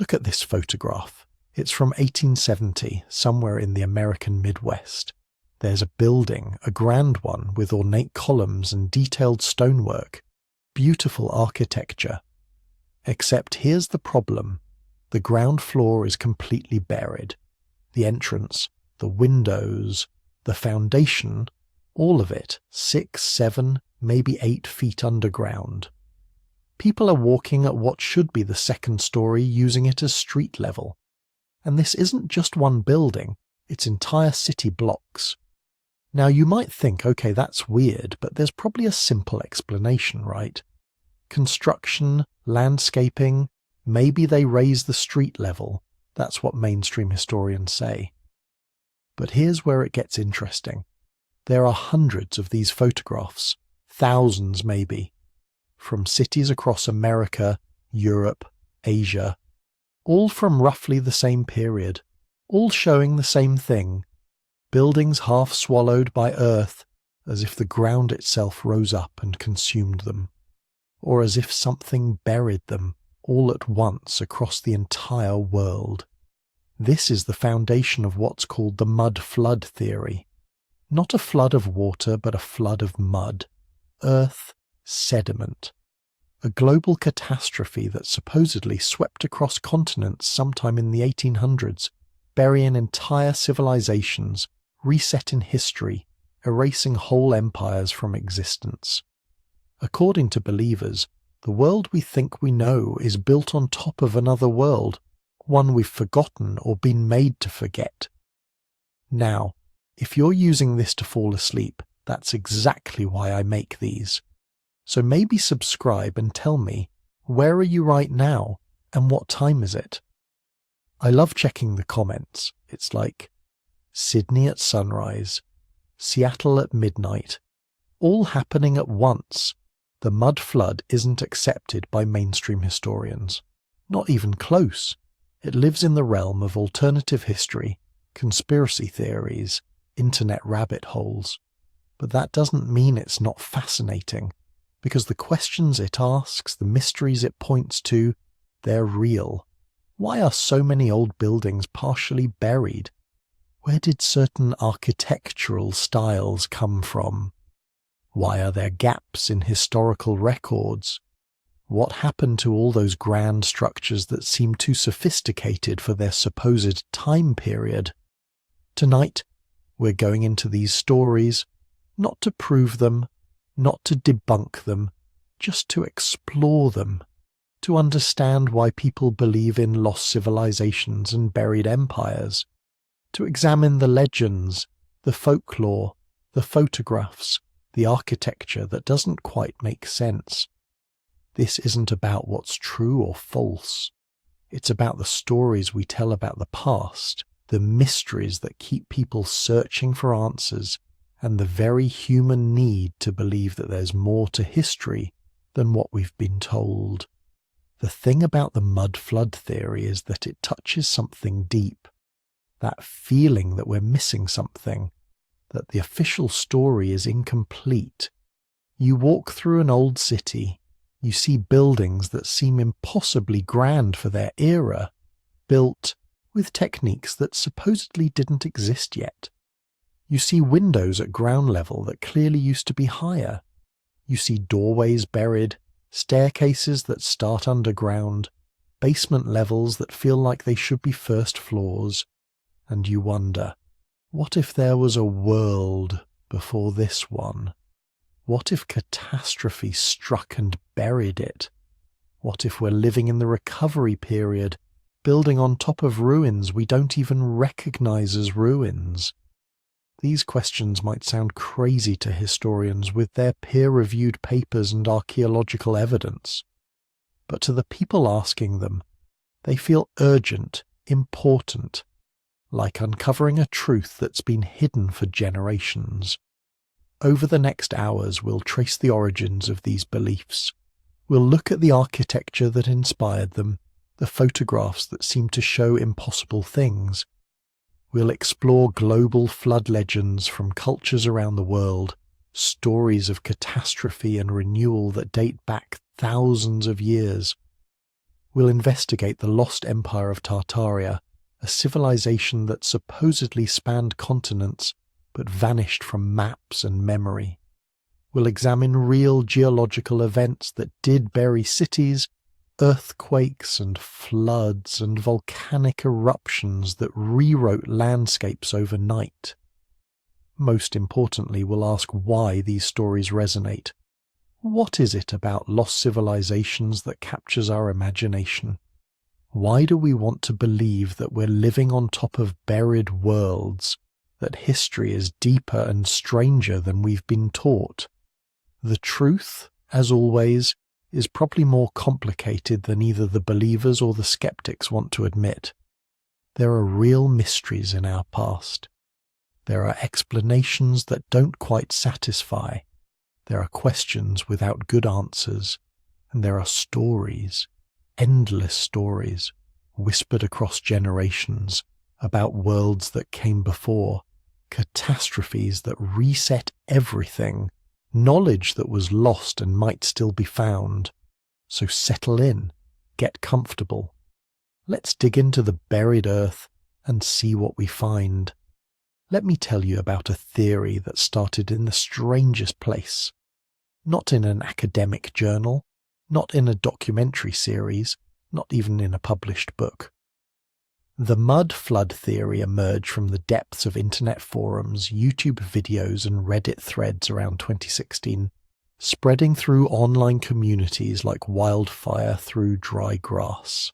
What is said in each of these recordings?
Look at this photograph. It's from 1870, somewhere in the American Midwest. There's a building, a grand one, with ornate columns and detailed stonework. Beautiful architecture. Except here's the problem. The ground floor is completely buried. The entrance, the windows, the foundation, all of it 6, 7, maybe 8 feet underground. People are walking at what should be the second story, using it as street level. And this isn't just one building, it's entire city blocks. Now you might think, okay, that's weird, but there's probably a simple explanation, right? Construction, landscaping, maybe they raise the street level. That's what mainstream historians say. But here's where it gets interesting. There are hundreds of these photographs, thousands maybe, from cities across America, Europe, Asia, all from roughly the same period, all showing the same thing. Buildings half swallowed by earth, as if the ground itself rose up and consumed them, or as if something buried them all at once across the entire world. This is the foundation of what's called the mud flood theory. Not a flood of water, but a flood of mud, earth, sediment. A global catastrophe that supposedly swept across continents sometime in the 1800s, burying entire civilizations, resetting history, erasing whole empires from existence. According to believers, the world we think we know is built on top of another world, one we've forgotten or been made to forget. Now, if you're using this to fall asleep, that's exactly why I make these. So maybe subscribe and tell me, where are you right now, and what time is it? I love checking the comments. It's like, Sydney at sunrise, Seattle at midnight, all happening at once. The mud flood isn't accepted by mainstream historians. Not even close. It lives in the realm of alternative history, conspiracy theories, internet rabbit holes. But that doesn't mean it's not fascinating, because the questions it asks, the mysteries it points to, they're real. Why are so many old buildings partially buried? Where did certain architectural styles come from? Why are there gaps in historical records? What happened to all those grand structures that seem too sophisticated for their supposed time period? Tonight, we're going into these stories, not to prove them, not to debunk them, just to explore them, to understand why people believe in lost civilizations and buried empires, to examine the legends, the folklore, the photographs, the architecture that doesn't quite make sense. This isn't about what's true or false. It's about the stories we tell about the past, the mysteries that keep people searching for answers, and the very human need to believe that there's more to history than what we've been told. The thing about the mud flood theory is that it touches something deep, that feeling that we're missing something, that the official story is incomplete. You walk through an old city, you see buildings that seem impossibly grand for their era, built with techniques that supposedly didn't exist yet. You see windows at ground level that clearly used to be higher. You see doorways buried, staircases that start underground, basement levels that feel like they should be first floors, and you wonder, what if there was a world before this one? What if catastrophe struck and buried it? What if we're living in the recovery period, building on top of ruins we don't even recognize as ruins? These questions might sound crazy to historians with their peer-reviewed papers and archaeological evidence. But to the people asking them, they feel urgent, important, like uncovering a truth that's been hidden for generations. Over the next hours, we'll trace the origins of these beliefs. We'll look at the architecture that inspired them, the photographs that seem to show impossible things. We'll explore global flood legends from cultures around the world, stories of catastrophe and renewal that date back thousands of years. we'll investigate the lost empire of Tartaria, a civilization that supposedly spanned continents but vanished from maps and memory. We'll examine real geological events that did bury cities, earthquakes and floods and volcanic eruptions that rewrote landscapes overnight. Most importantly, we'll ask why these stories resonate. What is it about lost civilizations that captures our imagination? Why do we want to believe that we're living on top of buried worlds, that history is deeper and stranger than we've been taught? The truth, as always, is probably more complicated than either the believers or the skeptics want to admit. There are real mysteries in our past. There are explanations that don't quite satisfy. There are questions without good answers. And there are stories, endless stories, whispered across generations, about worlds that came before, catastrophes that reset everything, knowledge that was lost and might still be found. So settle in, get comfortable. Let's dig into the buried earth and see what we find. Let me tell you about a theory that started in the strangest place. Not in an academic journal, not in a documentary series, not even in a published book. The mud flood theory emerged from the depths of internet forums, YouTube videos and Reddit threads around 2016, spreading through online communities like wildfire through dry grass.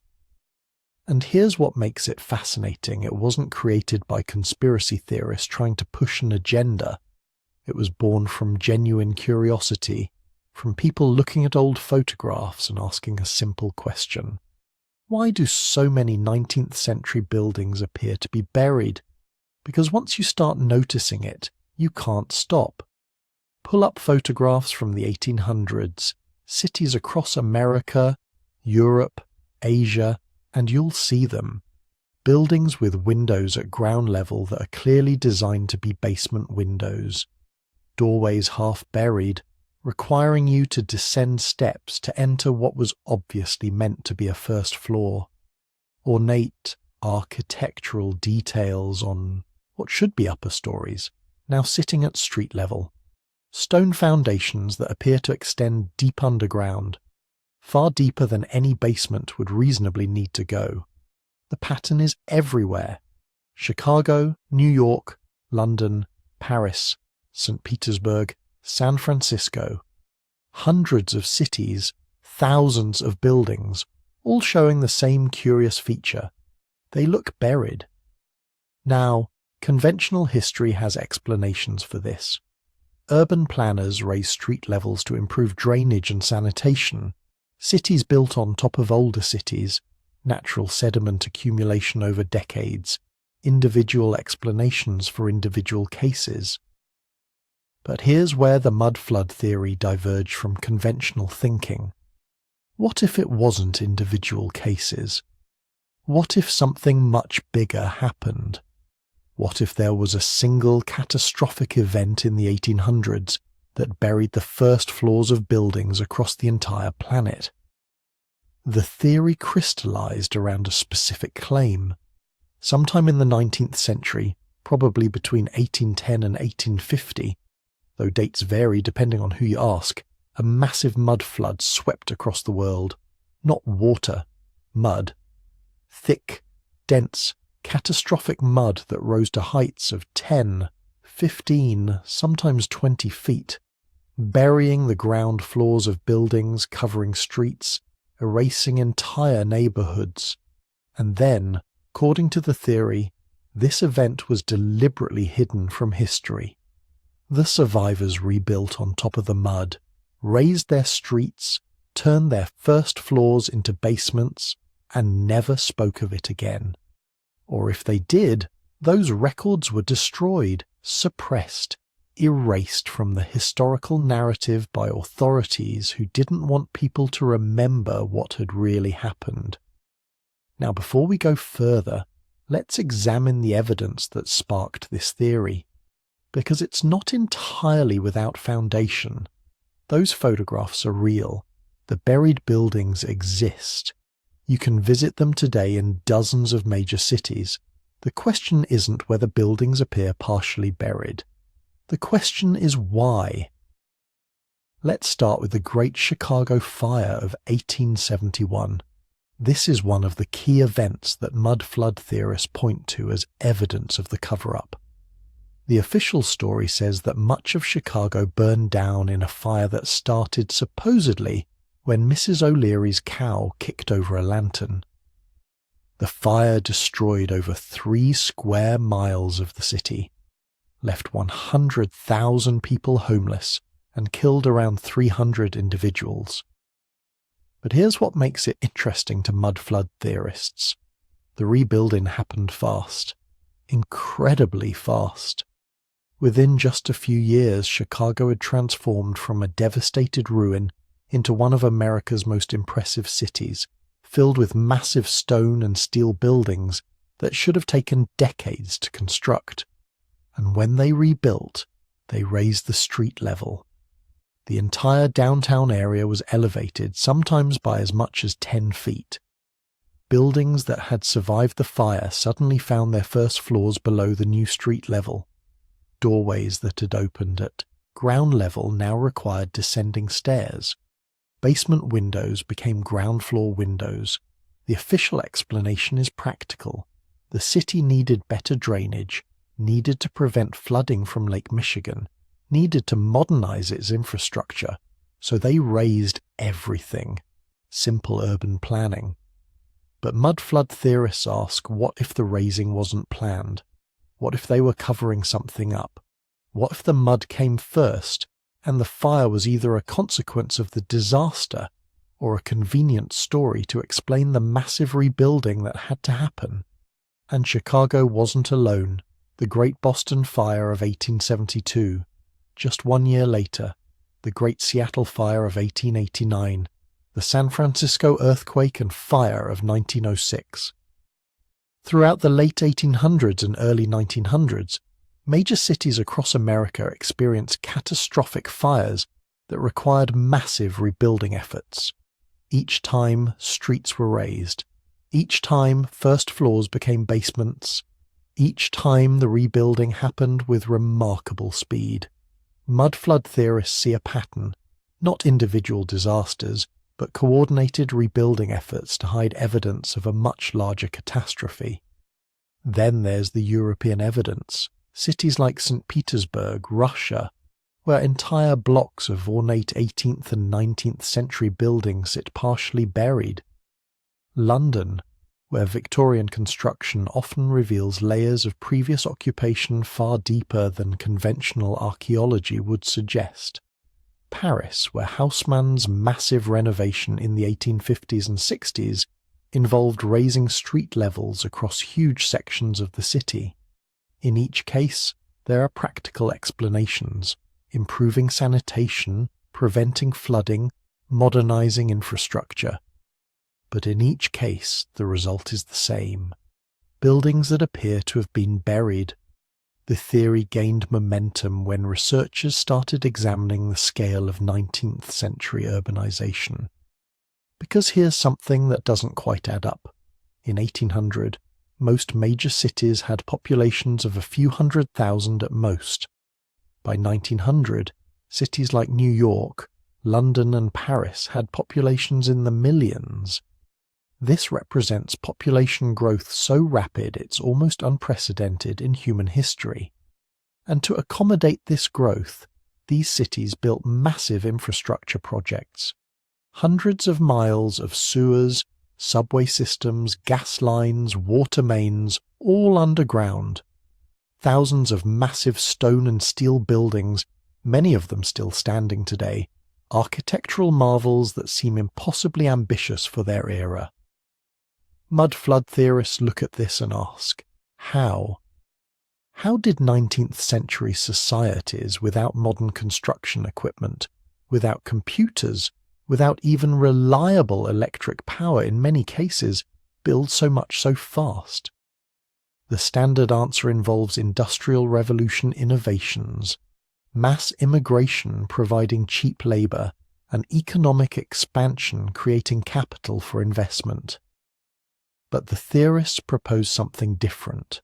And here's what makes it fascinating. It wasn't created by conspiracy theorists trying to push an agenda. It was born from genuine curiosity, from people looking at old photographs and asking a simple question. Why do so many 19th century buildings appear to be buried? Because once you start noticing it, you can't stop. Pull up photographs from the 1800s, cities across America, Europe, Asia, and you'll see them. Buildings with windows at ground level that are clearly designed to be basement windows. Doorways half buried, requiring you to descend steps to enter what was obviously meant to be a first floor. Ornate architectural details on what should be upper stories, now sitting at street level. Stone foundations that appear to extend deep underground, far deeper than any basement would reasonably need to go. The pattern is everywhere. Chicago, New York, London, Paris, St. Petersburg, San Francisco. Hundreds of cities, thousands of buildings, all showing the same curious feature. They look buried. Now, conventional history has explanations for this. Urban planners raise street levels to improve drainage and sanitation. Cities built on top of older cities, natural sediment accumulation over decades, individual explanations for individual cases. But here's where the mud flood theory diverged from conventional thinking. What if it wasn't individual cases? What if something much bigger happened? What if there was a single catastrophic event in the 1800s that buried the first floors of buildings across the entire planet? The theory crystallized around a specific claim. Sometime in the 19th century, probably between 1810 and 1850, though dates vary depending on who you ask, a massive mud flood swept across the world. Not water, mud. Thick, dense, catastrophic mud that rose to heights of 10, 15, sometimes 20 feet, burying the ground floors of buildings, covering streets, erasing entire neighborhoods. And then, according to the theory, this event was deliberately hidden from history. The survivors rebuilt on top of the mud, raised their streets, turned their first floors into basements, and never spoke of it again. Or if they did, those records were destroyed, suppressed, erased from the historical narrative by authorities who didn't want people to remember what had really happened. Now, before we go further, let's examine the evidence that sparked this theory, because it's not entirely without foundation. Those photographs are real. The buried buildings exist. You can visit them today in dozens of major cities. The question isn't whether buildings appear partially buried. The question is why. Let's start with the Great Chicago Fire of 1871. This is one of the key events that mud flood theorists point to as evidence of the cover-up. The official story says that much of Chicago burned down in a fire that started supposedly when Mrs. O'Leary's cow kicked over a lantern. The fire destroyed over 3 square miles of the city, left 100,000 people homeless, and killed around 300 individuals. But here's what makes it interesting to mud flood theorists. The rebuilding happened fast. Incredibly fast. Within just a few years, Chicago had transformed from a devastated ruin into one of America's most impressive cities, filled with massive stone and steel buildings that should have taken decades to construct. And when they rebuilt, they raised the street level. The entire downtown area was elevated, sometimes by as much as 10 feet. Buildings that had survived the fire suddenly found their first floors below the new street level. Doorways that had opened at ground level now required descending stairs. Basement windows became ground floor windows. The official explanation is practical. The city needed better drainage, needed to prevent flooding from Lake Michigan, needed to modernize its infrastructure, so they raised everything. Simple urban planning. But mud flood theorists ask, what if the raising wasn't planned? What if they were covering something up? What if the mud came first, and the fire was either a consequence of the disaster or a convenient story to explain the massive rebuilding that had to happen? And Chicago wasn't alone. The Great Boston Fire of 1872, just 1 year later, the Great Seattle Fire of 1889, the San Francisco earthquake and fire of 1906. Throughout the late 1800s and early 1900s, major cities across America experienced catastrophic fires that required massive rebuilding efforts. Each time, streets were raised. Each time, first floors became basements. Each time, the rebuilding happened with remarkable speed. Mud flood theorists see a pattern, not individual disasters, but coordinated rebuilding efforts to hide evidence of a much larger catastrophe. Then there's the European evidence. Cities like St. Petersburg, Russia, where entire blocks of ornate 18th and 19th century buildings sit partially buried. London, where Victorian construction often reveals layers of previous occupation far deeper than conventional archaeology would suggest. Paris, where Haussmann's massive renovation in the 1850s and 60s involved raising street levels across huge sections of the city. In each case, there are practical explanations: improving sanitation, preventing flooding, modernizing infrastructure. But in each case, the result is the same: buildings that appear to have been buried. The theory gained momentum when researchers started examining the scale of 19th century urbanization. Because here's something that doesn't quite add up. In 1800, most major cities had populations of a few 100,000 at most. By 1900, cities like New York, London and Paris had populations in the millions. This represents population growth so rapid it's almost unprecedented in human history. And to accommodate this growth, these cities built massive infrastructure projects. Hundreds of miles of sewers, subway systems, gas lines, water mains, all underground. Thousands of massive stone and steel buildings, many of them still standing today, architectural marvels that seem impossibly ambitious for their era. Mud flood theorists look at this and ask, how? How did 19th century societies without modern construction equipment, without computers, without even reliable electric power in many cases, build so much so fast? The standard answer involves Industrial Revolution innovations, mass immigration providing cheap labor, and economic expansion creating capital for investment. But the theorists proposed something different.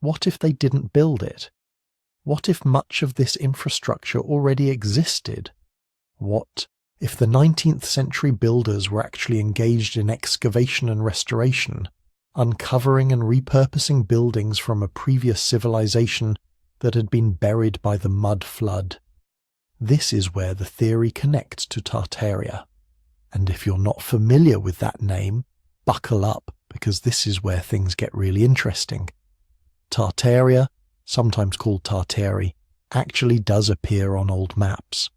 What if they didn't build it? What if much of this infrastructure already existed? What if the 19th century builders were actually engaged in excavation and restoration, uncovering and repurposing buildings from a previous civilization that had been buried by the mud flood? This is where the theory connects to Tartaria. And if you're not familiar with that name, buckle up, because this is where things get really interesting. Tartaria, sometimes called Tartari, actually does appear on old maps.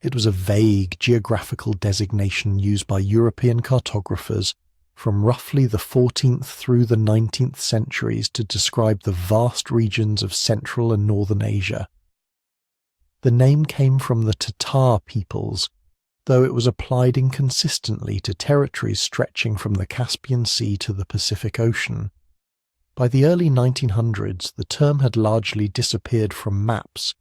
It was a vague geographical designation used by European cartographers from roughly the 14th through the 19th centuries to describe the vast regions of Central and Northern Asia. The name came from the Tatar peoples, though it was applied inconsistently to territories stretching from the Caspian Sea to the Pacific Ocean. By the early 1900s, the term had largely disappeared from maps,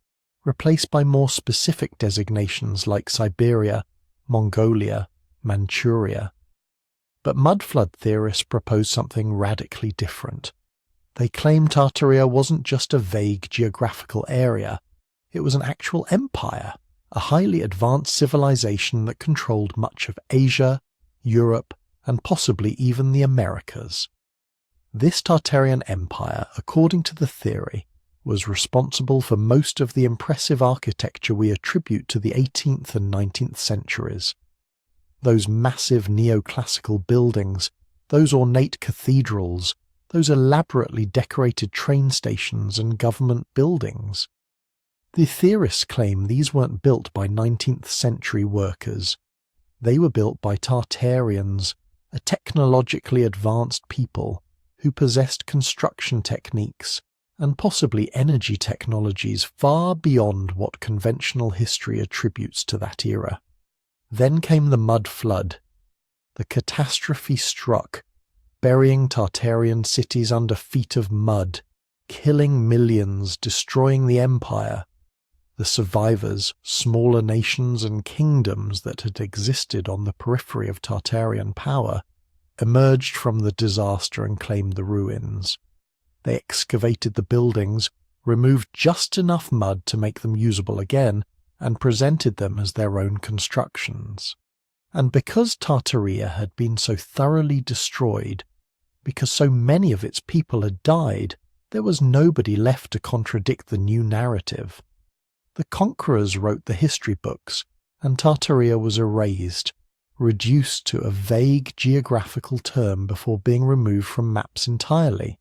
replaced by more specific designations like Siberia, Mongolia, Manchuria. But mudflood theorists proposed something radically different. They claimed Tartaria wasn't just a vague geographical area, it was an actual empire, a highly advanced civilization that controlled much of Asia, Europe, and possibly even the Americas. This Tartarian empire, according to the theory, was responsible for most of the impressive architecture we attribute to the 18th and 19th centuries. Those massive neoclassical buildings, those ornate cathedrals, those elaborately decorated train stations and government buildings. The theorists claim these weren't built by 19th century workers. They were built by Tartarians, a technologically advanced people who possessed construction techniques and possibly energy technologies far beyond what conventional history attributes to that era. Then came the mud flood. The catastrophe struck, burying Tartarian cities under feet of mud, killing millions, destroying the empire. The survivors, smaller nations and kingdoms that had existed on the periphery of Tartarian power, emerged from the disaster and claimed the ruins. They excavated the buildings, removed just enough mud to make them usable again, and presented them as their own constructions. And because Tartaria had been so thoroughly destroyed, because so many of its people had died, there was nobody left to contradict the new narrative. The conquerors wrote the history books, and Tartaria was erased, reduced to a vague geographical term before being removed from maps entirely.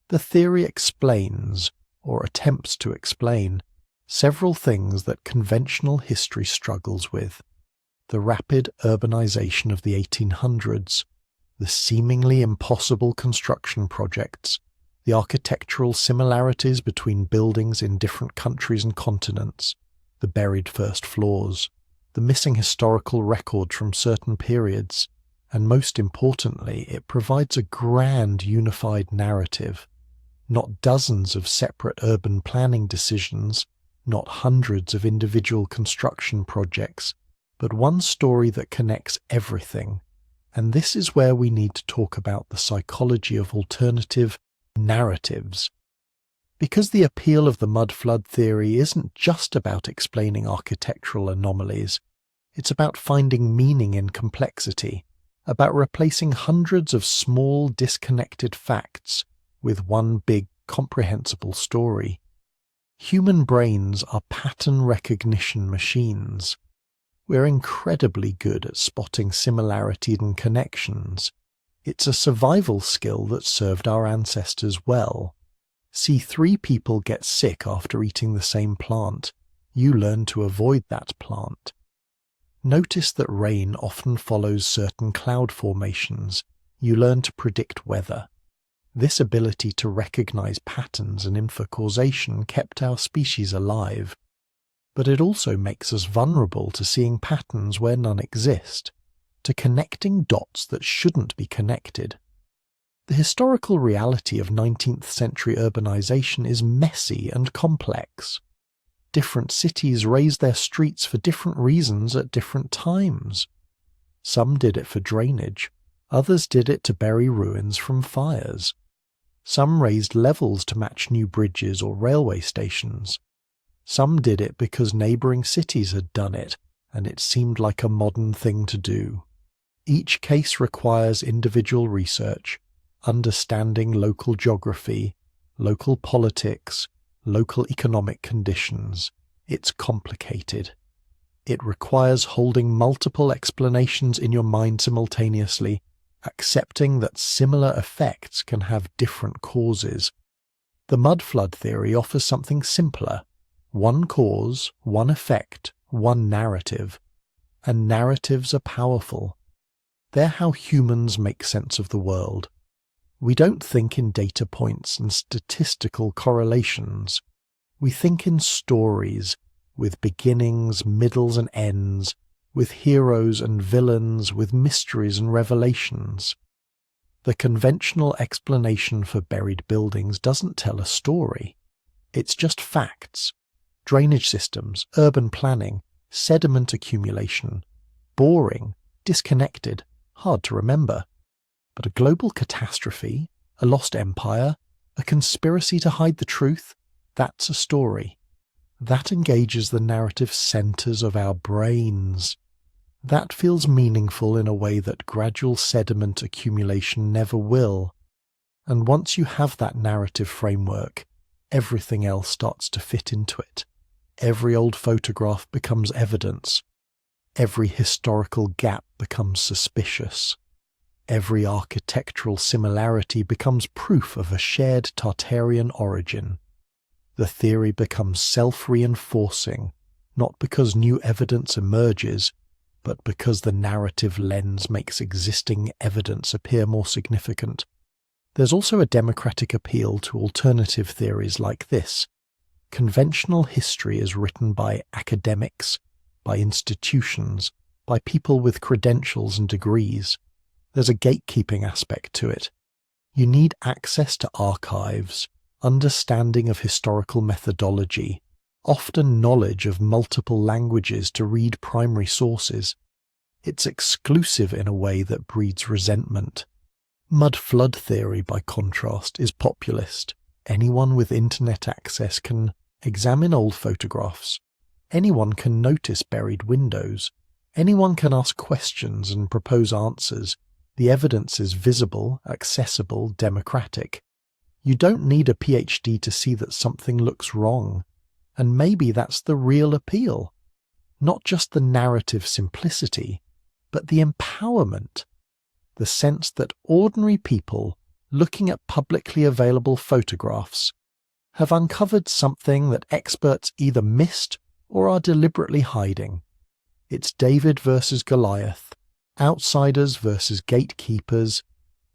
The theory explains, or attempts to explain, several things that conventional history struggles with: the rapid urbanization of the 1800s, the seemingly impossible construction projects, the architectural similarities between buildings in different countries and continents, the buried first floors, the missing historical record from certain periods, and most importantly, it provides a grand unified narrative, not dozens of separate urban planning decisions, not hundreds of individual construction projects, but one story that connects everything. And this is where we need to talk about the psychology of alternative narratives. Because the appeal of the mud flood theory isn't just about explaining architectural anomalies, it's about finding meaning in complexity, about replacing hundreds of small disconnected facts with one big comprehensible story. Human brains are pattern recognition machines. We're incredibly good at spotting similarity and connections. It's a survival skill that served our ancestors well. See 3 people get sick after eating the same plant. You learn to avoid that plant. Notice that rain often follows certain cloud formations. You learn to predict weather. This ability to recognize patterns and infer causation kept our species alive. But it also makes us vulnerable to seeing patterns where none exist, to connecting dots that shouldn't be connected. The historical reality of 19th century urbanization is messy and complex. Different cities raised their streets for different reasons at different times. Some did it for drainage, Others did it to bury ruins from fires. Some raised levels to match new bridges or railway stations. Some did it because neighbouring cities had done it, and it seemed like a modern thing to do. Each case requires individual research, understanding local geography, local politics, local economic conditions. It's complicated. It requires holding multiple explanations in your mind simultaneously, accepting that similar effects can have different causes. The mud flood theory offers something simpler: one cause, one effect, one narrative. And narratives are powerful. They're how humans make sense of the world. We don't think in data points and statistical correlations. We think in stories, with beginnings, middles and ends, with heroes and villains, with mysteries and revelations. The conventional explanation for buried buildings doesn't tell a story. It's just facts. Drainage systems, urban planning, sediment accumulation. Boring, disconnected, hard to remember. But a global catastrophe, a lost empire, a conspiracy to hide the truth, that's a story. That engages the narrative centres of our brains. That feels meaningful in a way that gradual sediment accumulation never will. And once you have that narrative framework, everything else starts to fit into it. Every old photograph becomes evidence. Every historical gap becomes suspicious. Every architectural similarity becomes proof of a shared Tartarian origin. The theory becomes self-reinforcing, not because new evidence emerges, but because the narrative lens makes existing evidence appear more significant. There's also a democratic appeal to alternative theories like this. Conventional history is written by academics, by institutions, by people with credentials and degrees. There's a gatekeeping aspect to it. You need access to archives, understanding of historical methodology, often knowledge of multiple languages to read primary sources. It's exclusive in a way that breeds resentment. Mud flood theory, by contrast, is populist. Anyone with internet access can examine old photographs. Anyone can notice buried windows. Anyone can ask questions and propose answers. The evidence is visible, accessible, democratic. You don't need a PhD to see that something looks wrong. And maybe that's the real appeal. Not just the narrative simplicity, but the empowerment. The sense that ordinary people, looking at publicly available photographs, have uncovered something that experts either missed or are deliberately hiding. It's David versus Goliath, outsiders versus gatekeepers,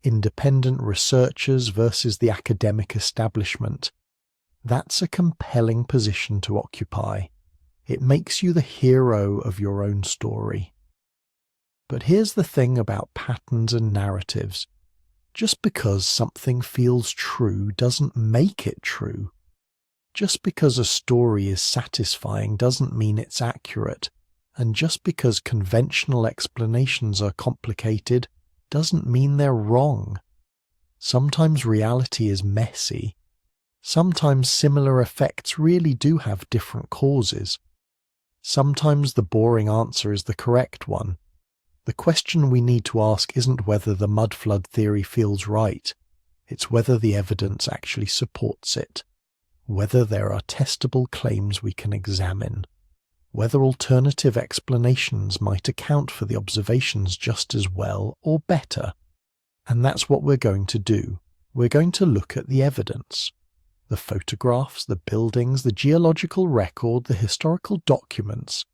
independent researchers versus the academic establishment. That's a compelling position to occupy. It makes you the hero of your own story. But here's the thing about patterns and narratives. Just because something feels true doesn't make it true. Just because a story is satisfying doesn't mean it's accurate. And just because conventional explanations are complicated doesn't mean they're wrong. Sometimes reality is messy. Sometimes similar effects really do have different causes. Sometimes the boring answer is the correct one. The question we need to ask isn't whether the mud flood theory feels right. It's whether the evidence actually supports it. Whether there are testable claims we can examine. Whether alternative explanations might account for the observations just as well or better. And that's what we're going to do. We're going to look at the evidence. The photographs, the buildings, the geological record, the historical documents.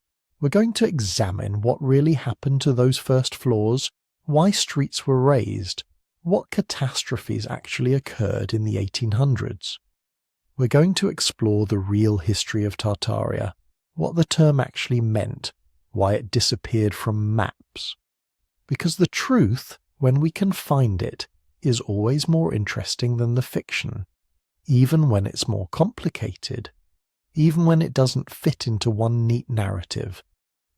We're going to examine what really happened to those first floors, why streets were raised, what catastrophes actually occurred in the 1800s. We're going to explore the real history of Tartaria, what the term actually meant, why it disappeared from maps. Because the truth, when we can find it, is always more interesting than the fiction, even when it's more complicated, even when it doesn't fit into one neat narrative,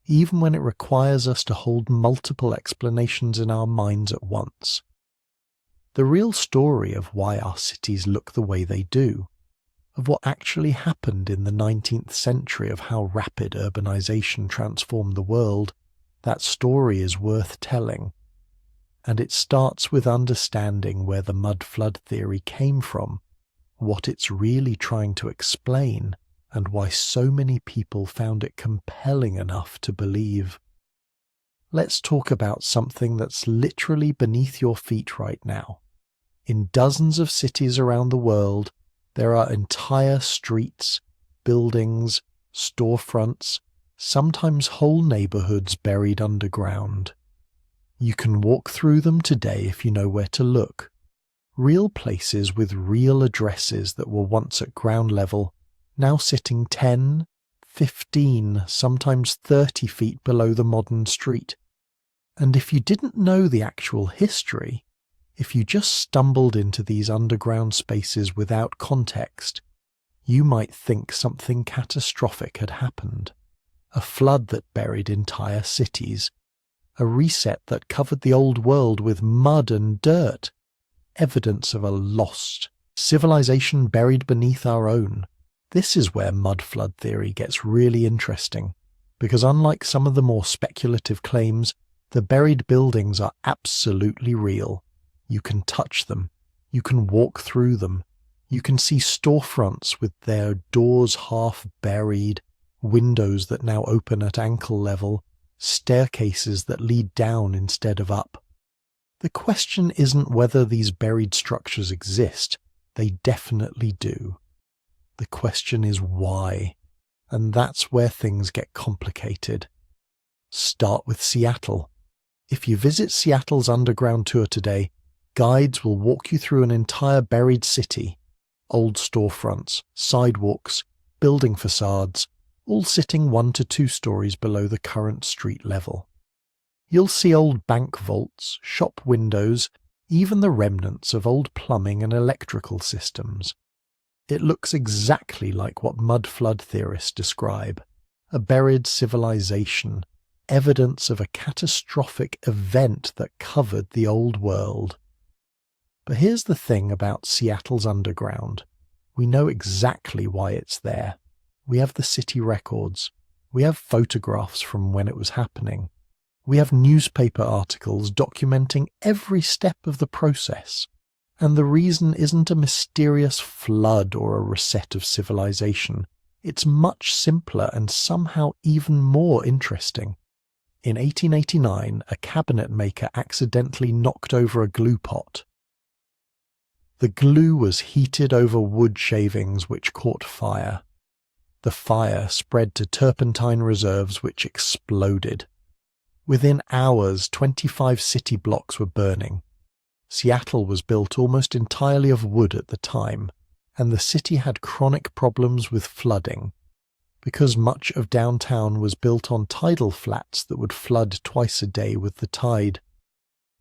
even when it requires us to hold multiple explanations in our minds at once. The real story of why our cities look the way they do, of what actually happened in the 19th century, of how rapid urbanization transformed the world, that story is worth telling. And it starts with understanding where the mud flood theory came from, what it's really trying to explain, and why so many people found it compelling enough to believe. Let's talk about something that's literally beneath your feet right now. In dozens of cities around the world, there are entire streets, buildings, storefronts, sometimes whole neighborhoods buried underground. You can walk through them today if you know where to look. Real places with real addresses that were once at ground level, now sitting 10, 15, sometimes 30 feet below the modern street. And if you didn't know the actual history, if you just stumbled into these underground spaces without context, you might think something catastrophic had happened. A flood that buried entire cities. A reset that covered the old world with mud and dirt. Evidence of a lost civilization buried beneath our own. This is where mud flood theory gets really interesting, because unlike some of the more speculative claims, the buried buildings are absolutely real. You can touch them. You can walk through them. You can see storefronts with their doors half buried, windows that now open at ankle level, staircases that lead down instead of up. The question isn't whether these buried structures exist. They definitely do. The question is why, and that's where things get complicated. Start with Seattle. If you visit Seattle's underground tour today, guides will walk you through an entire buried city. Old storefronts, sidewalks, building facades, all sitting 1 to 2 stories below the current street level. You'll see old bank vaults, shop windows, even the remnants of old plumbing and electrical systems. It looks exactly like what mud flood theorists describe, a buried civilization, evidence of a catastrophic event that covered the old world. But here's the thing about Seattle's underground. We know exactly why it's there. We have the city records. We have photographs from when it was happening. We have newspaper articles documenting every step of the process. And the reason isn't a mysterious flood or a reset of civilization. It's much simpler and somehow even more interesting. In 1889, a cabinet maker accidentally knocked over a glue pot. The glue was heated over wood shavings which caught fire. The fire spread to turpentine reserves which exploded. Within hours, 25 city blocks were burning. Seattle was built almost entirely of wood at the time, and the city had chronic problems with flooding, because much of downtown was built on tidal flats that would flood twice a day with the tide.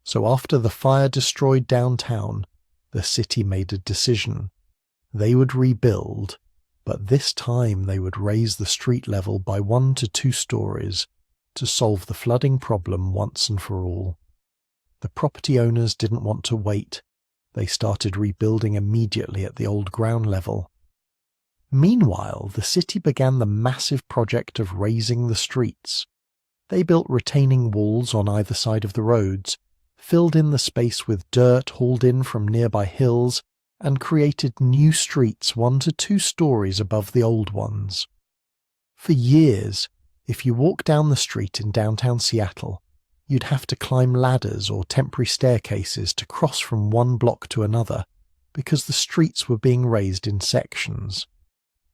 So after the fire destroyed downtown, the city made a decision. They would rebuild, but this time they would raise the street level by 1 to 2 stories to solve the flooding problem once and for all. The property owners didn't want to wait. They started rebuilding immediately at the old ground level. Meanwhile, the city began the massive project of raising the streets. They built retaining walls on either side of the roads, filled in the space with dirt hauled in from nearby hills, and created new streets 1 to 2 stories above the old ones. For years, if you walk down the street in downtown Seattle, you'd have to climb ladders or temporary staircases to cross from one block to another, because the streets were being raised in sections.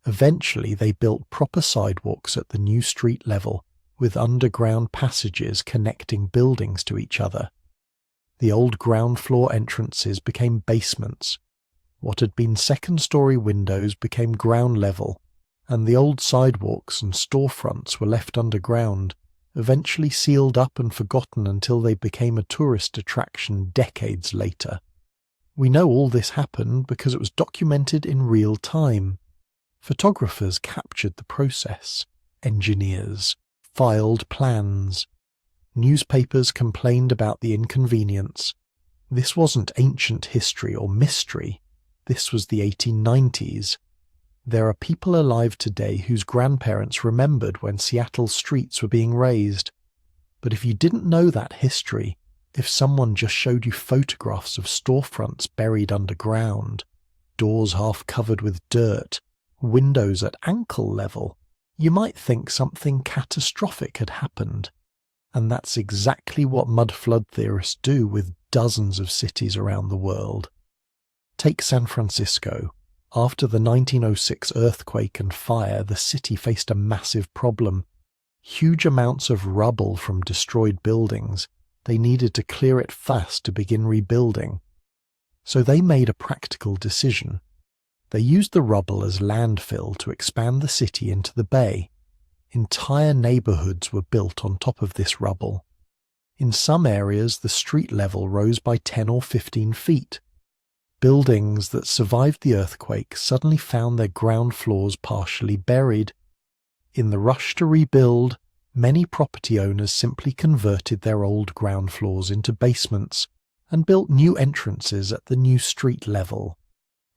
Eventually, they built proper sidewalks at the new street level, with underground passages connecting buildings to each other. The old ground floor entrances became basements. What had been second-story windows became ground level, and the old sidewalks and storefronts were left underground, eventually sealed up and forgotten until they became a tourist attraction decades later. We know all this happened because it was documented in real time. Photographers captured the process. Engineers, filed plans. Newspapers complained about the inconvenience. This wasn't ancient history or mystery. This was the 1890s. There are people alive today whose grandparents remembered when Seattle's streets were being raised. But if you didn't know that history, if someone just showed you photographs of storefronts buried underground, doors half covered with dirt, windows at ankle level, you might think something catastrophic had happened. And that's exactly what mud flood theorists do with dozens of cities around the world. Take San Francisco. After the 1906 earthquake and fire, the city faced a massive problem. Huge amounts of rubble from destroyed buildings. They needed to clear it fast to begin rebuilding. So they made a practical decision. They used the rubble as landfill to expand the city into the bay. Entire neighborhoods were built on top of this rubble. In some areas, the street level rose by 10 or 15 feet. Buildings that survived the earthquake suddenly found their ground floors partially buried. In the rush to rebuild, many property owners simply converted their old ground floors into basements and built new entrances at the new street level.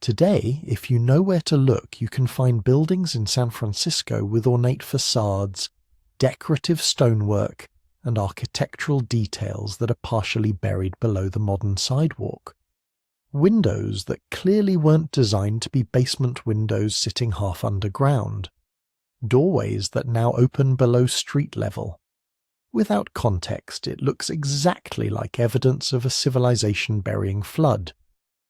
Today, if you know where to look, you can find buildings in San Francisco with ornate facades, decorative stonework, and architectural details that are partially buried below the modern sidewalk. Windows that clearly weren't designed to be basement windows sitting half underground. Doorways that now open below street level. Without context, it looks exactly like evidence of a civilization burying flood.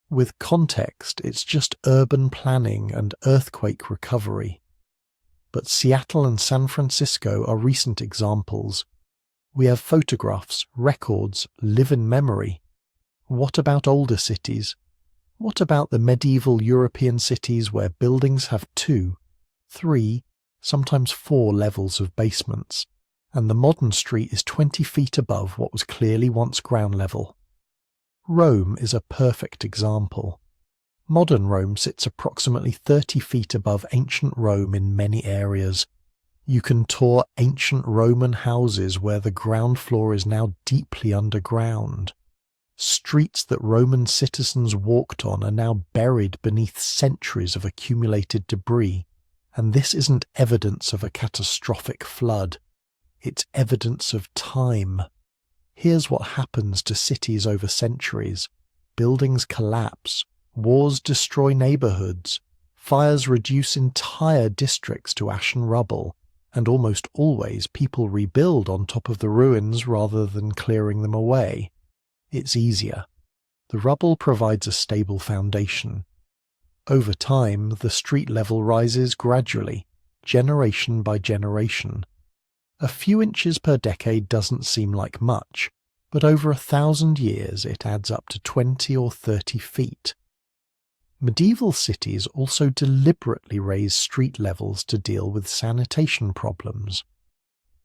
With context, it's just urban planning and earthquake recovery. But Seattle and San Francisco are recent examples. We have photographs, records, live in memory. What about older cities? What about the medieval European cities where buildings have 2, 3, sometimes 4 levels of basements, and the modern street is 20 feet above what was clearly once ground level? Rome is a perfect example. Modern Rome sits approximately 30 feet above ancient Rome in many areas. You can tour ancient Roman houses where the ground floor is now deeply underground. Streets that Roman citizens walked on are now buried beneath centuries of accumulated debris, and this isn't evidence of a catastrophic flood. It's evidence of time. Here's what happens to cities over centuries. Buildings collapse, wars destroy neighborhoods, fires reduce entire districts to ash and rubble, and almost always people rebuild on top of the ruins rather than clearing them away. It's easier. The rubble provides a stable foundation. Over time, the street level rises gradually, generation by generation. A few inches per decade doesn't seem like much, but over 1,000 years it adds up to 20 or 30 feet. Medieval cities also deliberately raise street levels to deal with sanitation problems.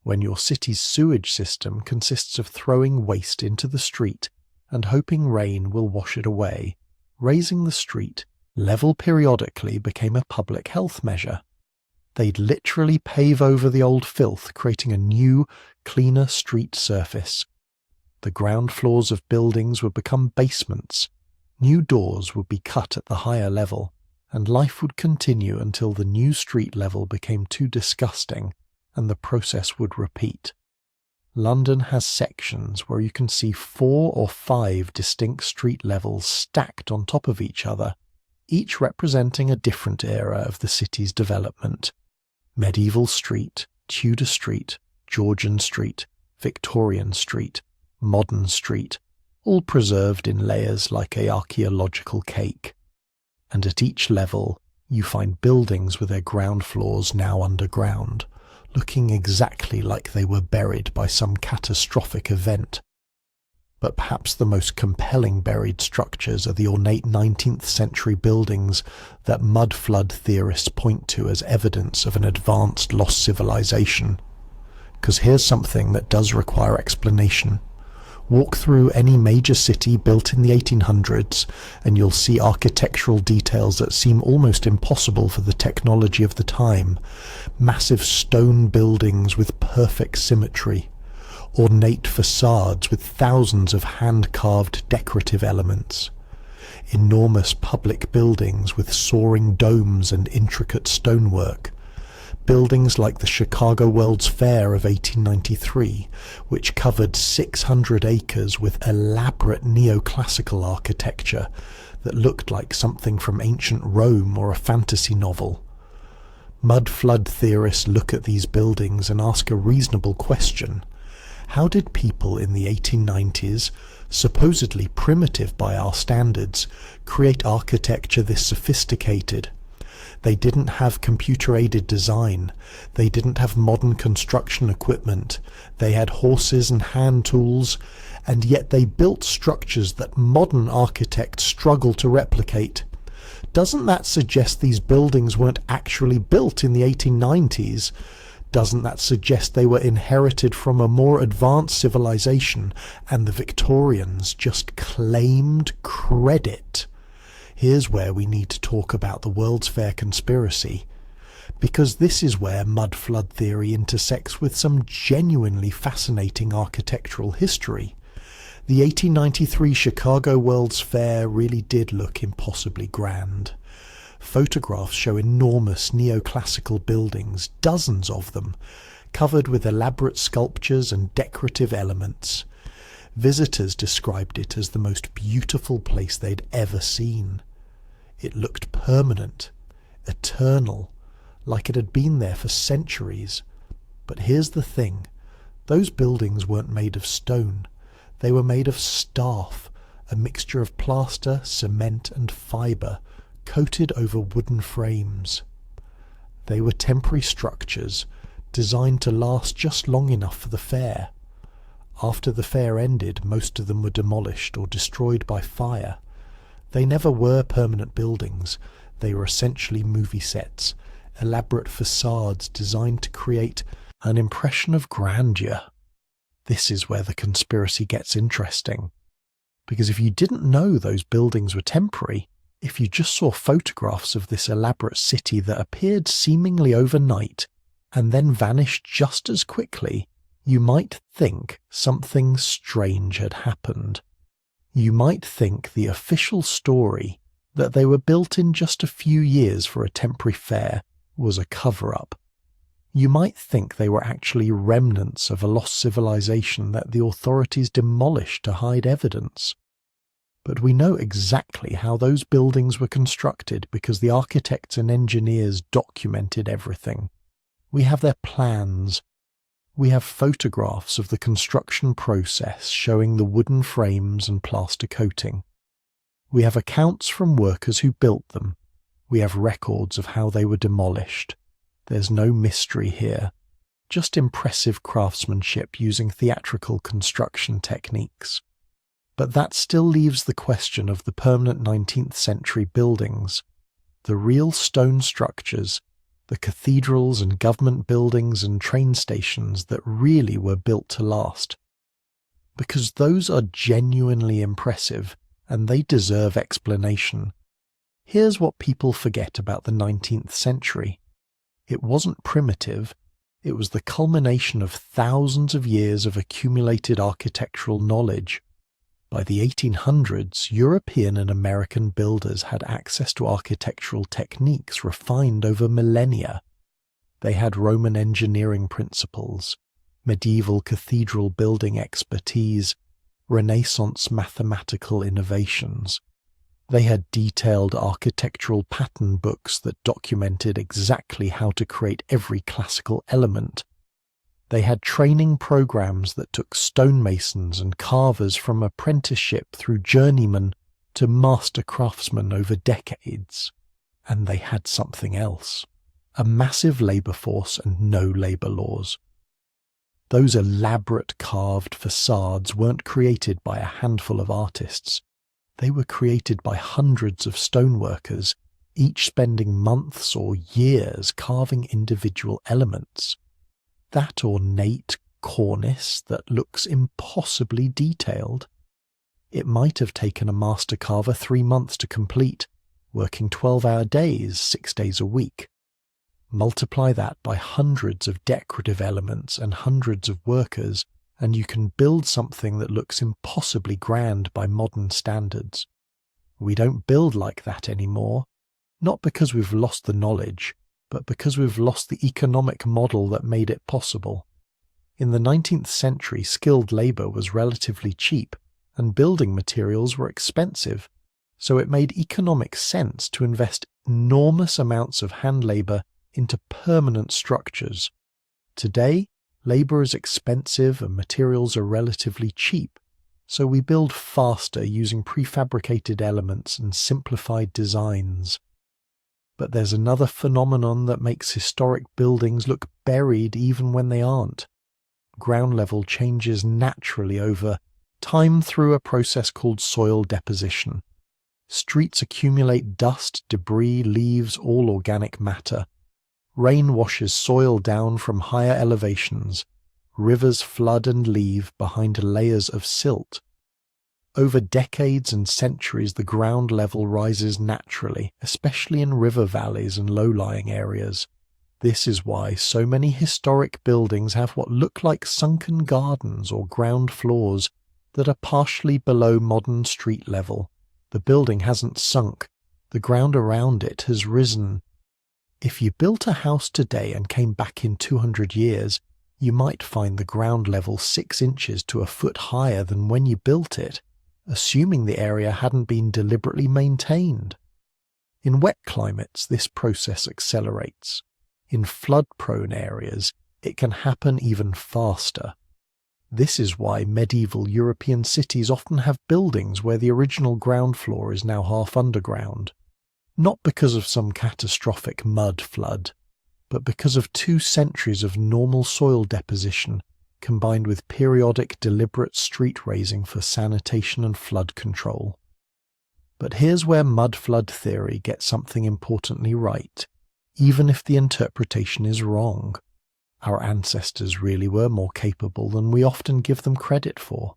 When your city's sewage system consists of throwing waste into the street and hoping rain will wash it away, raising the street level periodically became a public health measure. They'd literally pave over the old filth, creating a new, cleaner street surface. The ground floors of buildings would become basements. New doors would be cut at the higher level, and life would continue until the new street level became too disgusting, and the process would repeat. London has sections where you can see 4 or 5 distinct street levels stacked on top of each other, each representing a different era of the city's development. Medieval Street, Tudor Street, Georgian Street, Victorian Street, Modern Street, all preserved in layers like an archaeological cake. And at each level, you find buildings with their ground floors now underground, looking exactly like they were buried by some catastrophic event. But perhaps the most compelling buried structures are the ornate 19th century buildings that mud flood theorists point to as evidence of an advanced lost civilization. Because here's something that does require explanation. Walk through any major city built in the 1800s and you'll see architectural details that seem almost impossible for the technology of the time. Massive stone buildings with perfect symmetry. Ornate facades with thousands of hand-carved decorative elements. Enormous public buildings with soaring domes and intricate stonework. Buildings like the Chicago World's Fair of 1893, which covered 600 acres with elaborate neoclassical architecture that looked like something from ancient Rome or a fantasy novel. Mud flood theorists look at these buildings and ask a reasonable question. How did people in the 1890s, supposedly primitive by our standards, create architecture this sophisticated? They didn't have computer-aided design. They didn't have modern construction equipment. They had horses and hand tools, and yet they built structures that modern architects struggle to replicate. Doesn't that suggest these buildings weren't actually built in the 1890s? Doesn't that suggest they were inherited from a more advanced civilization and the Victorians just claimed credit? Here's where we need to talk about the World's Fair conspiracy, because this is where mud flood theory intersects with some genuinely fascinating architectural history. The 1893 Chicago World's Fair really did look impossibly grand. Photographs show enormous neoclassical buildings, dozens of them, covered with elaborate sculptures and decorative elements. Visitors described it as the most beautiful place they'd ever seen. It looked permanent, eternal, like it had been there for centuries. But here's the thing, those buildings weren't made of stone. They were made of staff, a mixture of plaster, cement and fibre, coated over wooden frames. They were temporary structures, designed to last just long enough for the fair. After the fair ended, most of them were demolished or destroyed by fire. They never were permanent buildings. They were essentially movie sets, elaborate facades designed to create an impression of grandeur. This is where the conspiracy gets interesting. Because if you didn't know those buildings were temporary, if you just saw photographs of this elaborate city that appeared seemingly overnight and then vanished just as quickly, you might think something strange had happened. You might think the official story that they were built in just a few years for a temporary fair was a cover-up. You might think they were actually remnants of a lost civilization that the authorities demolished to hide evidence. But we know exactly how those buildings were constructed because the architects and engineers documented everything. We have their plans. We have photographs of the construction process showing the wooden frames and plaster coating. We have accounts from workers who built them. We have records of how they were demolished. There's no mystery here, just impressive craftsmanship using theatrical construction techniques. But that still leaves the question of the permanent 19th century buildings, the real stone structures, the cathedrals and government buildings and train stations that really were built to last. Because those are genuinely impressive and they deserve explanation. Here's what people forget about the 19th century. It wasn't primitive, it was the culmination of thousands of years of accumulated architectural knowledge. By the 1800s, European and American builders had access to architectural techniques refined over millennia. They had Roman engineering principles, medieval cathedral building expertise, Renaissance mathematical innovations. They had detailed architectural pattern books that documented exactly how to create every classical element. They had training programs that took stonemasons and carvers from apprenticeship through journeyman to master craftsmen over decades. And they had something else, a massive labour force and no labour laws. Those elaborate carved facades weren't created by a handful of artists. They were created by hundreds of stoneworkers, each spending months or years carving individual elements. That ornate, cornice that looks impossibly detailed. It might have taken a master carver 3 months to complete, working 12-hour days, 6 days a week. Multiply that by hundreds of decorative elements and hundreds of workers, and you can build something that looks impossibly grand by modern standards. We don't build like that anymore, not because we've lost the knowledge, but because we've lost the economic model that made it possible. In the 19th century, skilled labour was relatively cheap, and building materials were expensive, so it made economic sense to invest enormous amounts of hand labour into permanent structures. Today, labour is expensive and materials are relatively cheap, so we build faster using prefabricated elements and simplified designs. But there's another phenomenon that makes historic buildings look buried even when they aren't. Ground level changes naturally over time through a process called soil deposition. Streets accumulate dust, debris, leaves, all organic matter. Rain washes soil down from higher elevations. Rivers flood and leave behind layers of silt. Over decades and centuries, the ground level rises naturally, especially in river valleys and low-lying areas. This is why so many historic buildings have what look like sunken gardens or ground floors that are partially below modern street level. The building hasn't sunk. The ground around it has risen. If you built a house today and came back in 200 years, you might find the ground level 6 inches to a foot higher than when you built it, assuming the area hadn't been deliberately maintained. In wet climates, this process accelerates. In flood-prone areas, it can happen even faster. This is why medieval European cities often have buildings where the original ground floor is now half underground. Not because of some catastrophic mud flood, but because of 2 centuries of normal soil deposition combined with periodic deliberate street raising for sanitation and flood control. But here's where mud flood theory gets something importantly right, even if the interpretation is wrong. Our ancestors really were more capable than we often give them credit for.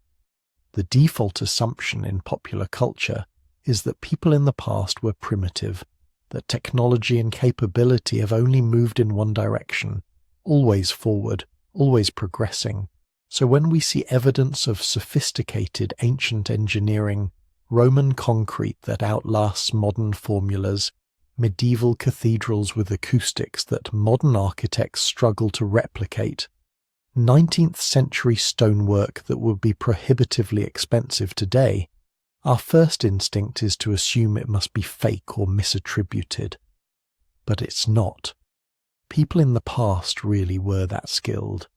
The default assumption in popular culture is that people in the past were primitive, that technology and capability have only moved in one direction, always forward, always progressing. So when we see evidence of sophisticated ancient engineering, Roman concrete that outlasts modern formulas, medieval cathedrals with acoustics that modern architects struggle to replicate, 19th century stonework that would be prohibitively expensive today, our first instinct is to assume it must be fake or misattributed. But it's not. People in the past really were that skilled.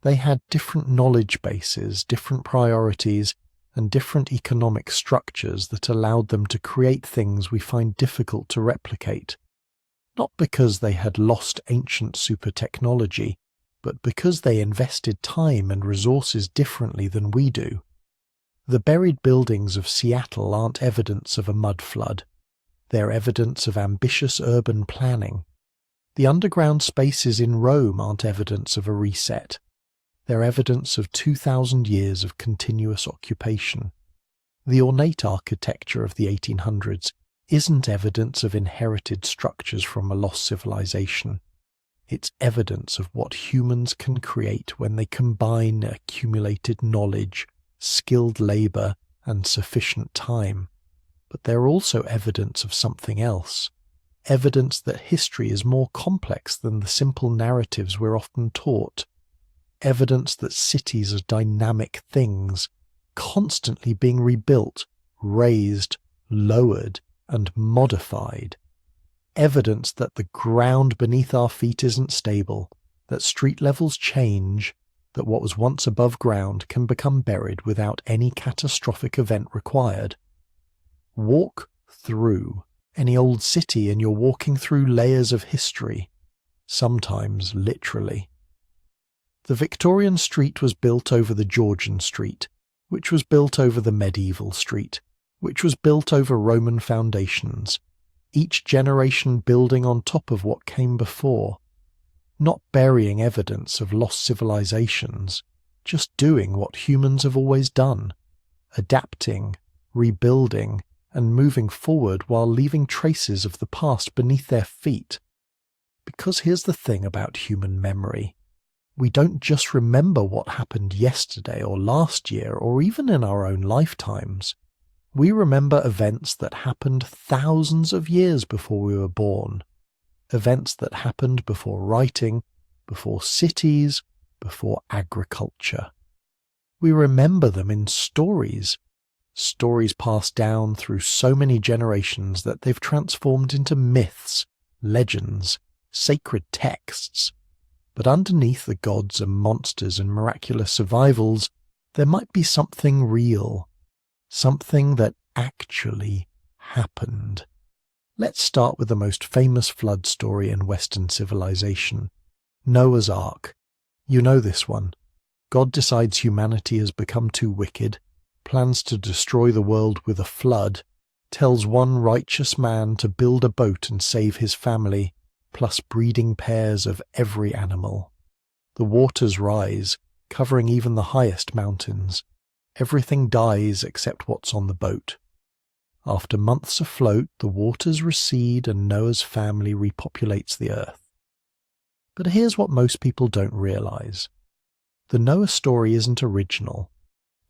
They had different knowledge bases, different priorities, and different economic structures that allowed them to create things we find difficult to replicate. Not because they had lost ancient super technology, but because they invested time and resources differently than we do. The buried buildings of Seattle aren't evidence of a mud flood. They're evidence of ambitious urban planning. The underground spaces in Rome aren't evidence of a reset. They're evidence of 2,000 years of continuous occupation. The ornate architecture of the 1800s isn't evidence of inherited structures from a lost civilization. It's evidence of what humans can create when they combine accumulated knowledge, skilled labour, and sufficient time. But they're also evidence of something else. Evidence that history is more complex than the simple narratives we're often taught. Evidence that cities are dynamic things, constantly being rebuilt, raised, lowered, and modified. Evidence that the ground beneath our feet isn't stable, that street levels change, that what was once above ground can become buried without any catastrophic event required. Walk through any old city and you're walking through layers of history, sometimes literally. The Victorian street was built over the Georgian street, which was built over the medieval street, which was built over Roman foundations, each generation building on top of what came before. not burying evidence of lost civilizations, just doing what humans have always done, adapting, rebuilding, and moving forward while leaving traces of the past beneath their feet. Because here's the thing about human memory. We don't just remember what happened yesterday or last year or even in our own lifetimes. We remember events that happened thousands of years before we were born. Events that happened before writing, before cities, before agriculture. We remember them in stories. Stories passed down through so many generations that they've transformed into myths, legends, sacred texts. But underneath the gods and monsters and miraculous survivals, there might be something real. Something that actually happened. Let's start with the most famous flood story in Western civilization, Noah's Ark. You know this one. God decides humanity has become too wicked, plans to destroy the world with a flood, tells one righteous man to build a boat and save his family, plus breeding pairs of every animal. The waters rise, covering even the highest mountains. Everything dies except what's on the boat. After months afloat, the waters recede and Noah's family repopulates the earth. But here's what most people don't realize. The Noah story isn't original.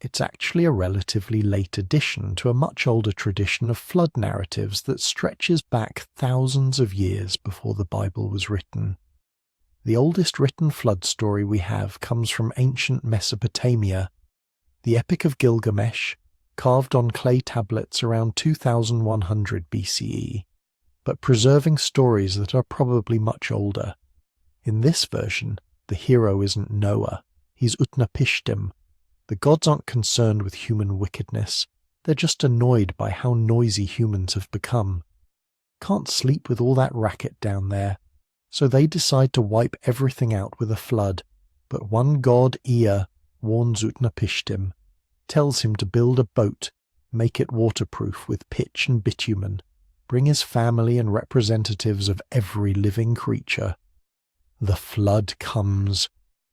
It's actually a relatively late addition to a much older tradition of flood narratives that stretches back thousands of years before the Bible was written. The oldest written flood story we have comes from ancient Mesopotamia, the Epic of Gilgamesh, carved on clay tablets around 2100 BCE, but preserving stories that are probably much older. In this version, the hero isn't Noah, he's Utnapishtim. The gods aren't concerned with human wickedness, they're just annoyed by how noisy humans have become. Can't sleep with all that racket down there, so they decide to wipe everything out with a flood, but one god, Ea, warns Utnapishtim, tells him to build a boat, make it waterproof with pitch and bitumen, bring his family and representatives of every living creature. The flood comes.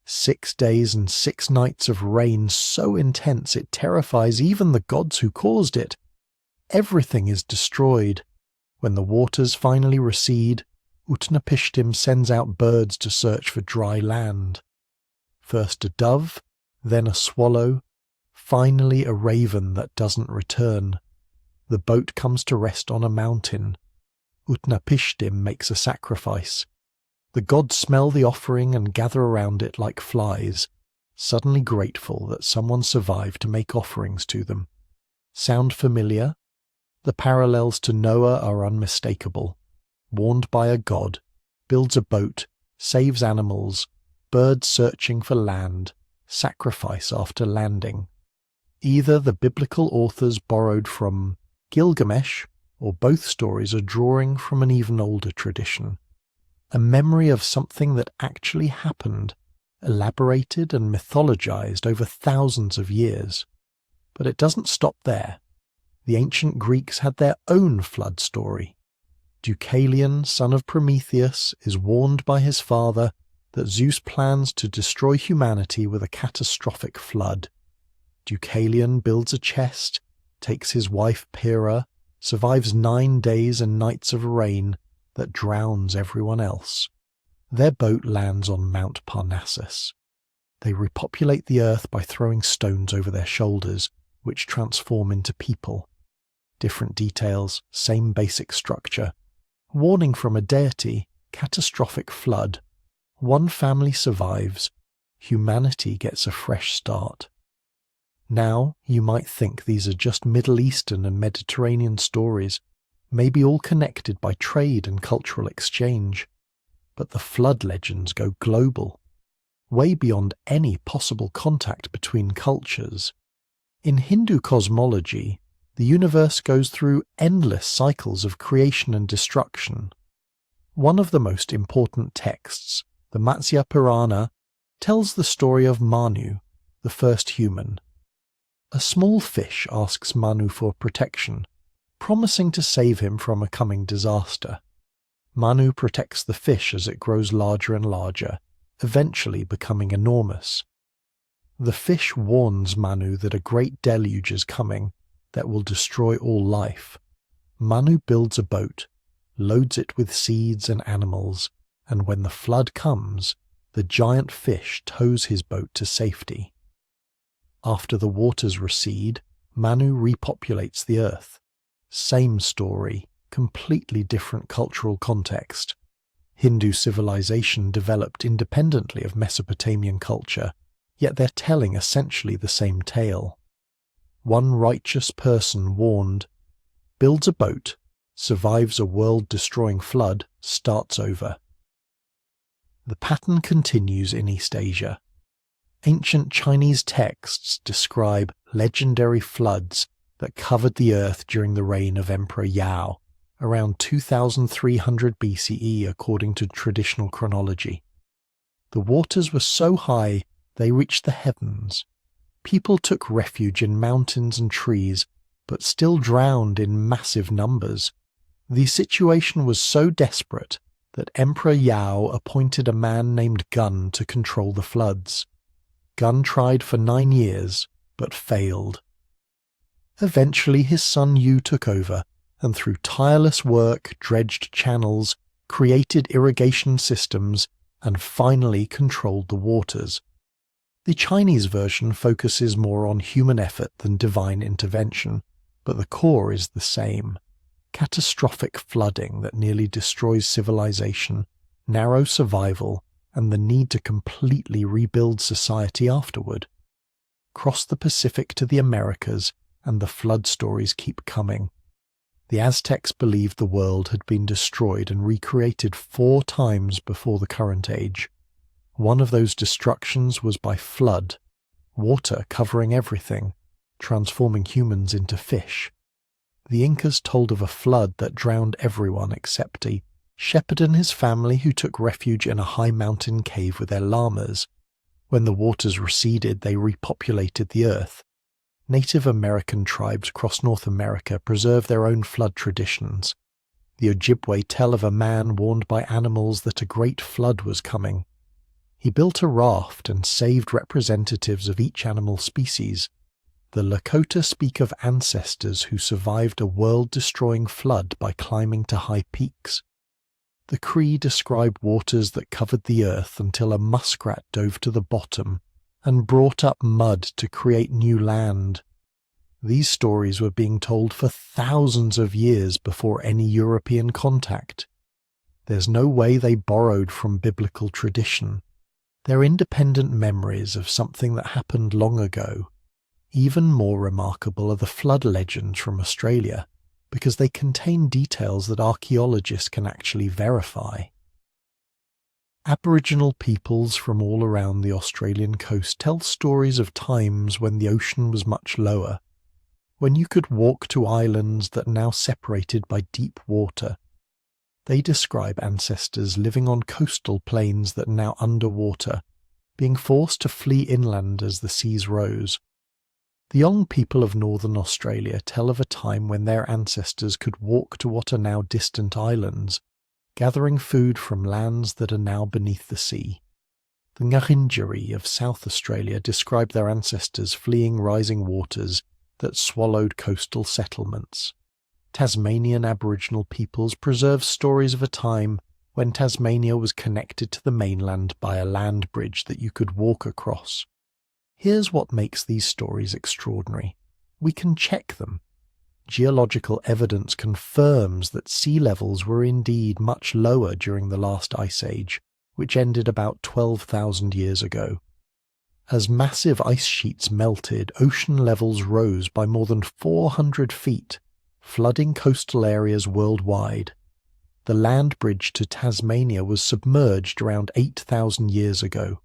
6 days and 6 nights of rain so intense it terrifies even the gods who caused it. Everything is destroyed. When the waters finally recede, Utnapishtim sends out birds to search for dry land. First a dove, then a swallow, finally a raven that doesn't return. The boat comes to rest on a mountain. Utnapishtim makes a sacrifice. The gods smell the offering and gather around it like flies, suddenly grateful that someone survived to make offerings to them. Sound familiar? The parallels to Noah are unmistakable. Warned by a god, builds a boat, saves animals, birds searching for land, sacrifice after landing. Either the biblical authors borrowed from Gilgamesh, or both stories are drawing from an even older tradition. A memory of something that actually happened, elaborated and mythologized over thousands of years. But it doesn't stop there. The ancient Greeks had their own flood story. Deucalion, son of Prometheus, is warned by his father that Zeus plans to destroy humanity with a catastrophic flood. Deucalion builds a chest, takes his wife Pyrrha, survives 9 days and nights of rain that drowns everyone else. Their boat lands on Mount Parnassus. They repopulate the earth by throwing stones over their shoulders, which transform into people. Different details, same basic structure. Warning from a deity, catastrophic flood. One family survives. Humanity gets a fresh start. Now, you might think these are just Middle Eastern and Mediterranean stories, maybe all connected by trade and cultural exchange. But the flood legends go global, way beyond any possible contact between cultures. In Hindu cosmology, the universe goes through endless cycles of creation and destruction. One of the most important texts, the Matsya Purana, tells the story of Manu, the first human. A small fish asks Manu for protection, promising to save him from a coming disaster. Manu protects the fish as it grows larger and larger, eventually becoming enormous. The fish warns Manu that a great deluge is coming that will destroy all life. Manu builds a boat, loads it with seeds and animals, and when the flood comes, the giant fish tows his boat to safety. After the waters recede, Manu repopulates the earth. Same story, completely different cultural context. Hindu civilization developed independently of Mesopotamian culture, yet they're telling essentially the same tale. One righteous person warned, builds a boat, survives a world-destroying flood, starts over. The pattern continues in East Asia. Ancient Chinese texts describe legendary floods that covered the earth during the reign of Emperor Yao, around 2300 BCE according to traditional chronology. The waters were so high they reached the heavens. People took refuge in mountains and trees, but still drowned in massive numbers. The situation was so desperate that Emperor Yao appointed a man named Gun to control the floods. Gun tried for 9 years, but failed. Eventually his son Yu took over, and through tireless work dredged channels, created irrigation systems, and finally controlled the waters. The Chinese version focuses more on human effort than divine intervention, but the core is the same. Catastrophic flooding that nearly destroys civilization, narrow survival, and the need to completely rebuild society afterward. Cross the Pacific to the Americas, and the flood stories keep coming. The Aztecs believed the world had been destroyed and recreated 4 times before the current age. One of those destructions was by flood, water covering everything, transforming humans into fish. The Incas told of a flood that drowned everyone except a shepherd and his family who took refuge in a high mountain cave with their llamas. When the waters receded, they repopulated the earth. Native American tribes across North America preserve their own flood traditions. The Ojibwe tell of a man warned by animals that a great flood was coming. He built a raft and saved representatives of each animal species. The Lakota speak of ancestors who survived a world-destroying flood by climbing to high peaks. The Cree describe waters that covered the earth until a muskrat dove to the bottom and brought up mud to create new land. These stories were being told for thousands of years before any European contact. There's no way they borrowed from biblical tradition. They're independent memories of something that happened long ago. Even more remarkable are the flood legends from Australia, because they contain details that archaeologists can actually verify. Aboriginal peoples from all around the Australian coast tell stories of times when the ocean was much lower, when you could walk to islands that are now separated by deep water. They describe ancestors living on coastal plains that are now underwater, being forced to flee inland as the seas rose. The young people of northern Australia tell of a time when their ancestors could walk to what are now distant islands, gathering food from lands that are now beneath the sea. The Ngurindjeri of South Australia describe their ancestors fleeing rising waters that swallowed coastal settlements. Tasmanian Aboriginal peoples preserve stories of a time when Tasmania was connected to the mainland by a land bridge that you could walk across. Here's what makes these stories extraordinary. We can check them. Geological evidence confirms that sea levels were indeed much lower during the last ice age, which ended about 12,000 years ago. As massive ice sheets melted, ocean levels rose by more than 400 feet, flooding coastal areas worldwide. The land bridge to Tasmania was submerged around 8,000 years ago.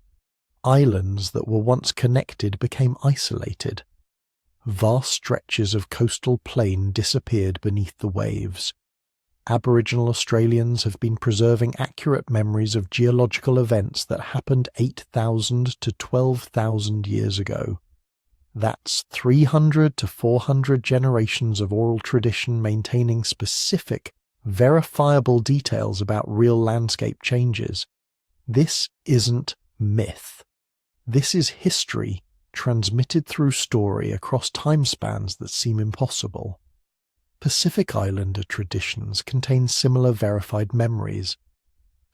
Islands that were once connected became isolated. Vast stretches of coastal plain disappeared beneath the waves. Aboriginal Australians have been preserving accurate memories of geological events that happened 8,000 to 12,000 years ago. That's 300 to 400 generations of oral tradition maintaining specific, verifiable details about real landscape changes. This isn't myth. This is history transmitted through story across time spans that seem impossible. Pacific Islander traditions contain similar verified memories.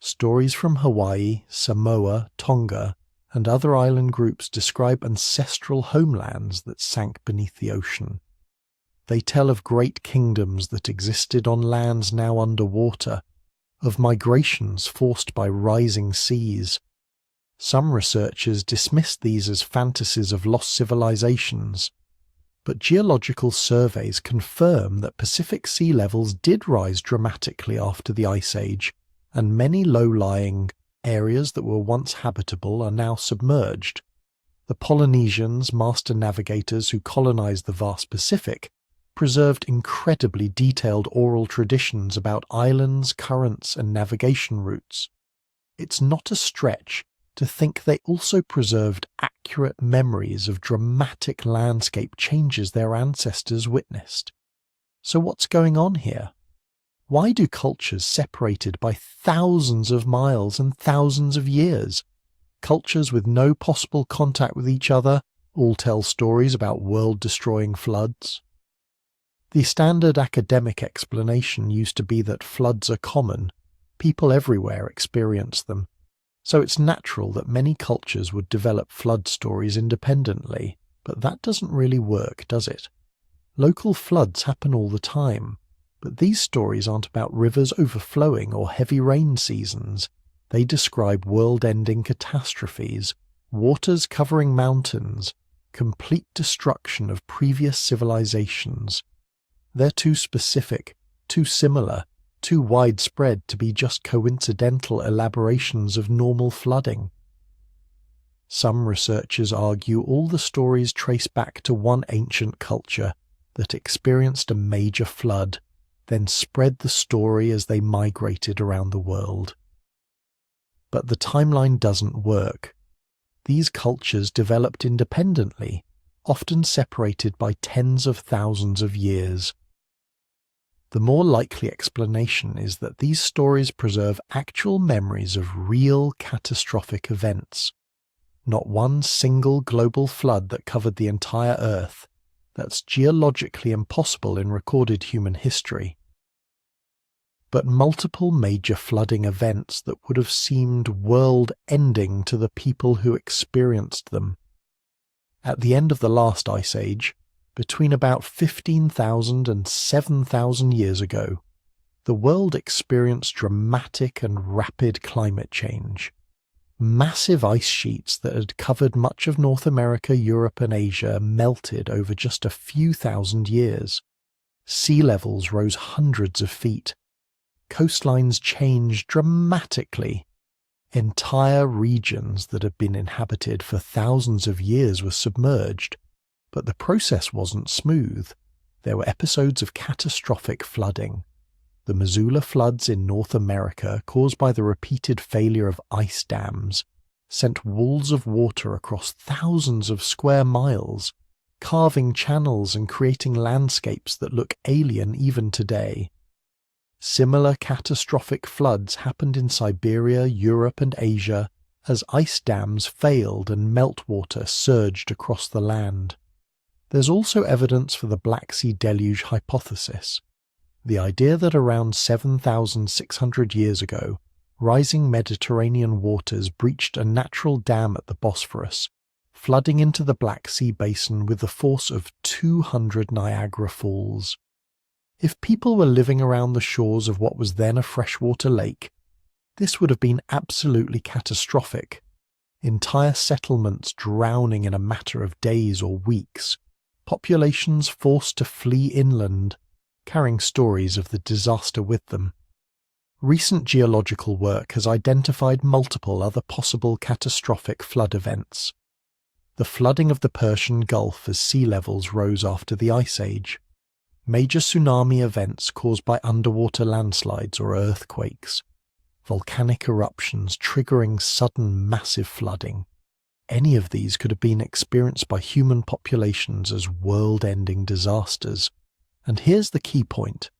Stories from Hawaii, Samoa, Tonga, and other island groups describe ancestral homelands that sank beneath the ocean. They tell of great kingdoms that existed on lands now underwater, of migrations forced by rising seas. Some researchers dismiss these as fantasies of lost civilizations, but geological surveys confirm that Pacific sea levels did rise dramatically after the Ice Age, and many low-lying areas that were once habitable are now submerged. The Polynesians, master navigators who colonized the vast Pacific, preserved incredibly detailed oral traditions about islands, currents, and navigation routes. It's not a stretch to think they also preserved accurate memories of dramatic landscape changes their ancestors witnessed. So what's going on here? Why do cultures separated by thousands of miles and thousands of years, cultures with no possible contact with each other, all tell stories about world-destroying floods? The standard academic explanation used to be that floods are common. People everywhere experience them. So it's natural that many cultures would develop flood stories independently, but that doesn't really work, does it? Local floods happen all the time, but these stories aren't about rivers overflowing or heavy rain seasons. They describe world-ending catastrophes, waters covering mountains, complete destruction of previous civilizations. They're too specific, too similar, too widespread to be just coincidental elaborations of normal flooding. Some researchers argue all the stories trace back to one ancient culture that experienced a major flood, then spread the story as they migrated around the world. But the timeline doesn't work. These cultures developed independently, often separated by tens of thousands of years. The more likely explanation is that these stories preserve actual memories of real catastrophic events. Not one single global flood that covered the entire Earth. That's geologically impossible in recorded human history. But multiple major flooding events that would have seemed world-ending to the people who experienced them. At the end of the last Ice Age, between about 15,000 and 7,000 years ago, the world experienced dramatic and rapid climate change. Massive ice sheets that had covered much of North America, Europe, and Asia melted over just a few thousand years. Sea levels rose hundreds of feet. Coastlines changed dramatically. Entire regions that had been inhabited for thousands of years were submerged. But the process wasn't smooth. There were episodes of catastrophic flooding. The Missoula floods in North America, caused by the repeated failure of ice dams, sent walls of water across thousands of square miles, carving channels and creating landscapes that look alien even today. Similar catastrophic floods happened in Siberia, Europe, and Asia as ice dams failed and meltwater surged across the land. There's also evidence for the Black Sea deluge hypothesis, the idea that around 7,600 years ago, rising Mediterranean waters breached a natural dam at the Bosphorus, flooding into the Black Sea basin with the force of 200 Niagara Falls. If people were living around the shores of what was then a freshwater lake, this would have been absolutely catastrophic. Entire settlements drowning in a matter of days or weeks. Populations forced to flee inland, carrying stories of the disaster with them. Recent geological work has identified multiple other possible catastrophic flood events. The flooding of the Persian Gulf as sea levels rose after the Ice Age. Major tsunami events caused by underwater landslides or earthquakes. Volcanic eruptions triggering sudden massive flooding. Any of these could have been experienced by human populations as world-ending disasters. And here's the key point.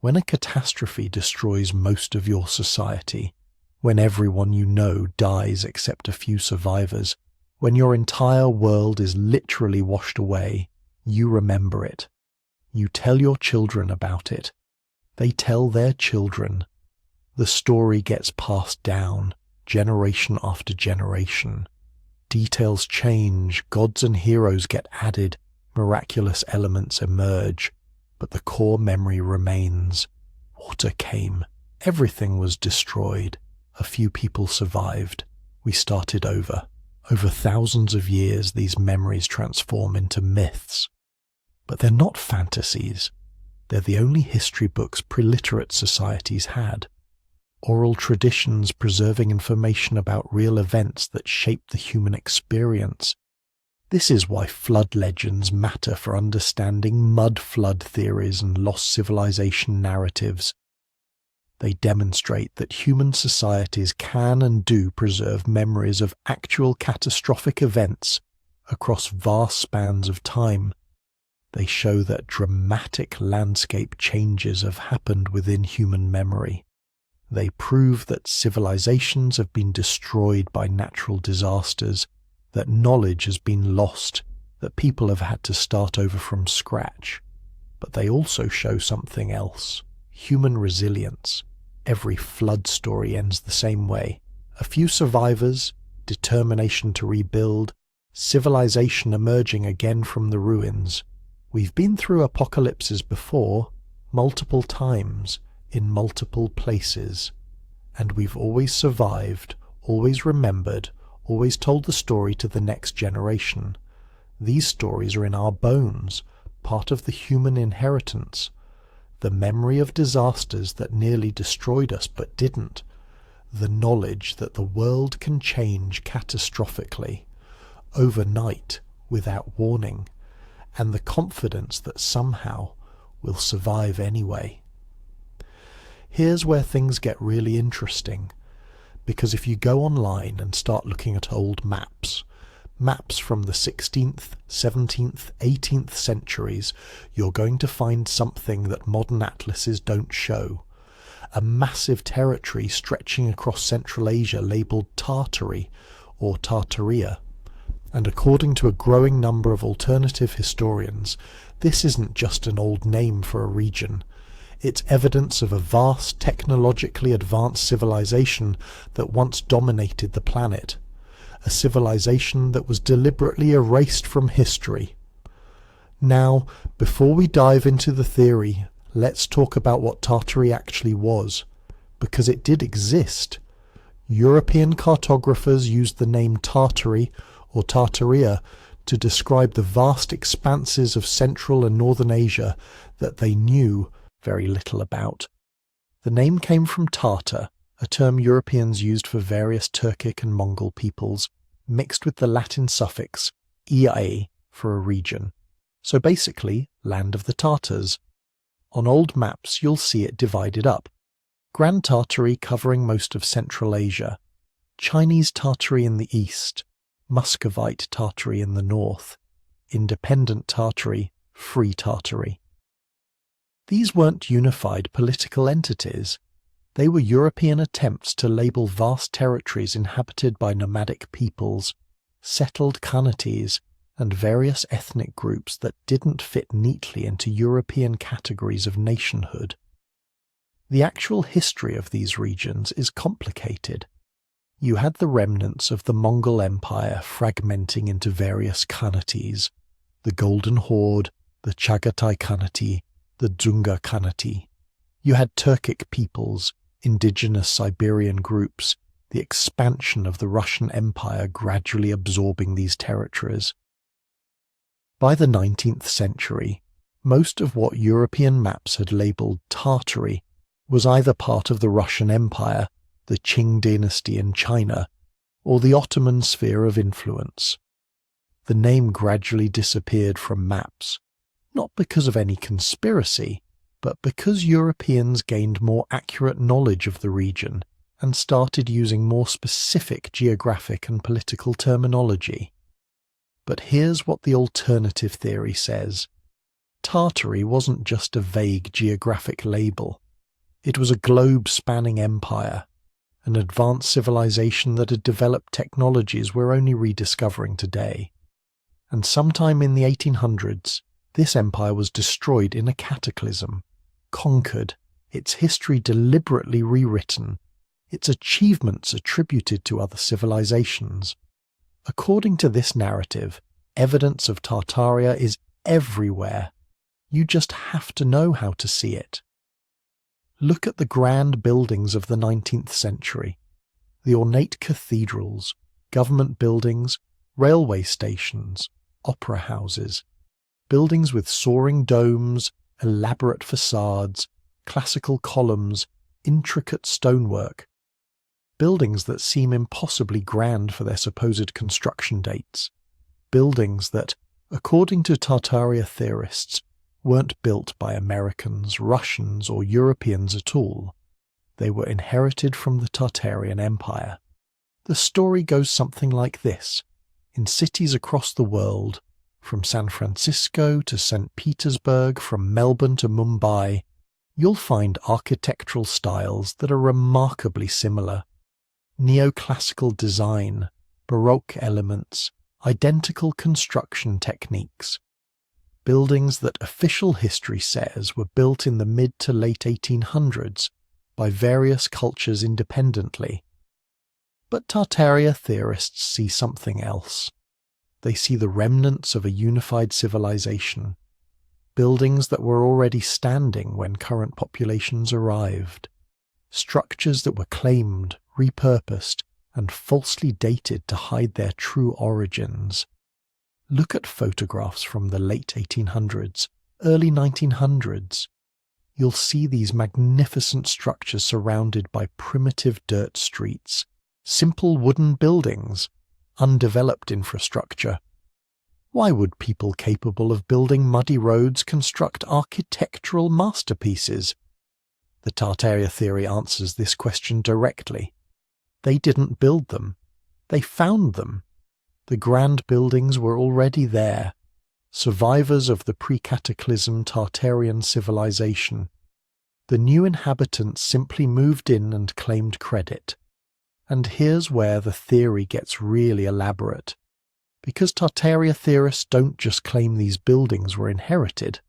When a catastrophe destroys most of your society, when everyone you know dies except a few survivors, when your entire world is literally washed away, you remember it. You tell your children about it. They tell their children. The story gets passed down, generation after generation. Details change, gods and heroes get added, miraculous elements emerge, but the core memory remains. Water came. Everything was destroyed. A few people survived. We started over. Over thousands of years, these memories transform into myths. But they're not fantasies. They're the only history books preliterate societies had. Oral traditions preserving information about real events that shape the human experience. This is why flood legends matter for understanding mud flood theories and lost civilization narratives. They demonstrate that human societies can and do preserve memories of actual catastrophic events across vast spans of time. They show that dramatic landscape changes have happened within human memory. They prove that civilizations have been destroyed by natural disasters, that knowledge has been lost, that people have had to start over from scratch. But they also show something else: human resilience. Every flood story ends the same way. A few survivors, determination to rebuild, civilization emerging again from the ruins. We've been through apocalypses before, multiple times, in multiple places. And we've always survived, always remembered, always told the story to the next generation. These stories are in our bones, part of the human inheritance. The memory of disasters that nearly destroyed us but didn't. The knowledge that the world can change catastrophically, overnight, without warning. And the confidence that somehow we'll survive anyway. Here's where things get really interesting, because if you go online and start looking at old maps from the 16th, 17th, 18th centuries, you're going to find something that modern atlases don't show. A massive territory stretching across Central Asia labelled Tartary or Tartaria. And according to a growing number of alternative historians, this isn't just an old name for a region. It's evidence of a vast, technologically advanced civilization that once dominated the planet. A civilization that was deliberately erased from history. Now, before we dive into the theory, let's talk about what Tartary actually was, because it did exist. European cartographers used the name Tartary or Tartaria to describe the vast expanses of Central and Northern Asia that they knew very little about. The name came from Tartar, a term Europeans used for various Turkic and Mongol peoples, mixed with the Latin suffix "ia" for a region. So basically, land of the Tartars. On old maps you'll see it divided up. Grand Tartary covering most of Central Asia, Chinese Tartary in the east, Muscovite Tartary in the north, independent Tartary, Free Tartary. These weren't unified political entities. They were European attempts to label vast territories inhabited by nomadic peoples, settled khanates, and various ethnic groups that didn't fit neatly into European categories of nationhood. The actual history of these regions is complicated. You had the remnants of the Mongol Empire fragmenting into various khanates, the Golden Horde, the Chagatai Khanate, the Dzunga Khanate. You had Turkic peoples, indigenous Siberian groups, the expansion of the Russian Empire gradually absorbing these territories. By the 19th century, most of what European maps had labelled Tartary was either part of the Russian Empire, the Qing dynasty in China, or the Ottoman sphere of influence. The name gradually disappeared from maps, not because of any conspiracy, but because Europeans gained more accurate knowledge of the region and started using more specific geographic and political terminology. But here's what the alternative theory says. Tartary wasn't just a vague geographic label. It was a globe-spanning empire, an advanced civilization that had developed technologies we're only rediscovering today. And sometime in the 1800s, this empire was destroyed in a cataclysm, conquered, its history deliberately rewritten, its achievements attributed to other civilizations. According to this narrative, evidence of Tartaria is everywhere. You just have to know how to see it. Look at the grand buildings of the 19th century, the ornate cathedrals, government buildings, railway stations, opera houses, buildings with soaring domes, elaborate facades, classical columns, intricate stonework, buildings that seem impossibly grand for their supposed construction dates, buildings that, according to Tartaria theorists, weren't built by Americans, Russians, or Europeans at all. They were inherited from the Tartarian Empire. The story goes something like this. In cities across the world, from San Francisco to St. Petersburg, from Melbourne to Mumbai, you'll find architectural styles that are remarkably similar. Neoclassical design, Baroque elements, identical construction techniques. Buildings that official history says were built in the mid to late 1800s by various cultures independently. But Tartaria theorists see something else. They see the remnants of a unified civilization, buildings that were already standing when current populations arrived, structures that were claimed, repurposed, and falsely dated to hide their true origins. Look at photographs from the late 1800s, early 1900s. You'll see these magnificent structures surrounded by primitive dirt streets, simple wooden buildings, undeveloped infrastructure. Why would people capable of building muddy roads construct architectural masterpieces? The Tartaria theory answers this question directly. They didn't build them. They found them. The grand buildings were already there, survivors of the pre-cataclysm Tartarian civilization. The new inhabitants simply moved in and claimed credit. And here's where the theory gets really elaborate. Because Tartaria theorists don't just claim these buildings were inherited,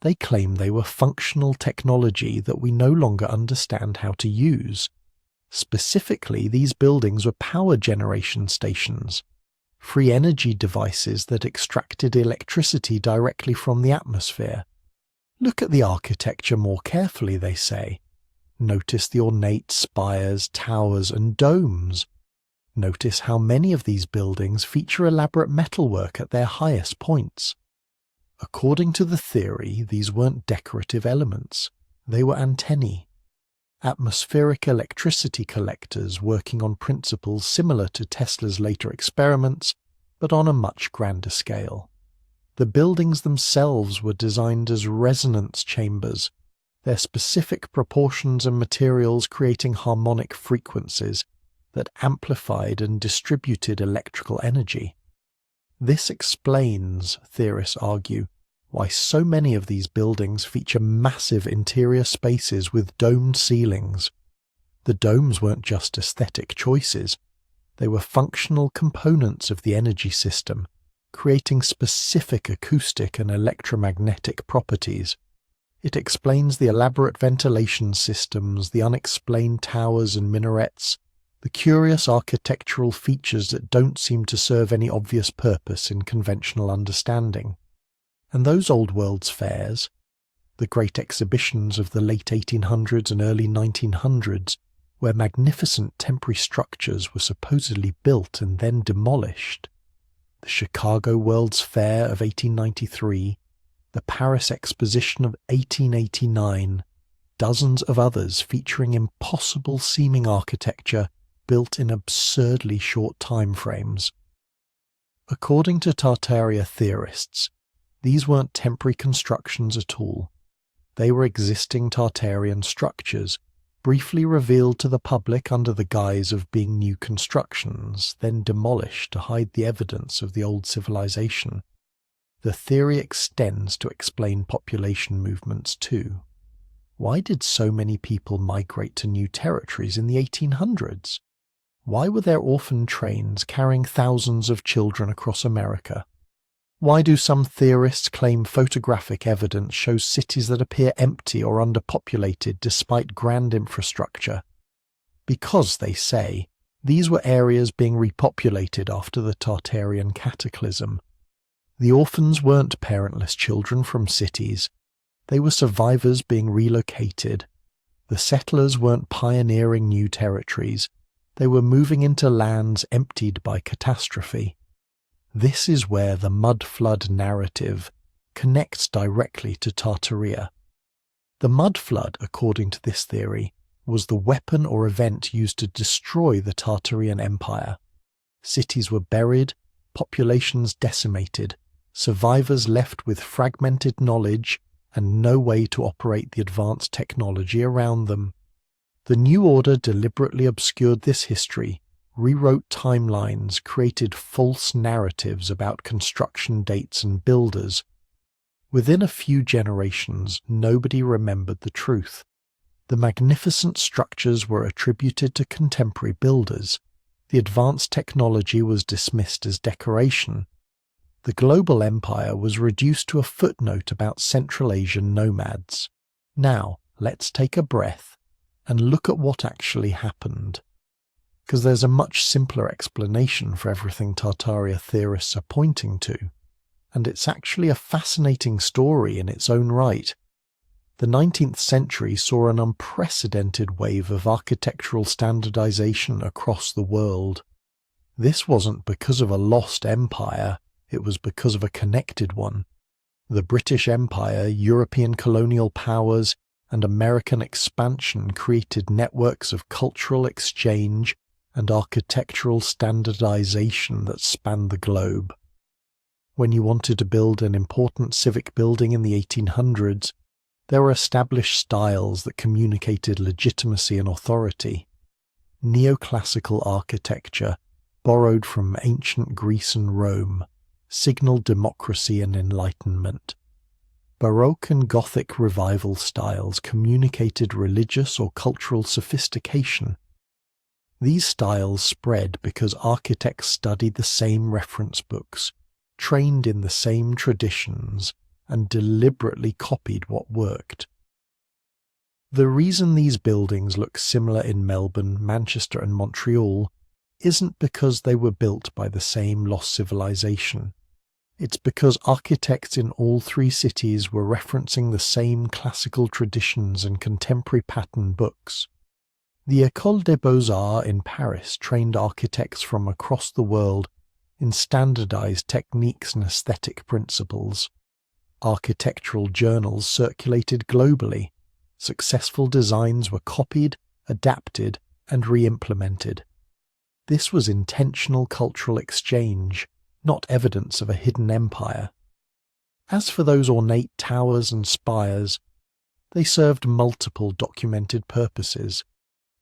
they claim they were functional technology that we no longer understand how to use. Specifically, these buildings were power generation stations, free energy devices that extracted electricity directly from the atmosphere. Look at the architecture more carefully, they say. Notice the ornate spires, towers, and domes. Notice how many of these buildings feature elaborate metalwork at their highest points. According to the theory, these weren't decorative elements. They were antennae, atmospheric electricity collectors working on principles similar to Tesla's later experiments, but on a much grander scale. The buildings themselves were designed as resonance chambers, their specific proportions and materials creating harmonic frequencies that amplified and distributed electrical energy. This explains, theorists argue, why so many of these buildings feature massive interior spaces with domed ceilings. The domes weren't just aesthetic choices, they were functional components of the energy system, creating specific acoustic and electromagnetic properties. It explains the elaborate ventilation systems, the unexplained towers and minarets, the curious architectural features that don't seem to serve any obvious purpose in conventional understanding. And those old world's fairs, the great exhibitions of the late 1800s and early 1900s, where magnificent temporary structures were supposedly built and then demolished, the Chicago World's Fair of 1893, the Paris Exposition of 1889, dozens of others featuring impossible-seeming architecture built in absurdly short time frames. According to Tartaria theorists, these weren't temporary constructions at all. They were existing Tartarian structures, briefly revealed to the public under the guise of being new constructions, then demolished to hide the evidence of the old civilization. the theory extends to explain population movements too. Why did so many people migrate to new territories in the 1800s? Why were there orphan trains carrying thousands of children across America? Why do some theorists claim photographic evidence shows cities that appear empty or underpopulated despite grand infrastructure? Because, they say, these were areas being repopulated after the Tartarian cataclysm. The orphans weren't parentless children from cities. They were survivors being relocated. The settlers weren't pioneering new territories. They were moving into lands emptied by catastrophe. This is where the mud flood narrative connects directly to Tartaria. The mud flood, according to this theory, was the weapon or event used to destroy the Tartarian Empire. Cities were buried, populations decimated, survivors left with fragmented knowledge and no way to operate the advanced technology around them. The New Order deliberately obscured this history, rewrote timelines, created false narratives about construction dates and builders. Within a few generations, nobody remembered the truth. The magnificent structures were attributed to contemporary builders. The advanced technology was dismissed as decoration. The global empire was reduced to a footnote about Central Asian nomads. Now, let's take a breath and look at what actually happened. Because there's a much simpler explanation for everything Tartaria theorists are pointing to, and it's actually a fascinating story in its own right. The 19th century saw an unprecedented wave of architectural standardization across the world. This wasn't because of a lost empire, it was because of a connected one. The British Empire, European colonial powers, and American expansion created networks of cultural exchange and architectural standardization that spanned the globe. When you wanted to build an important civic building in the 1800s, there were established styles that communicated legitimacy and authority. Neoclassical architecture, borrowed from ancient Greece and Rome, signaled democracy and enlightenment. Baroque and Gothic revival styles communicated religious or cultural sophistication. These styles spread because architects studied the same reference books, trained in the same traditions, and deliberately copied what worked. The reason these buildings look similar in Melbourne, Manchester, and Montreal isn't because they were built by the same lost civilization. It's because architects in all three cities were referencing the same classical traditions and contemporary pattern books. The École des Beaux-Arts in Paris trained architects from across the world in standardized techniques and aesthetic principles. Architectural journals circulated globally. Successful designs were copied, adapted, and re-implemented. This was intentional cultural exchange, not evidence of a hidden empire. As for those ornate towers and spires, they served multiple documented purposes.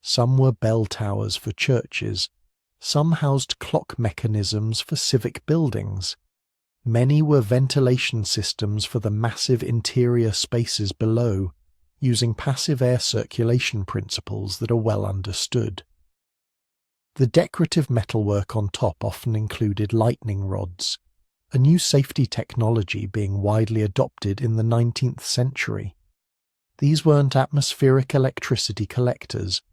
Some were bell towers for churches, some housed clock mechanisms for civic buildings. Many were ventilation systems for the massive interior spaces below, using passive air circulation principles that are well understood. The decorative metalwork on top often included lightning rods, a new safety technology being widely adopted in the 19th century. These weren't atmospheric electricity collectors.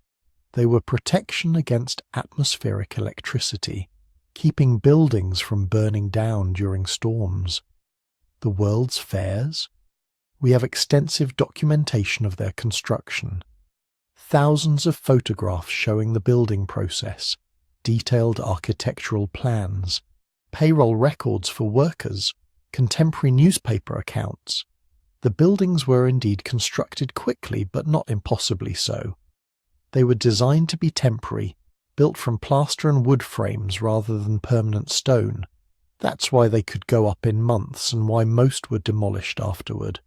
They were protection against atmospheric electricity, keeping buildings from burning down during storms. The world's fairs? We have extensive documentation of their construction. Thousands of photographs showing the building process, detailed architectural plans, payroll records for workers, contemporary newspaper accounts. The buildings were indeed constructed quickly, but not impossibly so. They were designed to be temporary, built from plaster and wood frames rather than permanent stone. That's why they could go up in months and why most were demolished afterward.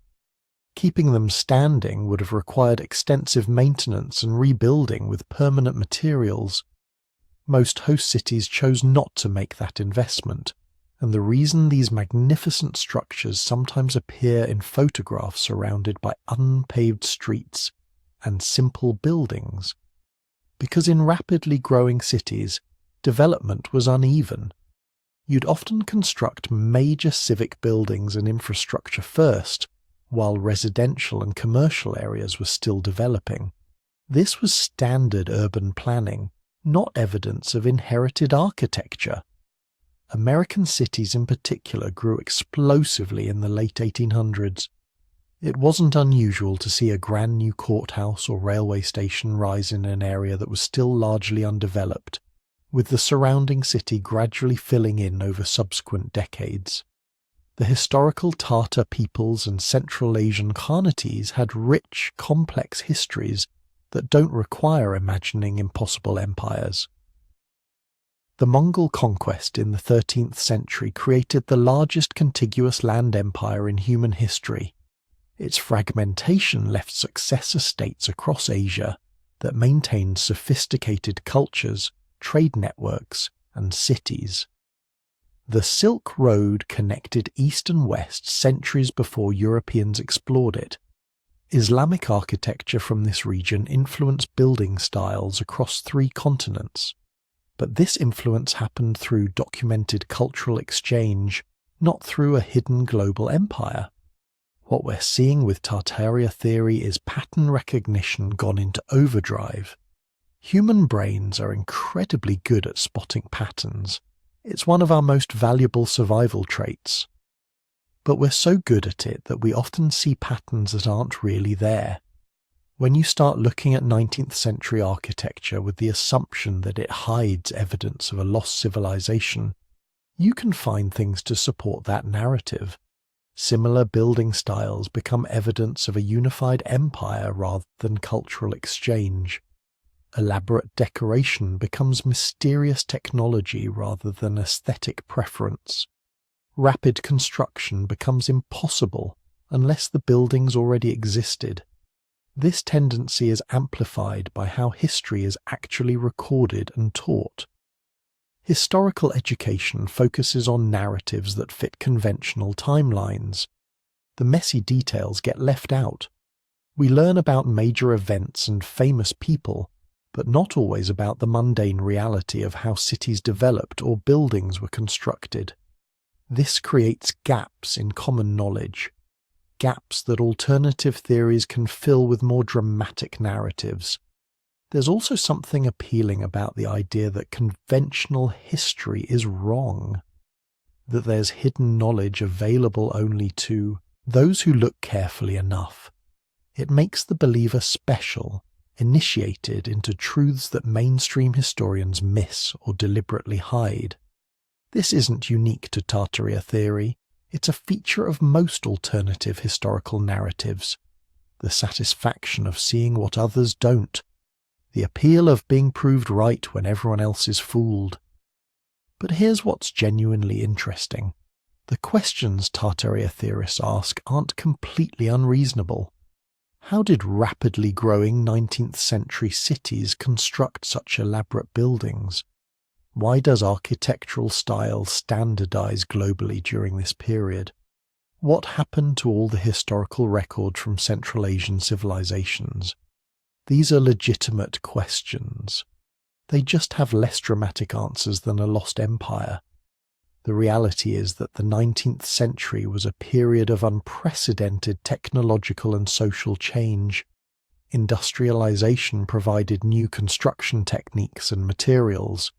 Keeping them standing would have required extensive maintenance and rebuilding with permanent materials. Most host cities chose not to make that investment, and the reason these magnificent structures sometimes appear in photographs surrounded by unpaved streets and simple buildings. Because in rapidly growing cities, development was uneven. You'd often construct major civic buildings and infrastructure first, while residential and commercial areas were still developing. This was standard urban planning, not evidence of inherited architecture. American cities in particular grew explosively in the late 1800s. It wasn't unusual to see a brand new courthouse or railway station rise in an area that was still largely undeveloped, with the surrounding city gradually filling in over subsequent decades. The historical Tartar peoples and Central Asian Khanates had rich, complex histories that don't require imagining impossible empires. The Mongol conquest in the 13th century created the largest contiguous land empire in human history. Its fragmentation left successor states across Asia that maintained sophisticated cultures, trade networks, and cities. The Silk Road connected East and West centuries before Europeans explored it. Islamic architecture from this region influenced building styles across 3 continents. But this influence happened through documented cultural exchange, not through a hidden global empire. What we're seeing with Tartaria theory is pattern recognition gone into overdrive. Human brains are incredibly good at spotting patterns. It's one of our most valuable survival traits. But we're so good at it that we often see patterns that aren't really there. When you start looking at 19th century architecture with the assumption that it hides evidence of a lost civilization, you can find things to support that narrative. Similar building styles become evidence of a unified empire rather than cultural exchange. Elaborate decoration becomes mysterious technology rather than aesthetic preference. Rapid construction becomes impossible unless the buildings already existed. This tendency is amplified by how history is actually recorded and taught. Historical education focuses on narratives that fit conventional timelines. The messy details get left out. We learn about major events and famous people, but not always about the mundane reality of how cities developed or buildings were constructed. This creates gaps in common knowledge. Gaps that alternative theories can fill with more dramatic narratives. There's also something appealing about the idea that conventional history is wrong, that there's hidden knowledge available only to those who look carefully enough. It makes the believer special, initiated into truths that mainstream historians miss or deliberately hide. This isn't unique to Tartaria theory. It's a feature of most alternative historical narratives. The satisfaction of seeing what others don't. The appeal of being proved right when everyone else is fooled. But here's what's genuinely interesting. The questions Tartaria theorists ask aren't completely unreasonable. How did rapidly growing 19th century cities construct such elaborate buildings? Why does architectural style standardize globally during this period? What happened to all the historical record from Central Asian civilizations? These are legitimate questions. They just have less dramatic answers than a lost empire. The reality is that the 19th century was a period of unprecedented technological and social change. Industrialization provided new construction techniques and materials.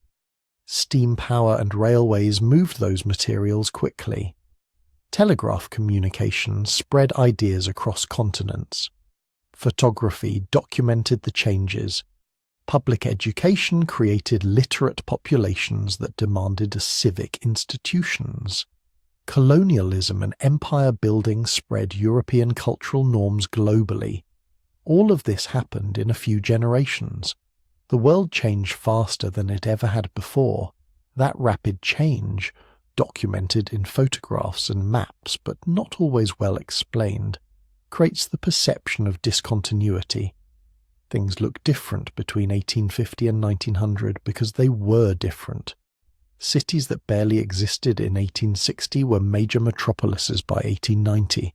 Steam power and railways moved those materials quickly. Telegraph communication spread ideas across continents. Photography documented the changes. Public education created literate populations that demanded civic institutions. Colonialism and empire building spread European cultural norms globally. All of this happened in a few generations. The world changed faster than it ever had before. That rapid change, documented in photographs and maps but not always well explained, creates the perception of discontinuity. Things look different between 1850 and 1900 because they were different. Cities that barely existed in 1860 were major metropolises by 1890.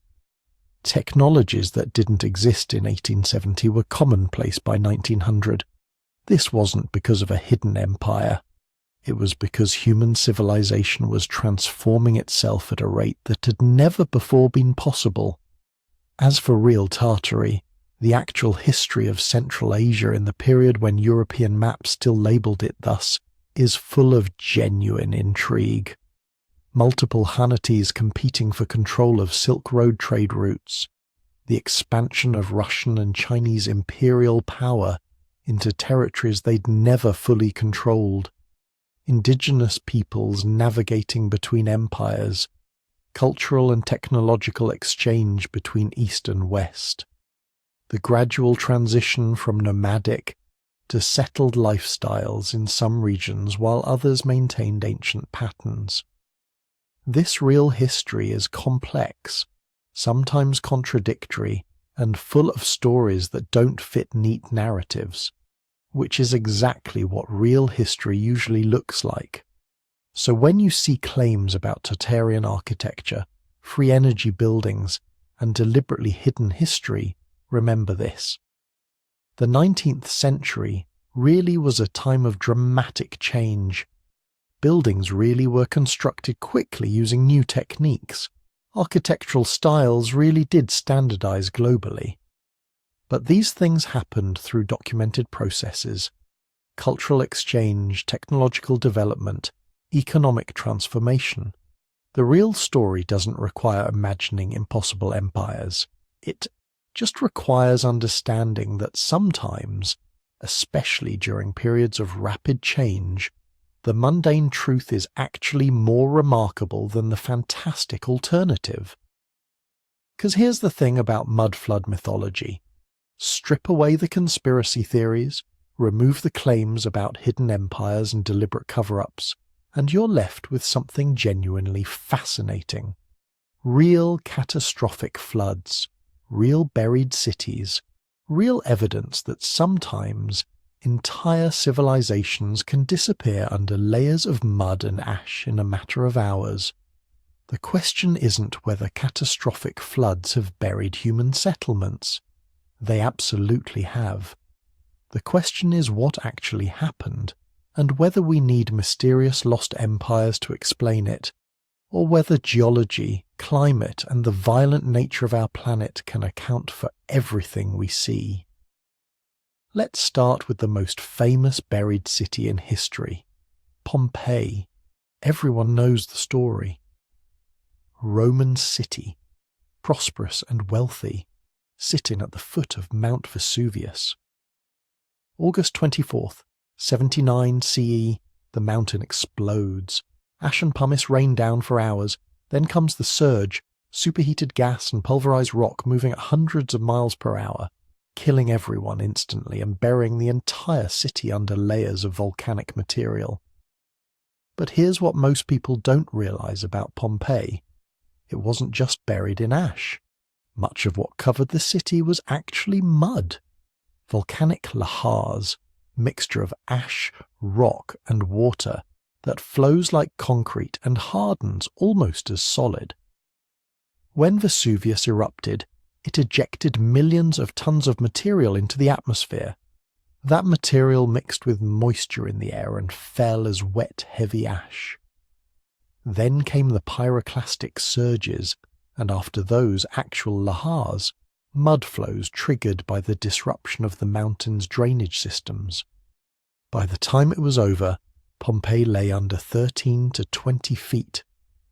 Technologies that didn't exist in 1870 were commonplace by 1900. This wasn't because of a hidden empire. It was because human civilization was transforming itself at a rate that had never before been possible. As for real Tartary, the actual history of Central Asia in the period when European maps still labelled it thus is full of genuine intrigue. Multiple Hanates competing for control of Silk Road trade routes, the expansion of Russian and Chinese imperial power into territories they'd never fully controlled, indigenous peoples navigating between empires, cultural and technological exchange between East and West, the gradual transition from nomadic to settled lifestyles in some regions while others maintained ancient patterns. This real history is complex, sometimes contradictory, and full of stories that don't fit neat narratives, which is exactly what real history usually looks like. So when you see claims about Tartarian architecture, free energy buildings, and deliberately hidden history, remember this. The 19th century really was a time of dramatic change. Buildings really were constructed quickly using new techniques. Architectural styles really did standardize globally. But these things happened through documented processes: cultural exchange, technological development, economic transformation. The real story doesn't require imagining impossible empires. It just requires understanding that sometimes, especially during periods of rapid change, the mundane truth is actually more remarkable than the fantastic alternative. 'Cause here's the thing about mud flood mythology. Strip away the conspiracy theories, remove the claims about hidden empires and deliberate cover-ups, and you're left with something genuinely fascinating. Real catastrophic floods, real buried cities, real evidence that sometimes entire civilizations can disappear under layers of mud and ash in a matter of hours. The question isn't whether catastrophic floods have buried human settlements. They absolutely have. The question is what actually happened, and whether we need mysterious lost empires to explain it, or whether geology, climate, and the violent nature of our planet can account for everything we see. Let's start with the most famous buried city in history, Pompeii. Everyone knows the story. Roman city, prosperous and wealthy, sitting at the foot of Mount Vesuvius. August 24th, 79 CE, the mountain explodes. Ash and pumice rain down for hours, then comes the surge, superheated gas and pulverized rock moving at hundreds of miles per hour, killing everyone instantly and burying the entire city under layers of volcanic material. But here's what most people don't realize about Pompeii. It wasn't just buried in ash. Much of what covered the city was actually mud. Volcanic lahars, mixture of ash, rock, and water that flows like concrete and hardens almost as solid. When Vesuvius erupted, it ejected millions of tons of material into the atmosphere. That material mixed with moisture in the air and fell as wet, heavy ash. Then came the pyroclastic surges, and after those actual lahars, mud flows triggered by the disruption of the mountain's drainage systems. By the time it was over, Pompeii lay under 13 to 20 feet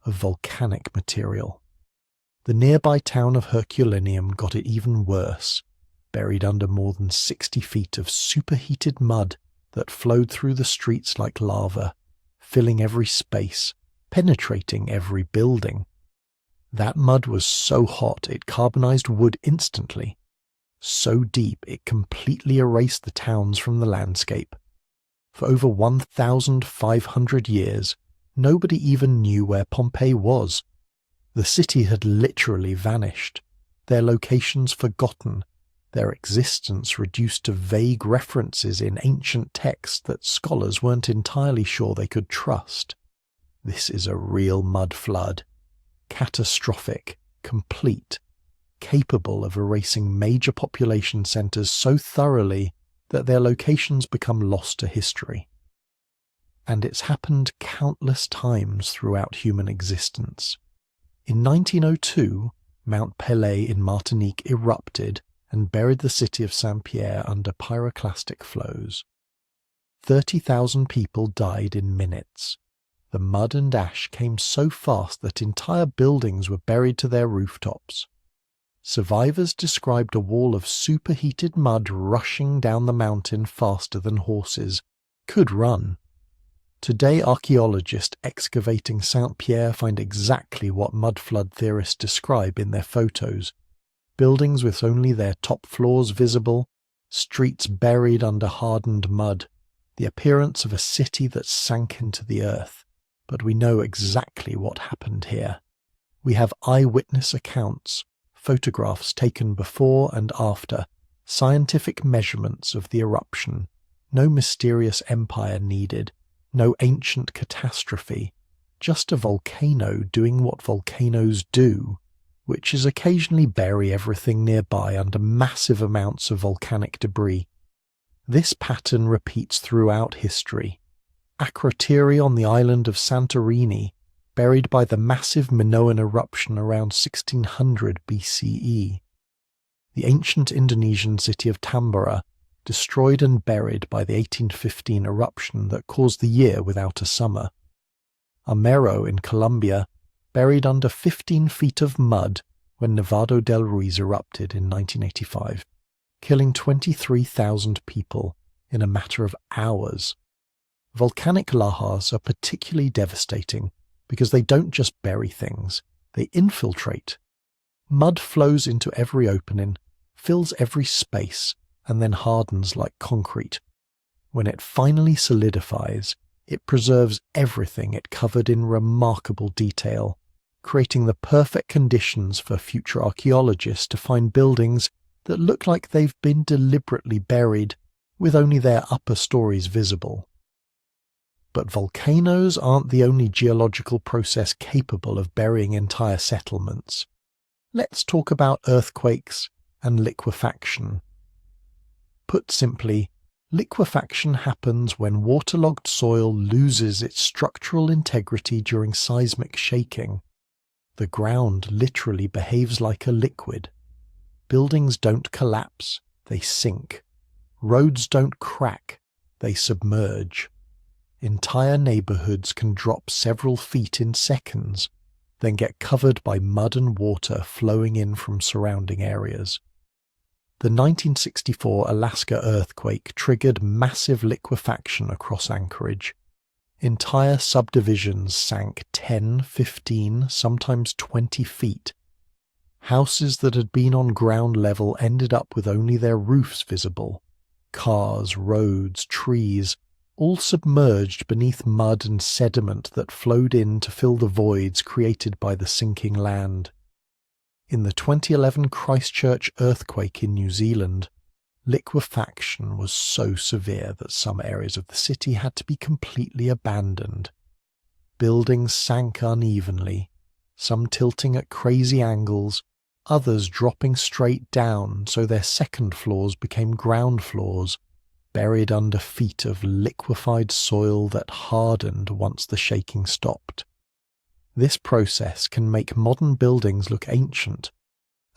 of volcanic material. The nearby town of Herculaneum got it even worse, buried under more than 60 feet of superheated mud that flowed through the streets like lava, filling every space, penetrating every building. That mud was so hot it carbonized wood instantly, so deep it completely erased the towns from the landscape. For over 1,500 years, nobody even knew where Pompeii was. The city had literally vanished, their locations forgotten, their existence reduced to vague references in ancient texts that scholars weren't entirely sure they could trust. This is a real mud flood. Catastrophic, complete, capable of erasing major population centres so thoroughly that their locations become lost to history. And it's happened countless times throughout human existence. In 1902, Mount Pelée in Martinique erupted and buried the city of Saint-Pierre under pyroclastic flows. 30,000 people died in minutes. The mud and ash came so fast that entire buildings were buried to their rooftops. Survivors described a wall of superheated mud rushing down the mountain faster than horses could run. Today, archaeologists excavating Saint-Pierre find exactly what mudflood theorists describe in their photos. Buildings with only their top floors visible, streets buried under hardened mud, the appearance of a city that sank into the earth. But we know exactly what happened here. We have eyewitness accounts, photographs taken before and after, scientific measurements of the eruption, no mysterious empire needed, no ancient catastrophe, just a volcano doing what volcanoes do, which is occasionally bury everything nearby under massive amounts of volcanic debris. This pattern repeats throughout history. Akrotiri on the island of Santorini, buried by the massive Minoan eruption around 1600 BCE. The ancient Indonesian city of Tambora, destroyed and buried by the 1815 eruption that caused the year without a summer. Armero in Colombia, buried under 15 feet of mud when Nevado del Ruiz erupted in 1985, killing 23,000 people in a matter of hours. Volcanic lahars are particularly devastating because they don't just bury things, they infiltrate. Mud flows into every opening, fills every space, and then hardens like concrete. When it finally solidifies, it preserves everything it covered in remarkable detail, creating the perfect conditions for future archaeologists to find buildings that look like they've been deliberately buried, with only their upper stories visible. But volcanoes aren't the only geological process capable of burying entire settlements. Let's talk about earthquakes and liquefaction. Put simply, liquefaction happens when waterlogged soil loses its structural integrity during seismic shaking. The ground literally behaves like a liquid. Buildings don't collapse, they sink. Roads don't crack, they submerge. Entire neighborhoods can drop several feet in seconds, then get covered by mud and water flowing in from surrounding areas. The 1964 Alaska earthquake triggered massive liquefaction across Anchorage. Entire subdivisions sank 10, 15, sometimes 20 feet. Houses that had been on ground level ended up with only their roofs visible. Cars, roads, trees, all submerged beneath mud and sediment that flowed in to fill the voids created by the sinking land. In the 2011 Christchurch earthquake in New Zealand, liquefaction was so severe that some areas of the city had to be completely abandoned. Buildings sank unevenly, some tilting at crazy angles, others dropping straight down so their second floors became ground floors, buried under feet of liquefied soil that hardened once the shaking stopped. This process can make modern buildings look ancient.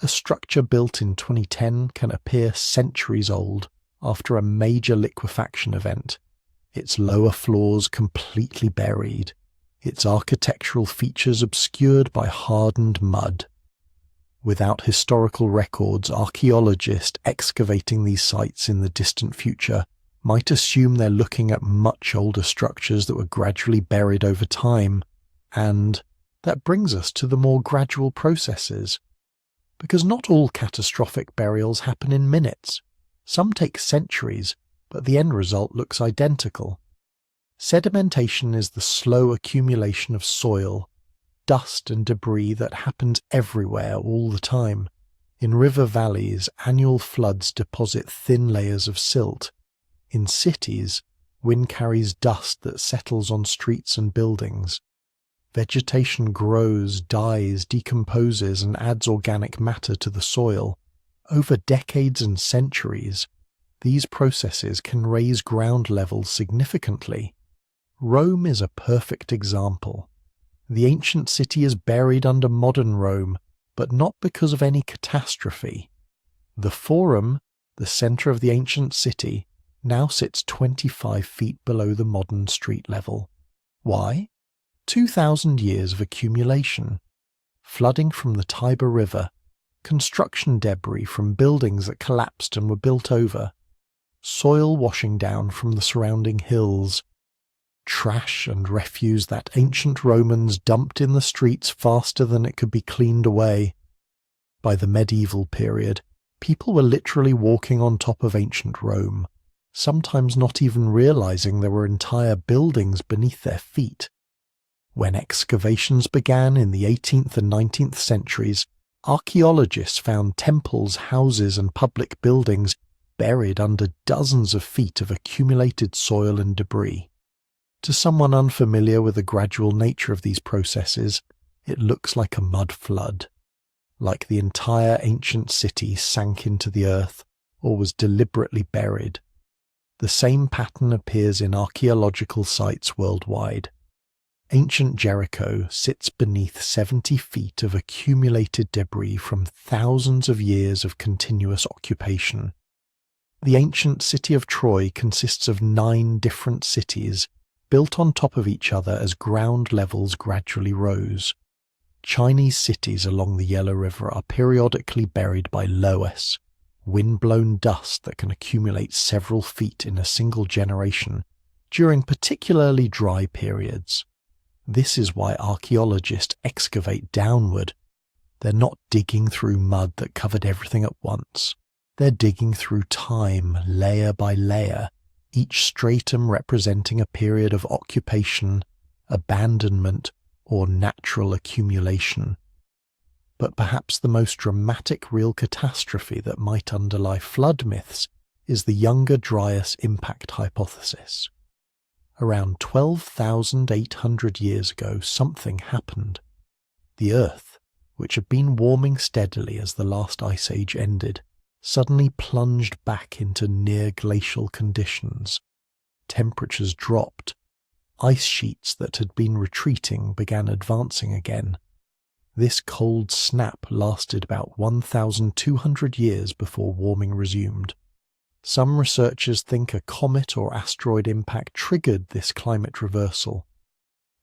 A structure built in 2010 can appear centuries old after a major liquefaction event, its lower floors completely buried, its architectural features obscured by hardened mud. Without historical records, archaeologists excavating these sites in the distant future might assume they're looking at much older structures that were gradually buried over time. And that brings us to the more gradual processes. Because not all catastrophic burials happen in minutes. Some take centuries, but the end result looks identical. Sedimentation is the slow accumulation of soil, dust and debris that happens everywhere all the time. In river valleys, annual floods deposit thin layers of silt. In cities, wind carries dust that settles on streets and buildings. Vegetation grows, dies, decomposes, and adds organic matter to the soil. Over decades and centuries, these processes can raise ground levels significantly. Rome is a perfect example. The ancient city is buried under modern Rome, but not because of any catastrophe. The Forum, the centre of the ancient city, now sits 25 feet below the modern street level. Why? 2,000 years of accumulation. Flooding from the Tiber River, construction debris from buildings that collapsed and were built over, soil washing down from the surrounding hills, trash and refuse that ancient Romans dumped in the streets faster than it could be cleaned away. By the medieval period, people were literally walking on top of ancient Rome, sometimes not even realizing there were entire buildings beneath their feet. When excavations began in the 18th and 19th centuries, archaeologists found temples, houses, and public buildings buried under dozens of feet of accumulated soil and debris. To someone unfamiliar with the gradual nature of these processes, it looks like a mud flood, like the entire ancient city sank into the earth or was deliberately buried. The same pattern appears in archaeological sites worldwide. Ancient Jericho sits beneath 70 feet of accumulated debris from thousands of years of continuous occupation. The ancient city of Troy consists of 9 different cities built on top of each other as ground levels gradually rose. Chinese cities along the Yellow River are periodically buried by loess, wind-blown dust that can accumulate several feet in a single generation during particularly dry periods. This is why archaeologists excavate downward. They're not digging through mud that covered everything at once. They're digging through time, layer by layer, each stratum representing a period of occupation, abandonment, or natural accumulation. But perhaps the most dramatic real catastrophe that might underlie flood myths is the Younger Dryas impact hypothesis. Around 12,800 years ago, something happened. The Earth, which had been warming steadily as the last ice age ended, suddenly plunged back into near-glacial conditions. Temperatures dropped. Ice sheets that had been retreating began advancing again. This cold snap lasted about 1,200 years before warming resumed. Some researchers think a comet or asteroid impact triggered this climate reversal.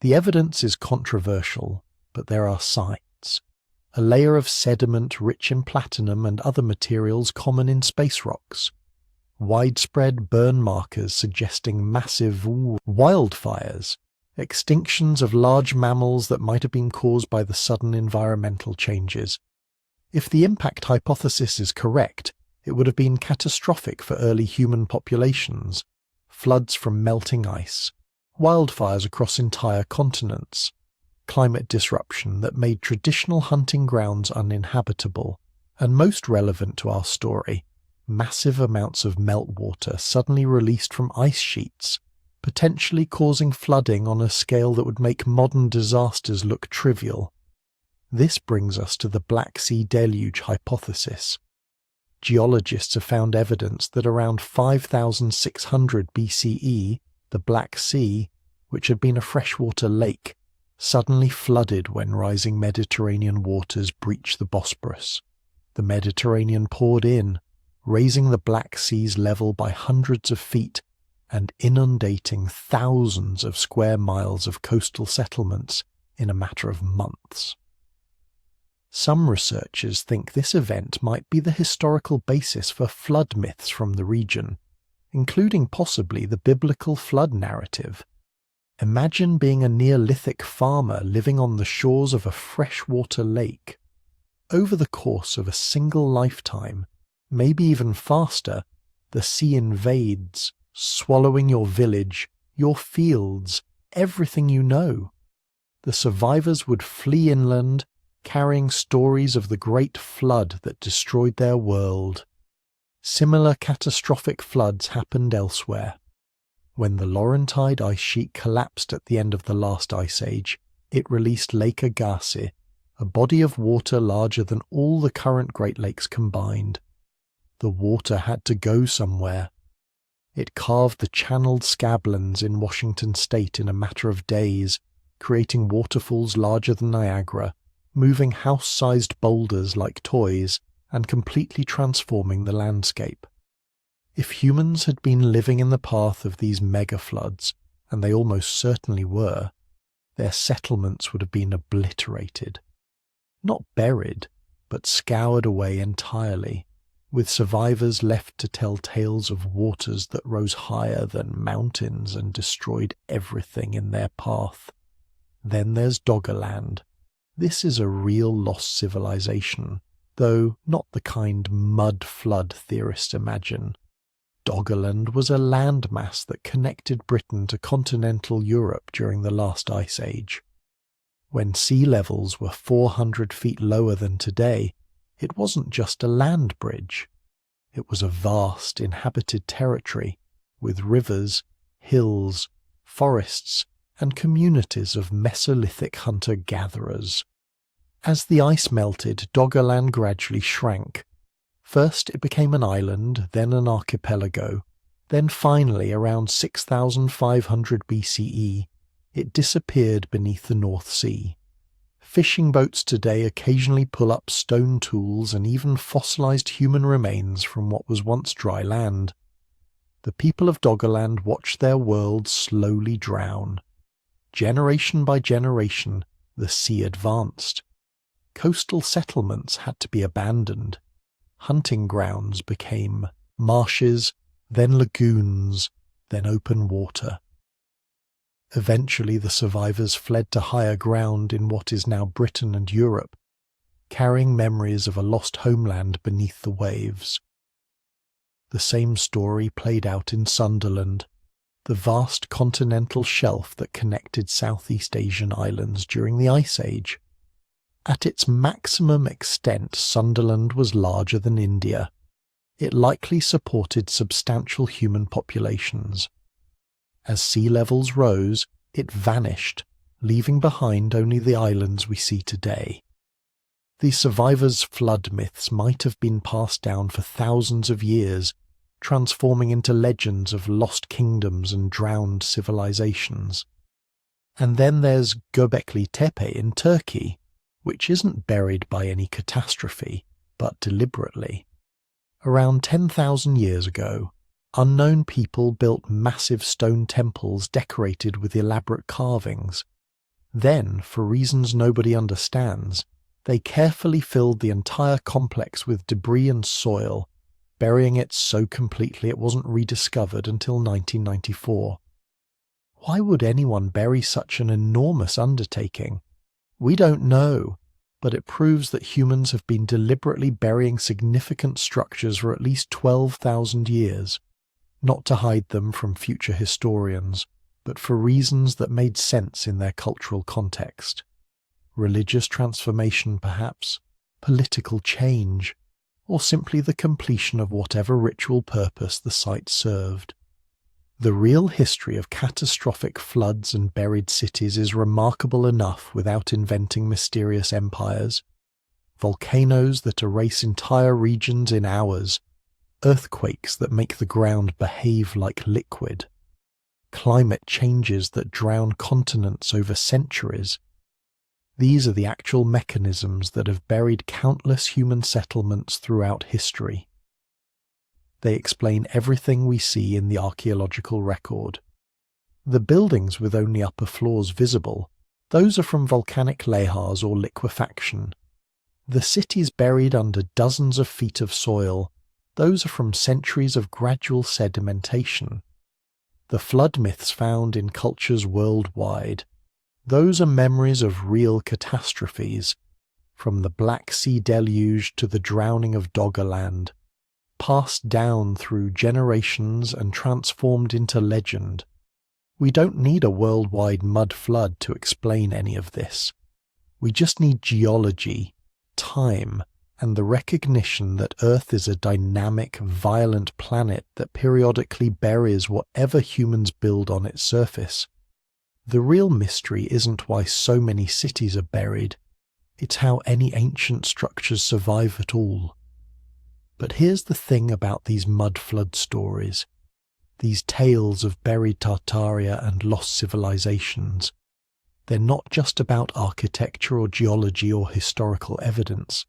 The evidence is controversial, but there are signs. A layer of sediment rich in platinum and other materials common in space rocks. Widespread burn markers suggesting massive wildfires. Extinctions of large mammals that might have been caused by the sudden environmental changes. If the impact hypothesis is correct, it would have been catastrophic for early human populations. Floods from melting ice, wildfires across entire continents, climate disruption that made traditional hunting grounds uninhabitable, and most relevant to our story, massive amounts of meltwater suddenly released from ice sheets, potentially causing flooding on a scale that would make modern disasters look trivial. This brings us to the Black Sea deluge hypothesis. Geologists have found evidence that around 5,600 BCE, the Black Sea, which had been a freshwater lake, suddenly flooded when rising Mediterranean waters breached the Bosporus. The Mediterranean poured in, raising the Black Sea's level by hundreds of feet and inundating thousands of square miles of coastal settlements in a matter of months. Some researchers think this event might be the historical basis for flood myths from the region, including possibly the biblical flood narrative. Imagine being a Neolithic farmer living on the shores of a freshwater lake. Over the course of a single lifetime, maybe even faster, the sea invades, swallowing your village, your fields, everything you know. The survivors would flee inland, carrying stories of the great flood that destroyed their world. Similar catastrophic floods happened elsewhere. When the Laurentide ice sheet collapsed at the end of the last ice age, It released Lake Agassiz, a body of water larger than all the current Great Lakes combined. The water had to go somewhere. It carved the channeled scablands in Washington state in a matter of days, creating waterfalls larger than Niagara, moving house-sized boulders like toys, and completely transforming the landscape. If humans had been living in the path of these mega-floods, and they almost certainly were, their settlements would have been obliterated. Not buried, but scoured away entirely, with survivors left to tell tales of waters that rose higher than mountains and destroyed everything in their path. Then there's Doggerland. This is a real lost civilization, though not the kind mud flood theorists imagine. Doggerland was a landmass that connected Britain to continental Europe during the last ice age. When sea levels were 400 feet lower than today, it wasn't just a land bridge. It was a vast inhabited territory with rivers, hills, forests, and communities of Mesolithic hunter-gatherers. As the ice melted, Doggerland gradually shrank. First it became an island, then an archipelago, then finally around 6,500 BCE, it disappeared beneath the North Sea. Fishing boats today occasionally pull up stone tools and even fossilized human remains from what was once dry land. The people of Doggerland watched their world slowly drown. Generation by generation, the sea advanced. Coastal settlements had to be abandoned. Hunting grounds became marshes, then lagoons, then open water. Eventually the survivors fled to higher ground in what is now Britain and Europe, carrying memories of a lost homeland beneath the waves. The same story played out in Sunderland, the vast continental shelf that connected Southeast Asian islands during the Ice Age. At its maximum extent, Sunderland was larger than India. It likely supported substantial human populations. As sea levels rose, it vanished, leaving behind only the islands we see today. The survivors' flood myths might have been passed down for thousands of years, transforming into legends of lost kingdoms and drowned civilizations. And then there's Göbekli Tepe in Turkey, which isn't buried by any catastrophe, but deliberately. Around 10,000 years ago, unknown people built massive stone temples decorated with elaborate carvings. Then, for reasons nobody understands, they carefully filled the entire complex with debris and soil, burying it so completely it wasn't rediscovered until 1994. Why would anyone bury such an enormous undertaking? We don't know, but it proves that humans have been deliberately burying significant structures for at least 12,000 years, not to hide them from future historians, but for reasons that made sense in their cultural context. Religious transformation, perhaps, political change, or simply the completion of whatever ritual purpose the site served. The real history of catastrophic floods and buried cities is remarkable enough without inventing mysterious empires. Volcanoes that erase entire regions in hours, earthquakes that make the ground behave like liquid, climate changes that drown continents over centuries. These are the actual mechanisms that have buried countless human settlements throughout history. They explain everything we see in the archaeological record. The buildings with only upper floors visible, those are from volcanic lahars or liquefaction. The cities buried under dozens of feet of soil, those are from centuries of gradual sedimentation. The flood myths found in cultures worldwide, those are memories of real catastrophes, from the Black Sea deluge to the drowning of Doggerland, passed down through generations and transformed into legend. We don't need a worldwide mud flood to explain any of this. We just need geology, time, and the recognition that Earth is a dynamic, violent planet that periodically buries whatever humans build on its surface. The real mystery isn't why so many cities are buried, it's how any ancient structures survive at all. But here's the thing about these mud flood stories, these tales of buried Tartaria and lost civilizations. They're not just about architecture or geology or historical evidence.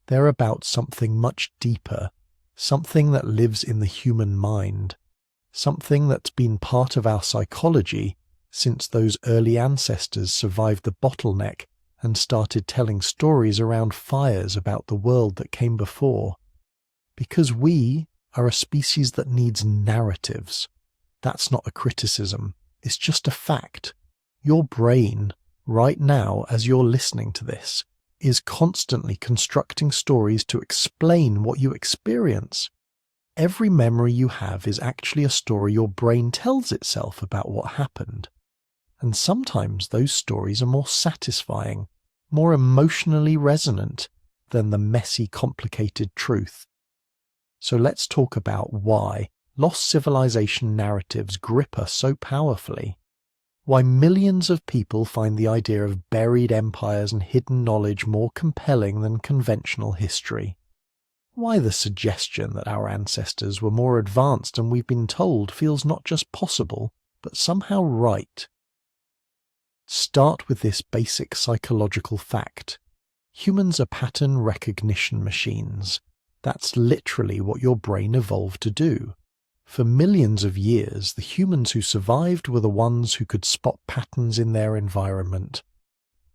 They're about something much deeper, something that lives in the human mind, something that's been part of our psychology since those early ancestors survived the bottleneck and started telling stories around fires about the world that came before. Because we are a species that needs narratives. That's not a criticism, it's just a fact. Your brain, right now as you're listening to this, is constantly constructing stories to explain what you experience. Every memory you have is actually a story your brain tells itself about what happened. And sometimes those stories are more satisfying, more emotionally resonant than the messy, complicated truth. So let's talk about why lost civilization narratives grip us so powerfully. Why millions of people find the idea of buried empires and hidden knowledge more compelling than conventional history. Why the suggestion that our ancestors were more advanced than we've been told feels not just possible, but somehow right. Start with this basic psychological fact. Humans are pattern recognition machines. That's literally what your brain evolved to do. For millions of years, the humans who survived were the ones who could spot patterns in their environment.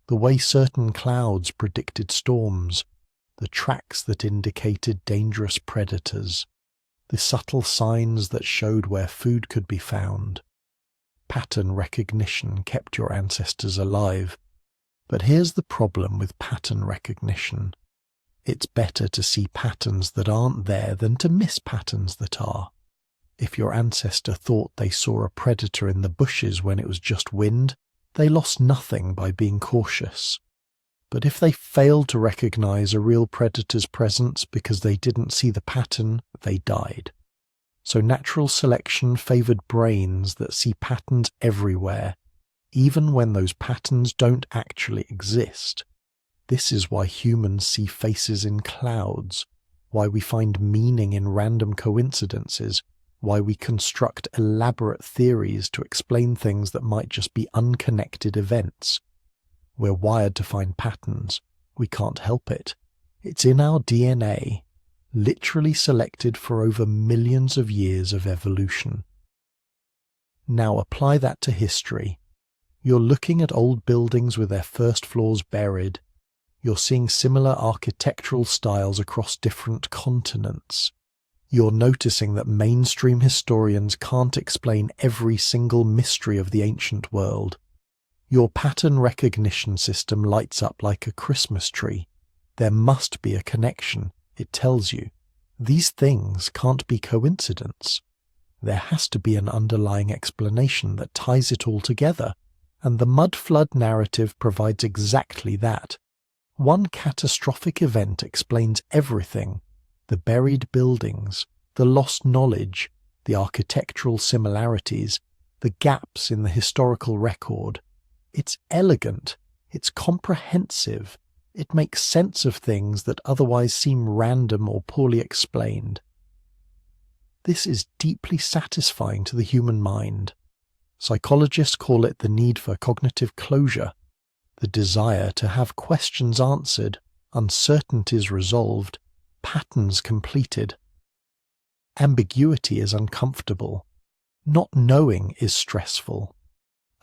The way certain clouds predicted storms, the tracks that indicated dangerous predators, the subtle signs that showed where food could be found. Pattern recognition kept your ancestors alive. But here's the problem with pattern recognition. It's better to see patterns that aren't there than to miss patterns that are. If your ancestor thought they saw a predator in the bushes when it was just wind, they lost nothing by being cautious. But if they failed to recognize a real predator's presence because they didn't see the pattern, they died. So natural selection favored brains that see patterns everywhere, even when those patterns don't actually exist. This is why humans see faces in clouds, why we find meaning in random coincidences, why we construct elaborate theories to explain things that might just be unconnected events. We're wired to find patterns. We can't help it. It's in our DNA, literally selected for over millions of years of evolution. Now apply that to history. You're looking at old buildings with their first floors buried. You're seeing similar architectural styles across different continents. You're noticing that mainstream historians can't explain every single mystery of the ancient world. Your pattern recognition system lights up like a Christmas tree. There must be a connection, it tells you. These things can't be coincidence. There has to be an underlying explanation that ties it all together, and the mud flood narrative provides exactly that. One catastrophic event explains everything: the buried buildings, the lost knowledge, the architectural similarities, the gaps in the historical record. It's elegant, it's comprehensive, it makes sense of things that otherwise seem random or poorly explained. This is deeply satisfying to the human mind. Psychologists call it the need for cognitive closure, the desire to have questions answered, uncertainties resolved, patterns completed. Ambiguity is uncomfortable. Not knowing is stressful.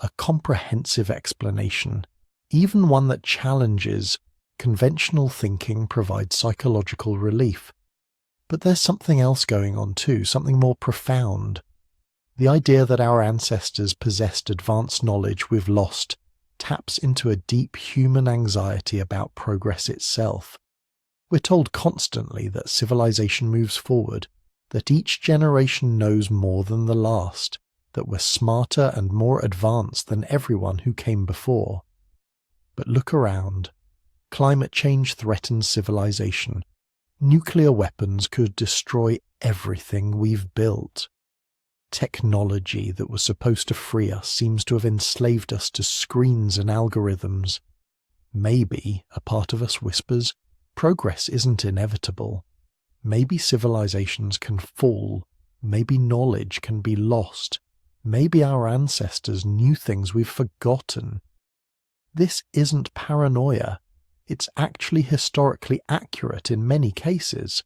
A comprehensive explanation, even one that challenges conventional thinking, provides psychological relief. But there's something else going on too, something more profound. The idea that our ancestors possessed advanced knowledge we've lost taps into a deep human anxiety about progress itself. We're told constantly that civilization moves forward, that each generation knows more than the last, that we're smarter and more advanced than everyone who came before. But look around. Climate change threatens civilization. Nuclear weapons could destroy everything we've built. Technology that was supposed to free us seems to have enslaved us to screens and algorithms. Maybe a part of us whispers, progress isn't inevitable. Maybe civilizations can fall. Maybe knowledge can be lost. Maybe our ancestors knew things we've forgotten. This isn't paranoia. It's actually historically accurate in many cases.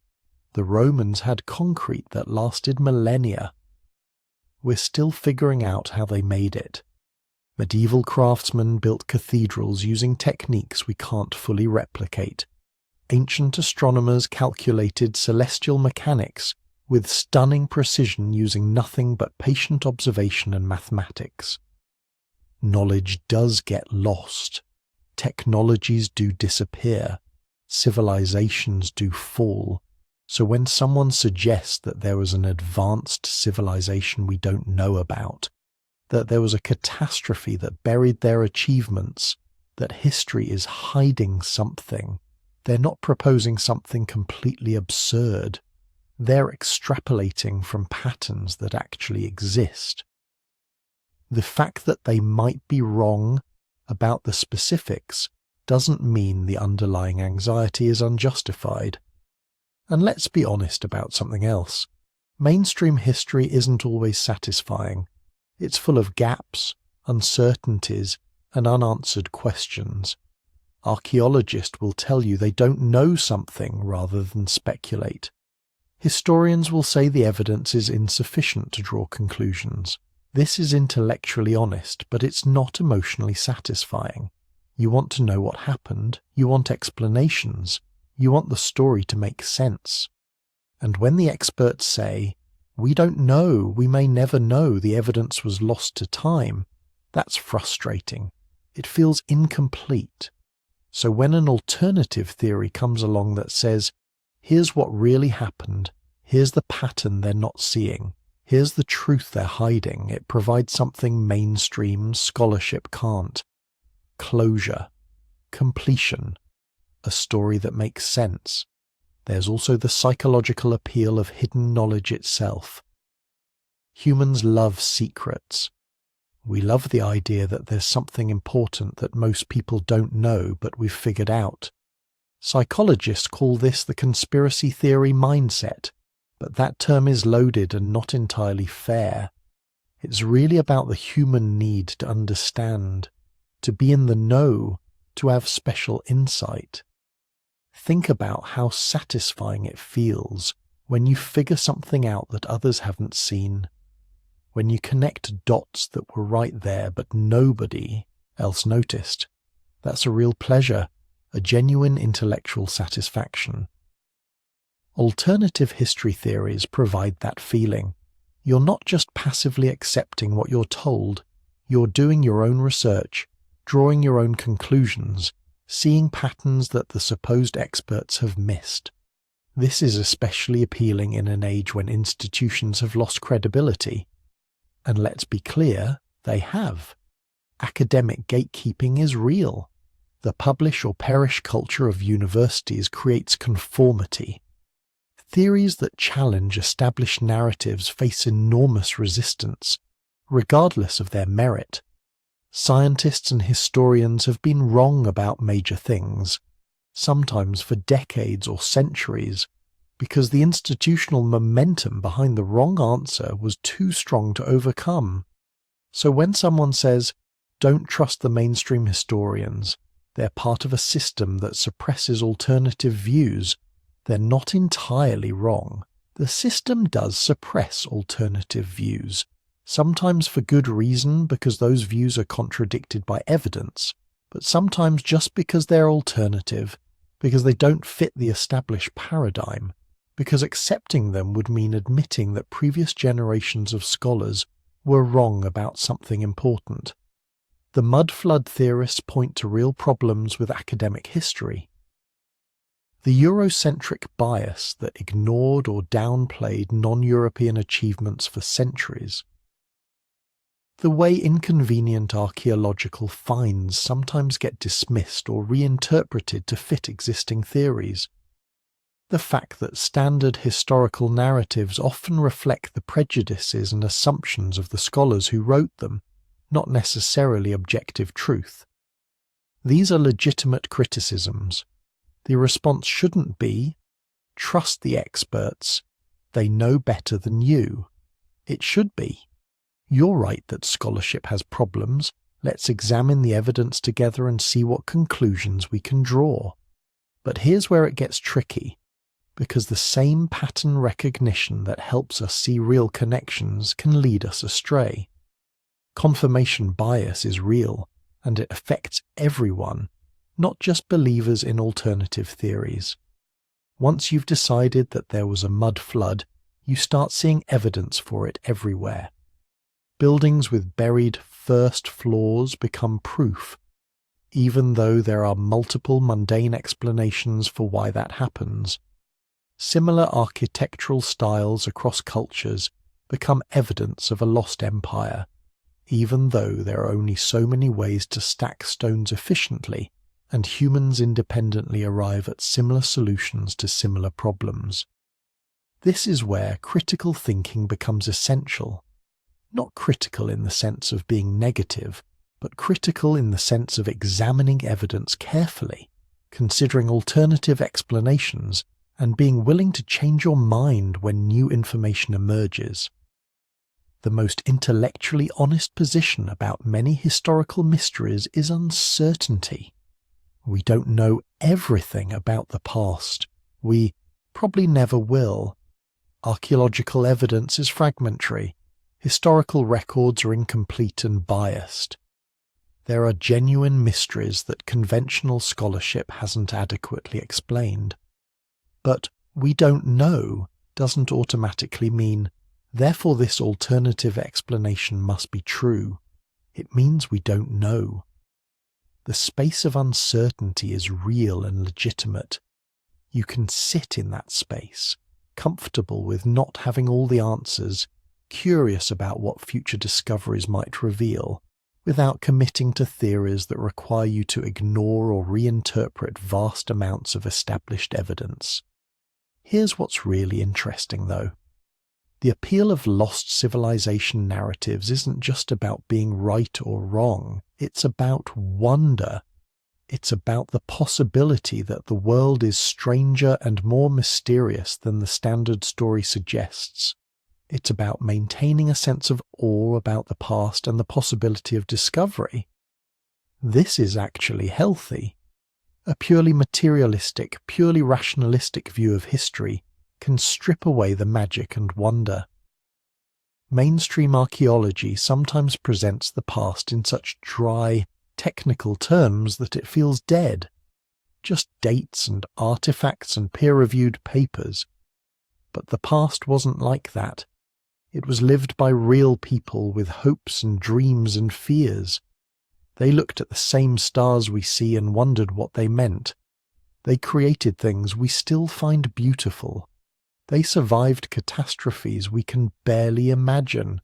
The Romans had concrete that lasted millennia. We're still figuring out how they made it. Medieval craftsmen built cathedrals using techniques we can't fully replicate. Ancient astronomers calculated celestial mechanics with stunning precision using nothing but patient observation and mathematics. Knowledge does get lost. Technologies do disappear. Civilizations do fall. So when someone suggests that there was an advanced civilization we don't know about, that there was a catastrophe that buried their achievements, that history is hiding something, they're not proposing something completely absurd. They're extrapolating from patterns that actually exist. The fact that they might be wrong about the specifics doesn't mean the underlying anxiety is unjustified. And let's be honest about something else. Mainstream history isn't always satisfying. It's full of gaps, uncertainties, and unanswered questions. Archaeologists will tell you they don't know something rather than speculate. Historians will say the evidence is insufficient to draw conclusions. This is intellectually honest, but it's not emotionally satisfying. You want to know what happened, you want explanations, you want the story to make sense. And when the experts say, "We don't know, we may never know, the evidence was lost to time," that's frustrating. It feels incomplete. So when an alternative theory comes along that says, "Here's what really happened, here's the pattern they're not seeing, here's the truth they're hiding," it provides something mainstream scholarship can't. Closure. Completion. A story that makes sense. There's also the psychological appeal of hidden knowledge itself. Humans love secrets. We love the idea that there's something important that most people don't know but we've figured out. Psychologists call this the conspiracy theory mindset, but that term is loaded and not entirely fair. It's really about the human need to understand, to be in the know, to have special insight. Think about how satisfying it feels when you figure something out that others haven't seen, when you connect dots that were right there but nobody else noticed. That's a real pleasure, a genuine intellectual satisfaction. Alternative history theories provide that feeling. You're not just passively accepting what you're told, you're doing your own research, drawing your own conclusions, seeing patterns that the supposed experts have missed. This is especially appealing in an age when institutions have lost credibility. And let's be clear, they have. Academic gatekeeping is real. The publish or perish culture of universities creates conformity. Theories that challenge established narratives face enormous resistance, regardless of their merit. Scientists and historians have been wrong about major things, sometimes for decades or centuries, because the institutional momentum behind the wrong answer was too strong to overcome. So when someone says, "Don't trust the mainstream historians, they're part of a system that suppresses alternative views," they're not entirely wrong. The system does suppress alternative views, sometimes for good reason because those views are contradicted by evidence, but sometimes just because they're alternative, because they don't fit the established paradigm, because accepting them would mean admitting that previous generations of scholars were wrong about something important. The mudflood theorists point to real problems with academic history. The Eurocentric bias that ignored or downplayed non-European achievements for centuries. The way inconvenient archaeological finds sometimes get dismissed or reinterpreted to fit existing theories. The fact that standard historical narratives often reflect the prejudices and assumptions of the scholars who wrote them, not necessarily objective truth. These are legitimate criticisms. The response shouldn't be, trust the experts, they know better than you. It should be, you're right that scholarship has problems, let's examine the evidence together and see what conclusions we can draw. But here's where it gets tricky, because the same pattern recognition that helps us see real connections can lead us astray. Confirmation bias is real, and it affects everyone, not just believers in alternative theories. Once you've decided that there was a mud flood, you start seeing evidence for it everywhere. Buildings with buried first floors become proof, even though there are multiple mundane explanations for why that happens. Similar architectural styles across cultures become evidence of a lost empire, even though there are only so many ways to stack stones efficiently, and humans independently arrive at similar solutions to similar problems. This is where critical thinking becomes essential. Not critical in the sense of being negative, but critical in the sense of examining evidence carefully, considering alternative explanations, and being willing to change your mind when new information emerges. The most intellectually honest position about many historical mysteries is uncertainty. We don't know everything about the past. We probably never will. Archaeological evidence is fragmentary. Historical records are incomplete and biased. There are genuine mysteries that conventional scholarship hasn't adequately explained. But we don't know doesn't automatically mean, therefore this alternative explanation must be true. It means we don't know. The space of uncertainty is real and legitimate. You can sit in that space, comfortable with not having all the answers, curious about what future discoveries might reveal, without committing to theories that require you to ignore or reinterpret vast amounts of established evidence. Here's what's really interesting, though. The appeal of lost civilization narratives isn't just about being right or wrong. It's about wonder. It's about the possibility that the world is stranger and more mysterious than the standard story suggests. It's about maintaining a sense of awe about the past and the possibility of discovery. This is actually healthy. A purely materialistic, purely rationalistic view of history can strip away the magic and wonder. Mainstream archaeology sometimes presents the past in such dry, technical terms that it feels dead. Just dates and artifacts and peer-reviewed papers. But the past wasn't like that. It was lived by real people with hopes and dreams and fears. They looked at the same stars we see and wondered what they meant. They created things we still find beautiful. They survived catastrophes we can barely imagine.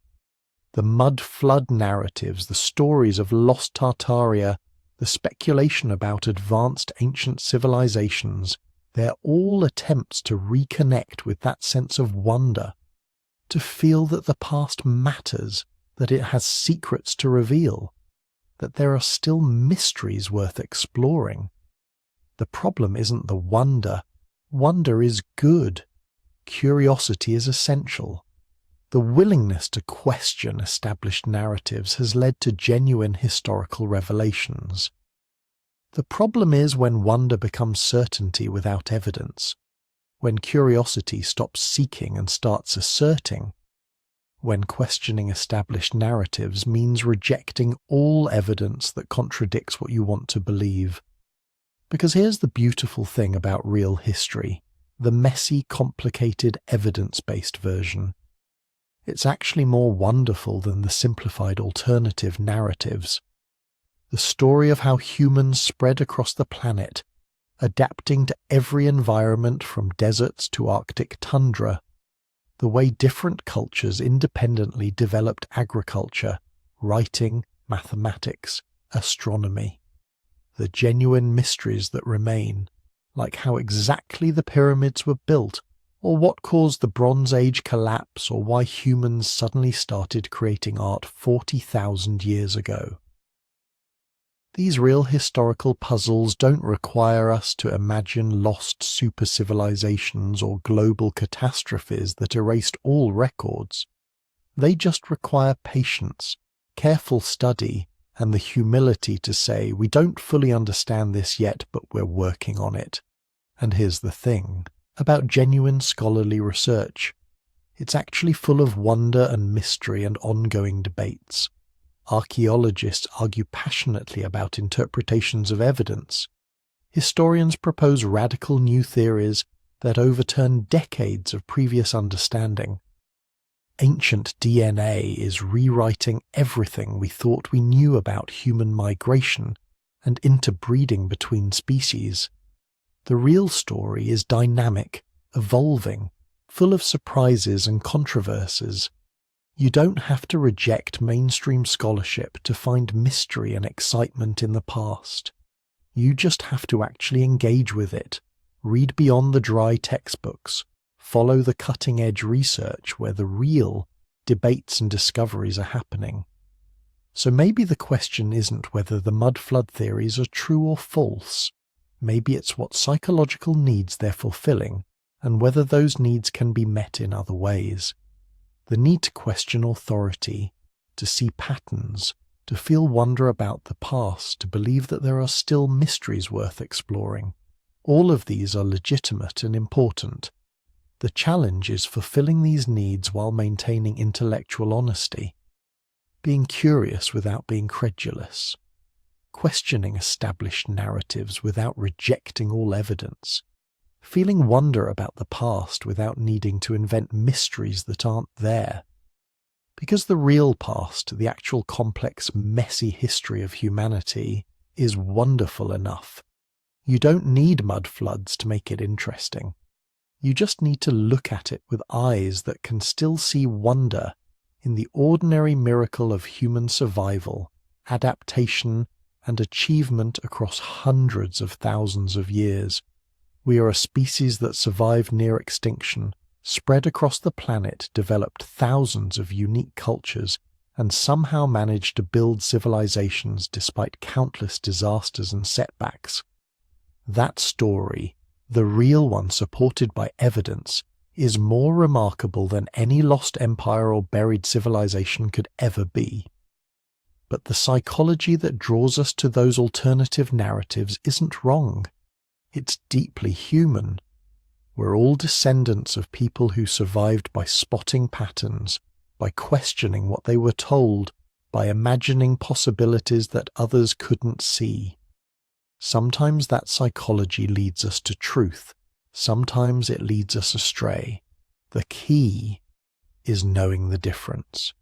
The mud flood narratives, the stories of lost Tartaria, the speculation about advanced ancient civilizations, they're all attempts to reconnect with that sense of wonder, to feel that the past matters, that it has secrets to reveal, that there are still mysteries worth exploring. The problem isn't the wonder. Wonder is good. Curiosity is essential. The willingness to question established narratives has led to genuine historical revelations. The problem is when wonder becomes certainty without evidence, when curiosity stops seeking and starts asserting, when questioning established narratives means rejecting all evidence that contradicts what you want to believe. Because here's the beautiful thing about real history, the messy, complicated, evidence-based version. It's actually more wonderful than the simplified alternative narratives. The story of how humans spread across the planet, adapting to every environment from deserts to Arctic tundra, the way different cultures independently developed agriculture, writing, mathematics, astronomy, the genuine mysteries that remain, like how exactly the pyramids were built, or what caused the Bronze Age collapse, or why humans suddenly started creating art 40,000 years ago. These real historical puzzles don't require us to imagine lost super-civilizations or global catastrophes that erased all records. They just require patience, careful study, and the humility to say, we don't fully understand this yet, but we're working on it. And here's the thing about genuine scholarly research. It's actually full of wonder and mystery and ongoing debates. Archaeologists argue passionately about interpretations of evidence. Historians propose radical new theories that overturn decades of previous understanding. Ancient DNA is rewriting everything we thought we knew about human migration and interbreeding between species. The real story is dynamic, evolving, full of surprises and controversies. You don't have to reject mainstream scholarship to find mystery and excitement in the past. You just have to actually engage with it, read beyond the dry textbooks, follow the cutting-edge research where the real debates and discoveries are happening. So maybe the question isn't whether the mud flood theories are true or false. Maybe it's what psychological needs they're fulfilling, and whether those needs can be met in other ways. The need to question authority, to see patterns, to feel wonder about the past, to believe that there are still mysteries worth exploring. All of these are legitimate and important. The challenge is fulfilling these needs while maintaining intellectual honesty, being curious without being credulous, questioning established narratives without rejecting all evidence, feeling wonder about the past without needing to invent mysteries that aren't there. Because the real past, the actual complex, messy history of humanity, is wonderful enough. You don't need mud floods to make it interesting. You just need to look at it with eyes that can still see wonder in the ordinary miracle of human survival, adaptation, and achievement across hundreds of thousands of years. We are a species that survived near extinction, spread across the planet, developed thousands of unique cultures, and somehow managed to build civilizations despite countless disasters and setbacks. That story, the real one supported by evidence, is more remarkable than any lost empire or buried civilization could ever be. But the psychology that draws us to those alternative narratives isn't wrong. It's deeply human. We're all descendants of people who survived by spotting patterns, by questioning what they were told, by imagining possibilities that others couldn't see. Sometimes that psychology leads us to truth. Sometimes it leads us astray. The key is knowing the difference.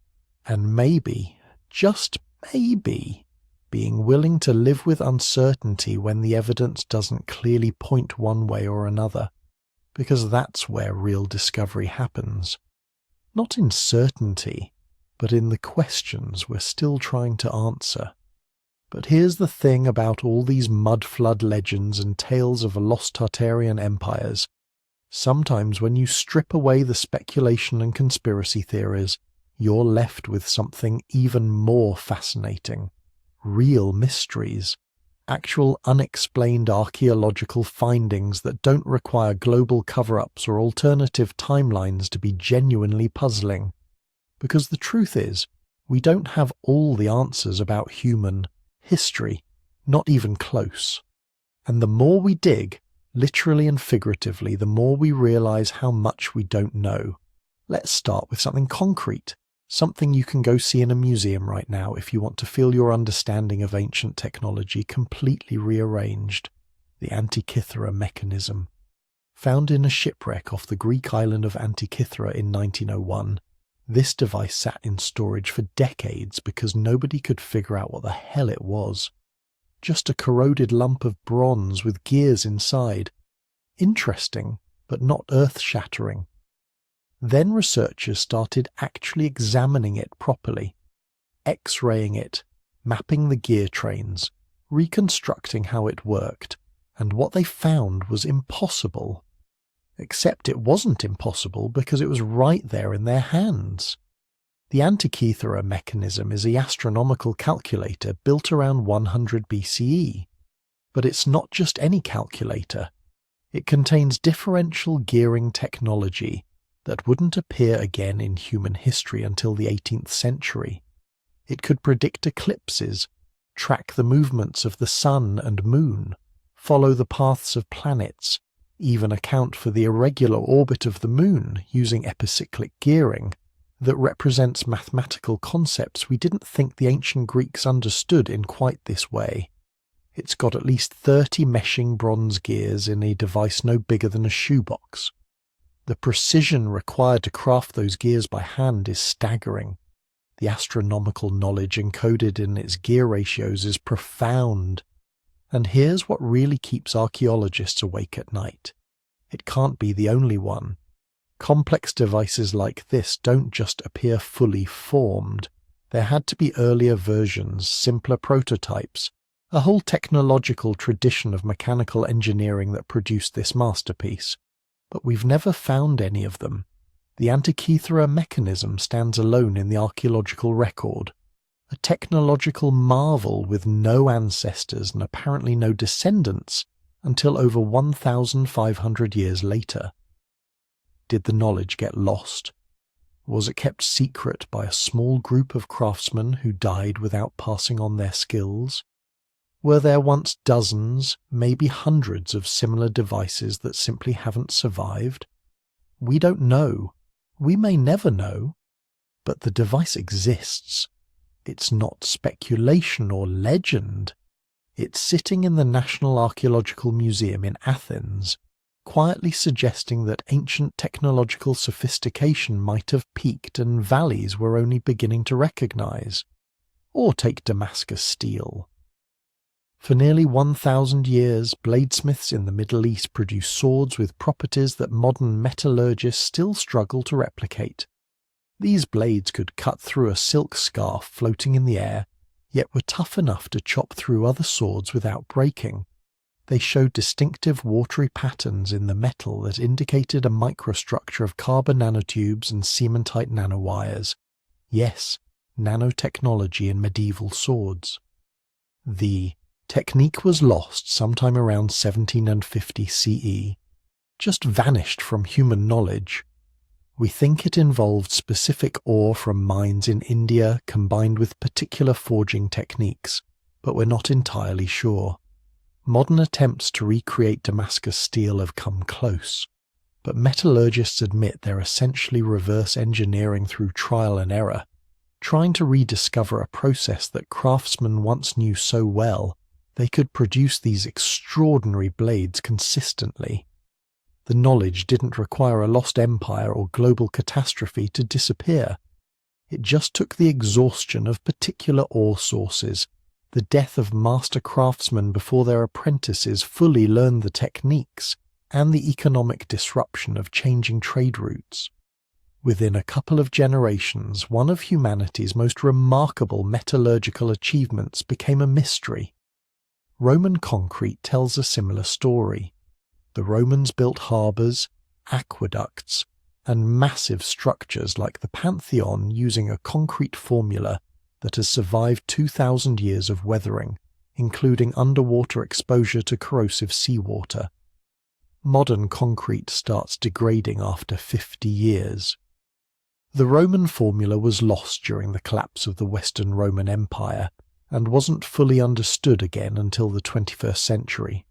And maybe, just maybe, being willing to live with uncertainty when the evidence doesn't clearly point one way or another, because that's where real discovery happens. Not in certainty, but in the questions we're still trying to answer. But here's the thing about all these mud flood legends and tales of lost Tartarian empires. Sometimes when you strip away the speculation and conspiracy theories, you're left with something even more fascinating. Real mysteries, actual unexplained archaeological findings that don't require global cover-ups or alternative timelines to be genuinely puzzling. Because the truth is, we don't have all the answers about human history, not even close. And the more we dig, literally and figuratively, the more we realize how much we don't know. Let's start with something concrete. Something you can go see in a museum right now if you want to feel your understanding of ancient technology completely rearranged. The Antikythera mechanism. Found in a shipwreck off the Greek island of Antikythera in 1901, this device sat in storage for decades because nobody could figure out what the hell it was. Just a corroded lump of bronze with gears inside. Interesting, but not earth-shattering. Then researchers started actually examining it properly, X-raying it, mapping the gear trains, reconstructing how it worked, and what they found was impossible. Except it wasn't impossible because it was right there in their hands. The Antikythera mechanism is a astronomical calculator built around 100 BCE. But it's not just any calculator. It contains differential gearing technology that wouldn't appear again in human history until the 18th century. It could predict eclipses, track the movements of the sun and moon, follow the paths of planets, even account for the irregular orbit of the moon using epicyclic gearing that represents mathematical concepts we didn't think the ancient Greeks understood in quite this way. It's got at least 30 meshing bronze gears in a device no bigger than a shoebox. The precision required to craft those gears by hand is staggering. The astronomical knowledge encoded in its gear ratios is profound. And here's what really keeps archaeologists awake at night. It can't be the only one. Complex devices like this don't just appear fully formed. There had to be earlier versions, simpler prototypes, a whole technological tradition of mechanical engineering that produced this masterpiece. But we've never found any of them. The Antikythera mechanism stands alone in the archaeological record, a technological marvel with no ancestors and apparently no descendants until over 1,500 years later. Did the knowledge get lost? Was it kept secret by a small group of craftsmen who died without passing on their skills? Were there once dozens, maybe hundreds of similar devices that simply haven't survived? We don't know. We may never know. But the device exists. It's not speculation or legend. It's sitting in the National Archaeological Museum in Athens, quietly suggesting that ancient technological sophistication might have peaked and valleys were only beginning to recognize. Or take Damascus steel. For nearly 1,000 years, bladesmiths in the Middle East produced swords with properties that modern metallurgists still struggle to replicate. These blades could cut through a silk scarf floating in the air, yet were tough enough to chop through other swords without breaking. They showed distinctive watery patterns in the metal that indicated a microstructure of carbon nanotubes and cementite nanowires. Yes, nanotechnology in medieval swords. The technique was lost sometime around 1750 CE, just vanished from human knowledge. We think it involved specific ore from mines in India combined with particular forging techniques, but we're not entirely sure. Modern attempts to recreate Damascus steel have come close, but metallurgists admit they're essentially reverse engineering through trial and error, trying to rediscover a process that craftsmen once knew so well they could produce these extraordinary blades consistently. The knowledge didn't require a lost empire or global catastrophe to disappear. It just took the exhaustion of particular ore sources, the death of master craftsmen before their apprentices fully learned the techniques, and the economic disruption of changing trade routes. Within a couple of generations, one of humanity's most remarkable metallurgical achievements became a mystery. Roman concrete tells a similar story. The Romans built harbours, aqueducts, and massive structures like the Pantheon using a concrete formula that has survived 2,000 years of weathering, including underwater exposure to corrosive seawater. Modern concrete starts degrading after 50 years. The Roman formula was lost during the collapse of the Western Roman Empire and wasn't fully understood again until the 21st century.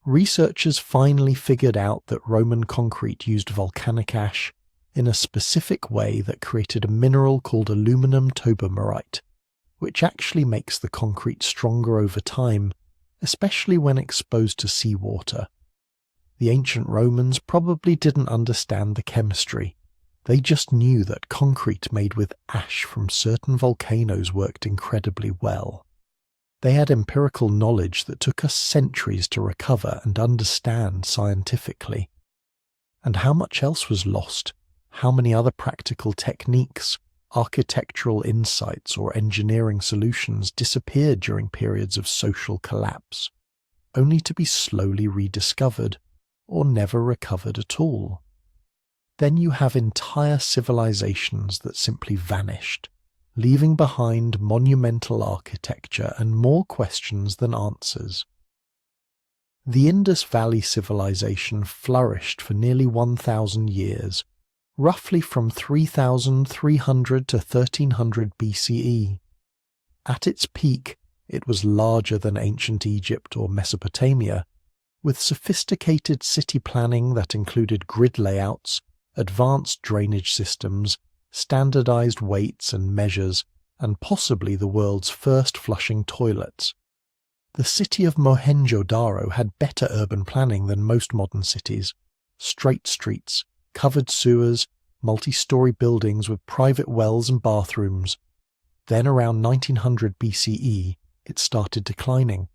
Researchers finally figured out that Roman concrete used volcanic ash in a specific way that created a mineral called aluminum tobermarite, which actually makes the concrete stronger over time, especially when exposed to seawater. The ancient Romans probably didn't understand the chemistry. They just knew that concrete made with ash from certain volcanoes worked incredibly well. They had empirical knowledge that took us centuries to recover and understand scientifically. And how much else was lost? How many other practical techniques, architectural insights, or engineering solutions disappeared during periods of social collapse? only to be slowly rediscovered, or never recovered at all. Then you have entire civilizations that simply vanished, leaving behind monumental architecture and more questions than answers. The Indus Valley civilization flourished for nearly 1,000 years, roughly from 3,300 to 1300 BCE. At its peak, it was larger than ancient Egypt or Mesopotamia, with sophisticated city planning that included grid layouts, advanced drainage systems, standardized weights and measures, and possibly the world's first flushing toilets. The city of Mohenjo-Daro had better urban planning than most modern cities: straight streets, covered sewers, multi-story buildings with private wells and bathrooms. Then around 1900 BCE, it started declining.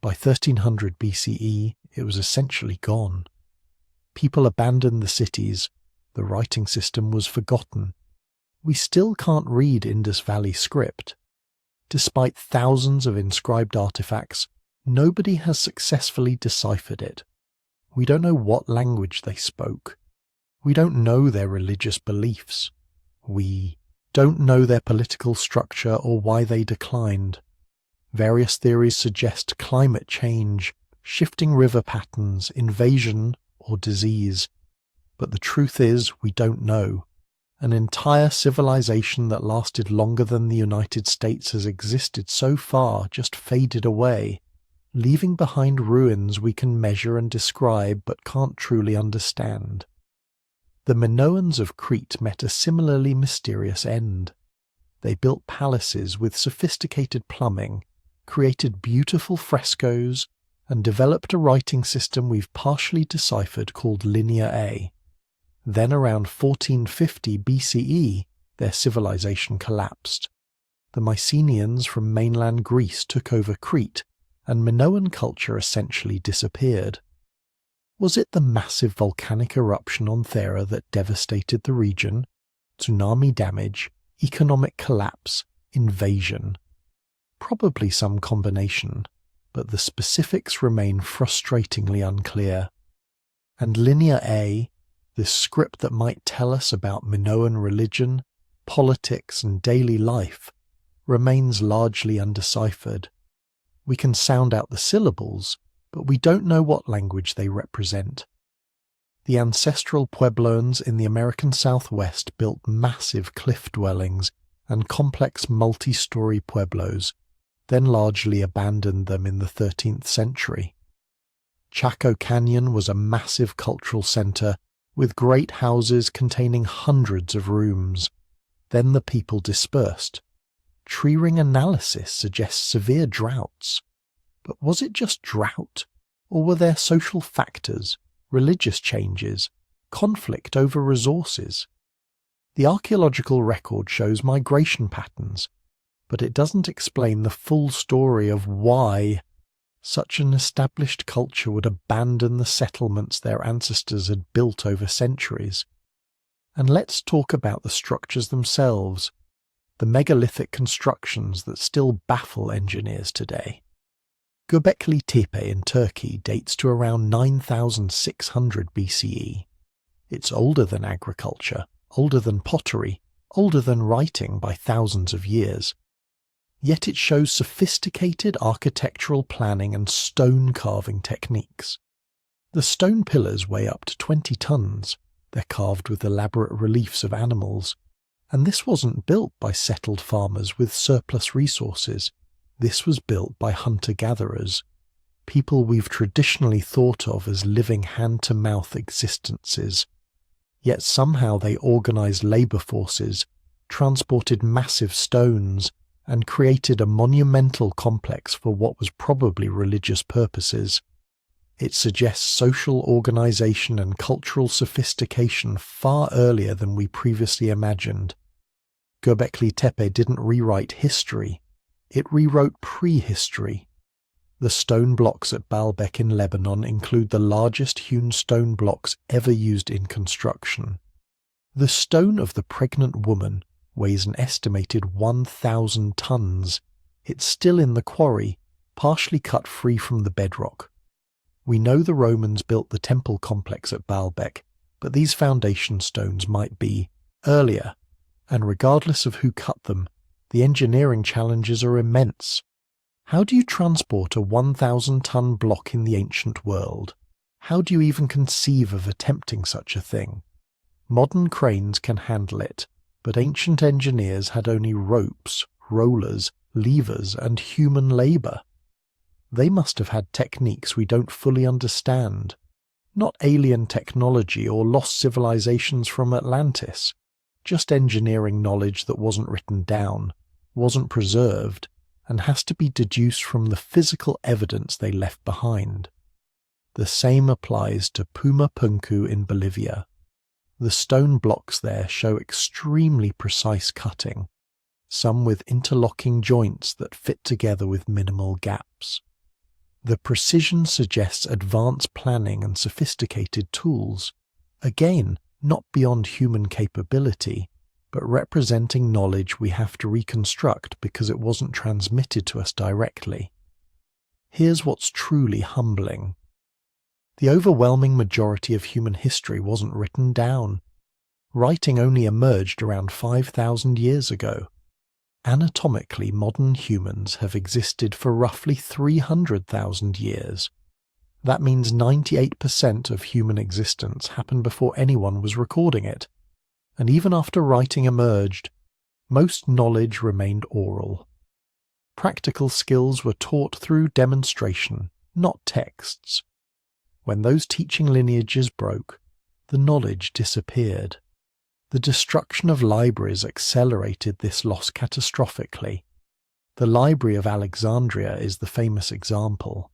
By 1300 BCE, it was essentially gone. People abandoned the cities, the writing system was forgotten. We still can't read Indus Valley script. Despite thousands of inscribed artifacts, nobody has successfully deciphered it. We don't know what language they spoke. We don't know their religious beliefs. We don't know their political structure or why they declined. Various theories suggest climate change, shifting river patterns, invasion, or disease. But the truth is, we don't know. An entire civilization that lasted longer than the United States has existed so far just faded away, leaving behind ruins we can measure and describe but can't truly understand. The Minoans of Crete met a similarly mysterious end. They built palaces with sophisticated plumbing, created beautiful frescoes, and developed a writing system we've partially deciphered called Linear A. Then around 1450 BCE, their civilization collapsed. The Mycenaeans from mainland Greece took over Crete, and Minoan culture essentially disappeared. Was it the massive volcanic eruption on Thera that devastated the region? Tsunami damage, economic collapse, invasion? Probably some combination, but the specifics remain frustratingly unclear. And Linear A, this script that might tell us about Minoan religion, politics, and daily life, remains largely undeciphered. We can sound out the syllables, but we don't know what language they represent. The ancestral Puebloans in the American Southwest built massive cliff dwellings and complex multi-story pueblos, then largely abandoned them in the 13th century. Chaco Canyon was a massive cultural center with great houses containing hundreds of rooms. Then the people dispersed. Tree ring analysis suggests severe droughts. But was it just drought, or were there social factors, religious changes, conflict over resources? The archaeological record shows migration patterns, but it doesn't explain the full story of why such an established culture would abandon the settlements their ancestors had built over centuries. And let's talk about the structures themselves, the megalithic constructions that still baffle engineers today. Göbekli Tepe in Turkey dates to around 9600 BCE. It's older than agriculture, older than pottery, older than writing by thousands of years. Yet it shows sophisticated architectural planning and stone carving techniques. The stone pillars weigh up to 20 tons. They're carved with elaborate reliefs of animals. And this wasn't built by settled farmers with surplus resources. This was built by hunter-gatherers, people we've traditionally thought of as living hand-to-mouth existences. Yet somehow they organized labor forces, transported massive stones, and created a monumental complex for what was probably religious purposes. It suggests social organization and cultural sophistication far earlier than we previously imagined. Göbekli Tepe didn't rewrite history. It rewrote prehistory. The stone blocks at Baalbek in Lebanon include the largest hewn stone blocks ever used in construction. The stone of the pregnant woman weighs an estimated 1,000 tons. It's still in the quarry, partially cut free from the bedrock. We know the Romans built the temple complex at Baalbek, but these foundation stones might be earlier, and regardless of who cut them, the engineering challenges are immense. How do you transport a 1,000-ton block in the ancient world? How do you even conceive of attempting such a thing? Modern cranes can handle it, but ancient engineers had only ropes, rollers, levers, and human labour. They must have had techniques we don't fully understand. Not alien technology or lost civilizations from Atlantis, just engineering knowledge that wasn't written down, wasn't preserved, and has to be deduced from the physical evidence they left behind. The same applies to Pumapunku in Bolivia. The stone blocks there show extremely precise cutting, some with interlocking joints that fit together with minimal gaps. The precision suggests advanced planning and sophisticated tools, again, not beyond human capability, but representing knowledge we have to reconstruct because it wasn't transmitted to us directly. Here's what's truly humbling. The overwhelming majority of human history wasn't written down. Writing only emerged around 5,000 years ago. Anatomically, modern humans have existed for roughly 300,000 years. That means 98% of human existence happened before anyone was recording it. And even after writing emerged, most knowledge remained oral. Practical skills were taught through demonstration, not texts. When those teaching lineages broke, the knowledge disappeared. The destruction of libraries accelerated this loss catastrophically. The Library of Alexandria is the famous example.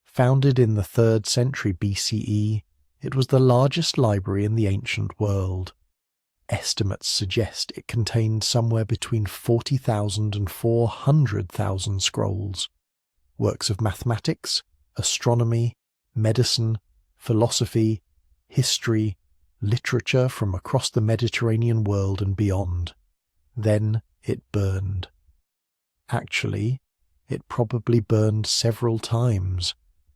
Founded in the 3rd century BCE, it was the largest library in the ancient world. Estimates suggest it contained somewhere between 40,000 and 400,000 scrolls. Works of mathematics, astronomy, medicine, philosophy, history, literature from across the Mediterranean world and beyond. Then it burned. Actually, it probably burned several times,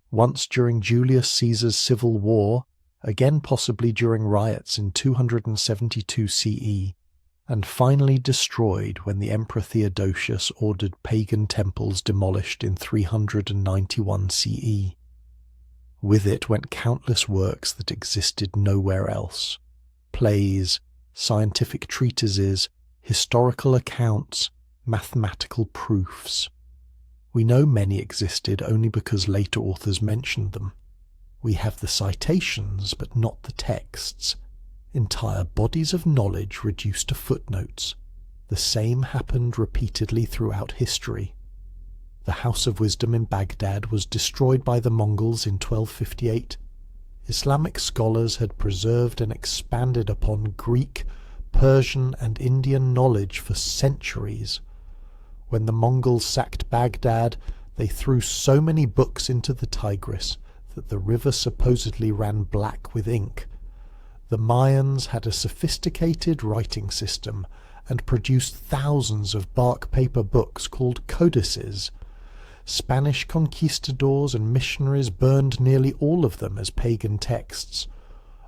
once during Julius Caesar's civil war, again possibly during riots in 272 CE, and finally destroyed when the Emperor Theodosius ordered pagan temples demolished in 391 CE. With it went countless works that existed nowhere else. Plays, scientific treatises, historical accounts, mathematical proofs. We know many existed only because later authors mentioned them. We have the citations, but not the texts. Entire bodies of knowledge reduced to footnotes. The same happened repeatedly throughout history. The House of Wisdom in Baghdad was destroyed by the Mongols in 1258. Islamic scholars had preserved and expanded upon Greek, Persian, and Indian knowledge for centuries. When the Mongols sacked Baghdad, they threw so many books into the Tigris that the river supposedly ran black with ink. The Mayans had a sophisticated writing system and produced thousands of bark paper books called codices. Spanish conquistadors and missionaries burned nearly all of them as pagan texts.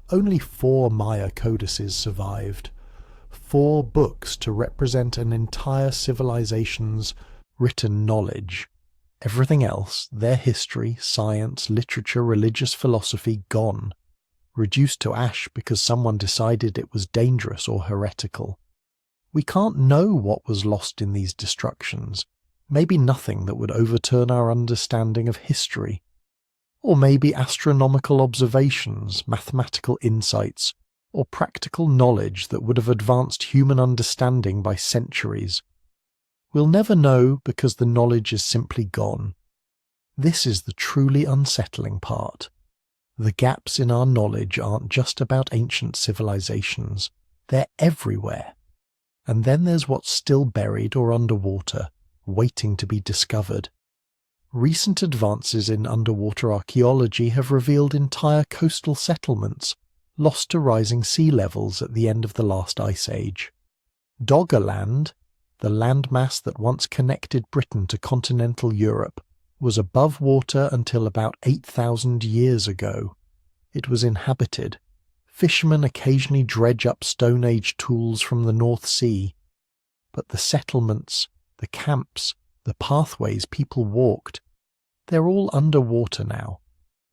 Only 4 Maya codices survived. 4 books to represent an entire civilization's written knowledge. Everything else, their history, science, literature, religious philosophy, gone. Reduced to ash because someone decided it was dangerous or heretical. We can't know what was lost in these destructions. Maybe nothing that would overturn our understanding of history. Or maybe astronomical observations, mathematical insights, or practical knowledge that would have advanced human understanding by centuries. We'll never know because the knowledge is simply gone. This is the truly unsettling part. The gaps in our knowledge aren't just about ancient civilizations. They're everywhere. And then there's what's still buried or underwater, waiting to be discovered. Recent advances in underwater archaeology have revealed entire coastal settlements, lost to rising sea levels at the end of the last ice age. Doggerland, the landmass that once connected Britain to continental Europe, was above water until about 8,000 years ago. It was inhabited. Fishermen occasionally dredge up Stone Age tools from the North Sea. But the settlements, the camps, the pathways people walked, they're all underwater now.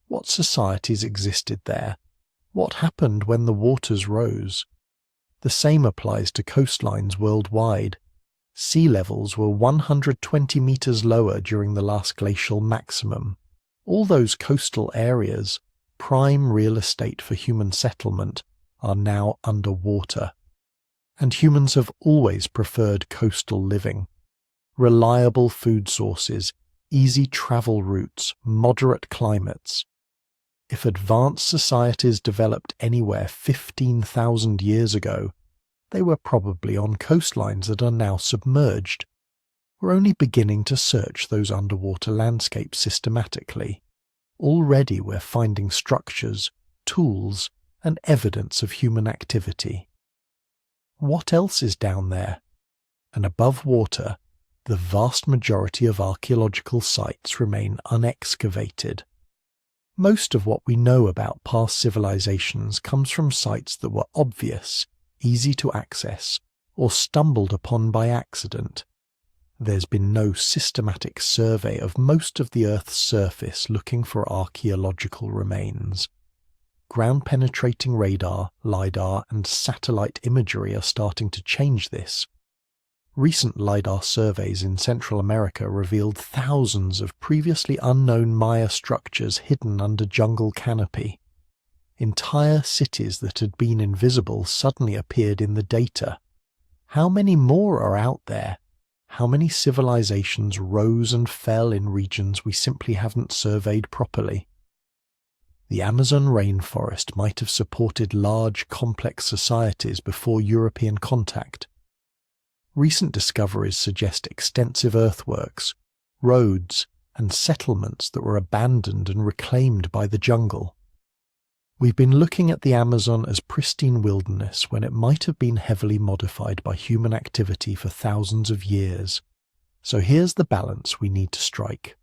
What societies existed there? What happened when the waters rose? The same applies to coastlines worldwide. Sea levels were 120 meters lower during the last glacial maximum. All those coastal areas, prime real estate for human settlement, are now underwater. And humans have always preferred coastal living. Reliable food sources, easy travel routes, moderate climates. If advanced societies developed anywhere 15,000 years ago, they were probably on coastlines that are now submerged. We're only beginning to search those underwater landscapes systematically. Already we're finding structures, tools, and evidence of human activity. What else is down there? And above water, the vast majority of archaeological sites remain unexcavated. Most of what we know about past civilizations comes from sites that were obvious, easy to access, or stumbled upon by accident. There's been no systematic survey of most of the Earth's surface looking for archaeological remains. Ground-penetrating radar, LiDAR, and satellite imagery are starting to change this. Recent LiDAR surveys in Central America revealed thousands of previously unknown Maya structures hidden under jungle canopy. Entire cities that had been invisible suddenly appeared in the data. How many more are out there? How many civilizations rose and fell in regions we simply haven't surveyed properly? The Amazon rainforest might have supported large, complex societies before European contact. Recent discoveries suggest extensive earthworks, roads, and settlements that were abandoned and reclaimed by the jungle. We've been looking at the Amazon as pristine wilderness when it might have been heavily modified by human activity for thousands of years. So here's the balance we need to strike.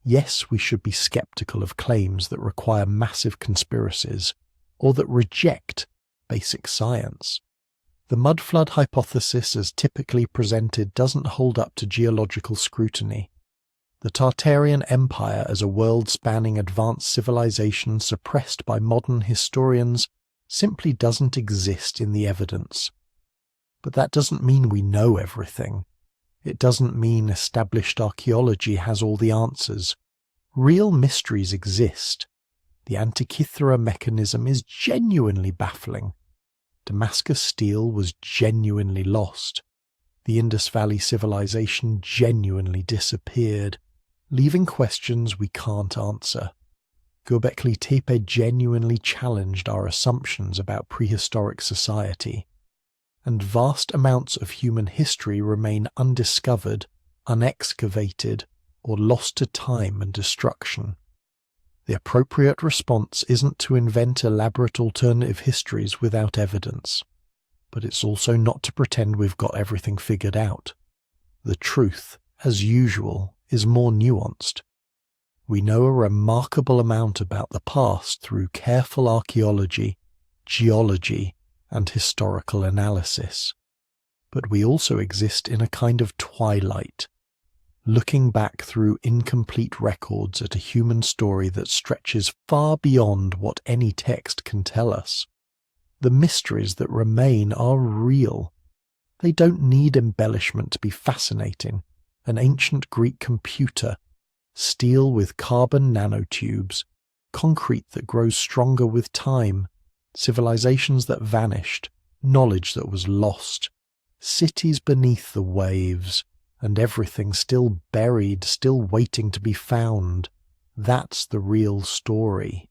Yes, we should be skeptical of claims that require massive conspiracies, or that reject basic science. The mudflood hypothesis as typically presented doesn't hold up to geological scrutiny. The Tartarian Empire as a world-spanning advanced civilization suppressed by modern historians simply doesn't exist in the evidence. But that doesn't mean we know everything. It doesn't mean established archaeology has all the answers. Real mysteries exist. The Antikythera mechanism is genuinely baffling. Damascus steel was genuinely lost. The Indus Valley civilization genuinely disappeared, leaving questions we can't answer. Göbekli Tepe genuinely challenged our assumptions about prehistoric society. And vast amounts of human history remain undiscovered, unexcavated, or lost to time and destruction. The appropriate response isn't to invent elaborate alternative histories without evidence, but it's also not to pretend we've got everything figured out. The truth, as usual, is more nuanced. We know a remarkable amount about the past through careful archaeology, geology, and historical analysis. But we also exist in a kind of twilight, looking back through incomplete records at a human story that stretches far beyond what any text can tell us. The mysteries that remain are real. They don't need embellishment to be fascinating. An ancient Greek computer, steel with carbon nanotubes, concrete that grows stronger with time, civilizations that vanished, knowledge that was lost, cities beneath the waves, and everything still buried, still waiting to be found. That's the real story.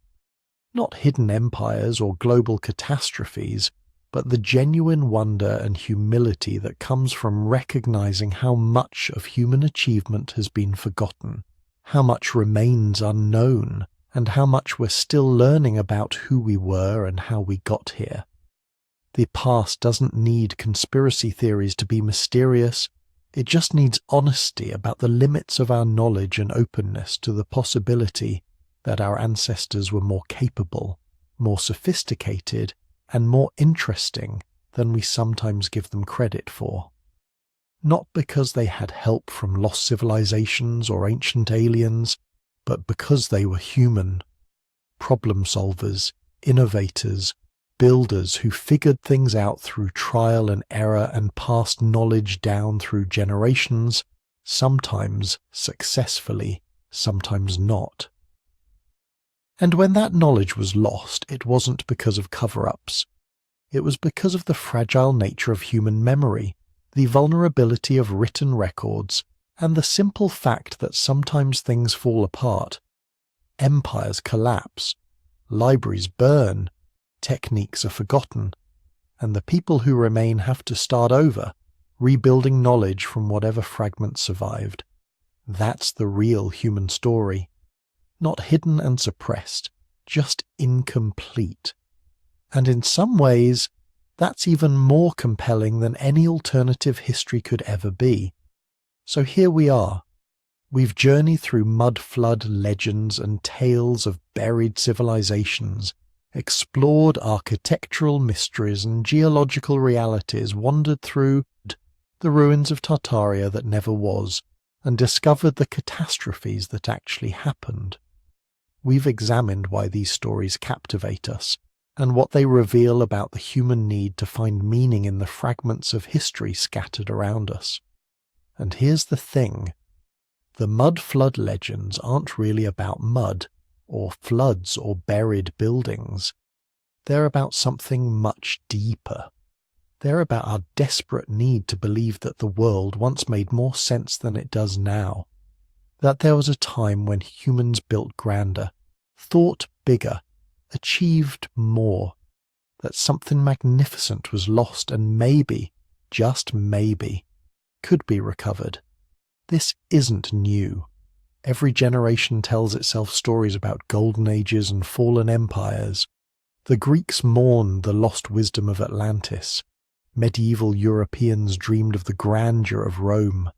Not hidden empires or global catastrophes, but the genuine wonder and humility that comes from recognizing how much of human achievement has been forgotten, how much remains unknown, and how much we're still learning about who we were and how we got here. The past doesn't need conspiracy theories to be mysterious. It just needs honesty about the limits of our knowledge and openness to the possibility that our ancestors were more capable, more sophisticated, and more interesting than we sometimes give them credit for. Not because they had help from lost civilizations or ancient aliens, but because they were human. Problem solvers, innovators, builders who figured things out through trial and error and passed knowledge down through generations, sometimes successfully, sometimes not. And when that knowledge was lost, it wasn't because of cover-ups. It was because of the fragile nature of human memory, the vulnerability of written records, and the simple fact that sometimes things fall apart. Empires collapse, libraries burn, techniques are forgotten, and the people who remain have to start over, rebuilding knowledge from whatever fragments survived. That's the real human story. Not hidden and suppressed, just incomplete. And in some ways, that's even more compelling than any alternative history could ever be. So here we are. We've journeyed through mud flood legends and tales of buried civilizations, explored architectural mysteries and geological realities, wandered through the ruins of Tartaria that never was, and discovered the catastrophes that actually happened. We've examined why these stories captivate us, and what they reveal about the human need to find meaning in the fragments of history scattered around us. And here's the thing. The mud flood legends aren't really about mud, or floods, or buried buildings. They're about something much deeper. They're about our desperate need to believe that the world once made more sense than it does now. That there was a time when humans built grander, thought bigger, achieved more, that something magnificent was lost and maybe, just maybe, could be recovered. This isn't new. Every generation tells itself stories about golden ages and fallen empires. The Greeks mourned the lost wisdom of Atlantis. Medieval Europeans dreamed of the grandeur of Rome.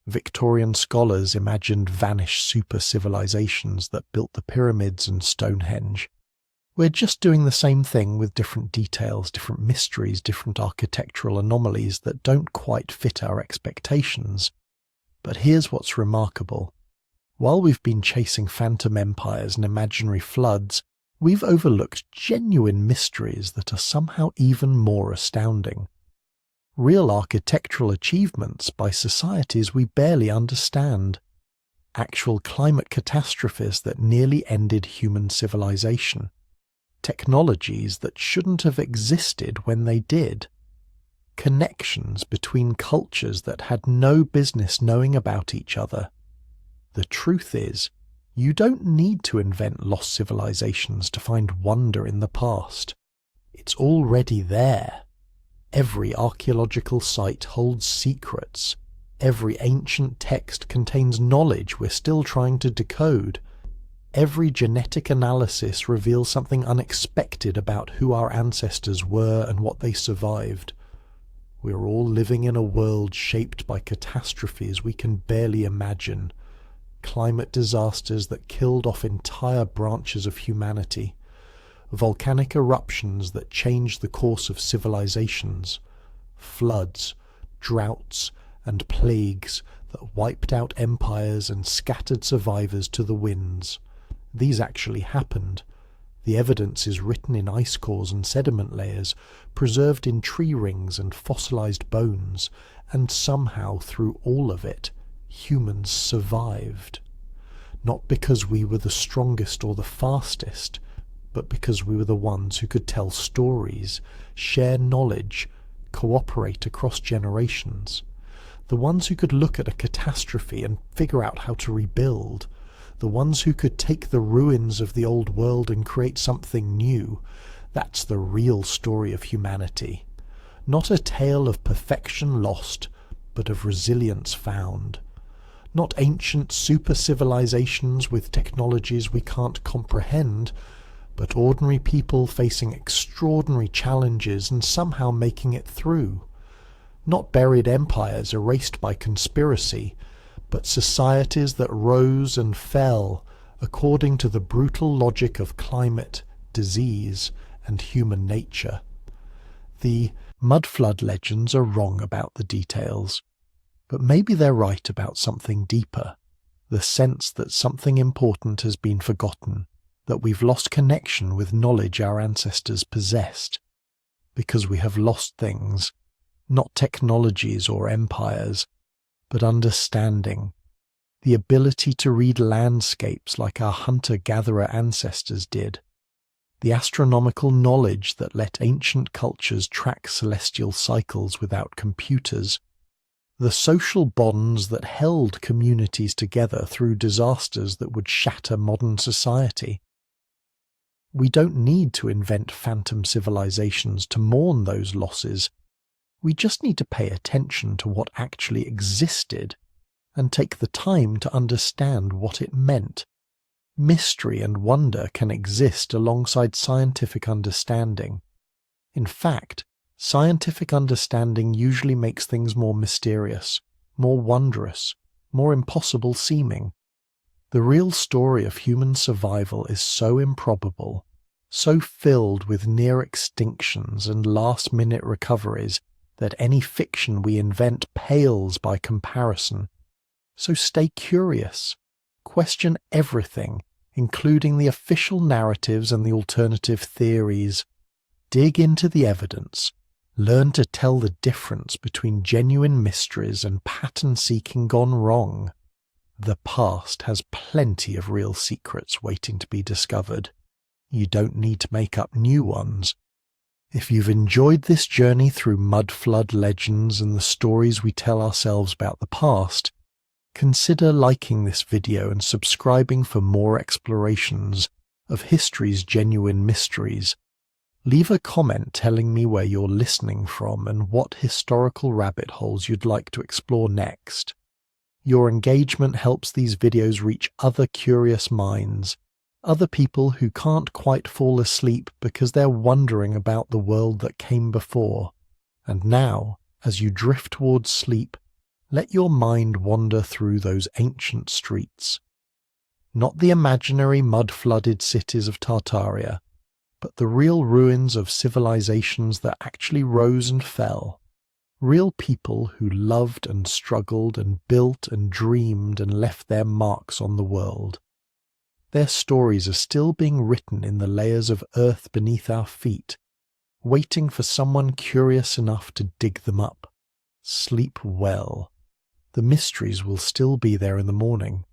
Victorian scholars imagined vanished super-civilizations that built the pyramids and Stonehenge. We're just doing the same thing with different details, different mysteries, different architectural anomalies that don't quite fit our expectations. But here's what's remarkable. While we've been chasing phantom empires and imaginary floods, we've overlooked genuine mysteries that are somehow even more astounding. Real architectural achievements by societies we barely understand. Actual climate catastrophes that nearly ended human civilization. Technologies that shouldn't have existed when they did. Connections between cultures that had no business knowing about each other. The truth is, you don't need to invent lost civilizations to find wonder in the past. It's already there. Every archaeological site holds secrets. Every ancient text contains knowledge we're still trying to decode. Every genetic analysis reveals something unexpected about who our ancestors were and what they survived. We're all living in a world shaped by catastrophes we can barely imagine. Climate disasters that killed off entire branches of humanity. Volcanic eruptions that changed the course of civilizations. Floods, droughts, and plagues that wiped out empires and scattered survivors to the winds. These actually happened. The evidence is written in ice cores and sediment layers, preserved in tree rings and fossilized bones, and somehow through all of it, humans survived. Not because we were the strongest or the fastest, but because we were the ones who could tell stories, share knowledge, cooperate across generations. The ones who could look at a catastrophe and figure out how to rebuild. The ones who could take the ruins of the old world and create something new. That's the real story of humanity. Not a tale of perfection lost, but of resilience found. Not ancient super-civilizations with technologies we can't comprehend, but ordinary people facing extraordinary challenges and somehow making it through. not buried empires erased by conspiracy, but societies that rose and fell according to the brutal logic of climate, disease, and human nature. The mudflood legends are wrong about the details, but maybe they're right about something deeper, the sense that something important has been forgotten, that we've lost connection with knowledge our ancestors possessed, because we have lost things, not technologies or empires, but understanding, the ability to read landscapes like our hunter-gatherer ancestors did, the astronomical knowledge that let ancient cultures track celestial cycles without computers, the social bonds that held communities together through disasters that would shatter modern society. We don't need to invent phantom civilizations to mourn those losses. We just need to pay attention to what actually existed and take the time to understand what it meant. Mystery and wonder can exist alongside scientific understanding. In fact, scientific understanding usually makes things more mysterious, more wondrous, more impossible seeming. The real story of human survival is so improbable, so filled with near extinctions and last-minute recoveries that any fiction we invent pales by comparison. So stay curious. Question everything, including the official narratives and the alternative theories. Dig into the evidence. Learn to tell the difference between genuine mysteries and pattern-seeking gone wrong. The past has plenty of real secrets waiting to be discovered. You don't need to make up new ones. If you've enjoyed this journey through mudflood legends and the stories we tell ourselves about the past, consider liking this video and subscribing for more explorations of history's genuine mysteries. Leave a comment telling me where you're listening from and what historical rabbit holes you'd like to explore next. Your engagement helps these videos reach other curious minds, other people who can't quite fall asleep because they're wondering about the world that came before. And now, as you drift towards sleep, let your mind wander through those ancient streets. Not the imaginary mud-flooded cities of Tartaria, but the real ruins of civilizations that actually rose and fell. Real people who loved and struggled and built and dreamed and left their marks on the world. Their stories are still being written in the layers of earth beneath our feet, waiting for someone curious enough to dig them up. Sleep well. The mysteries will still be there in the morning.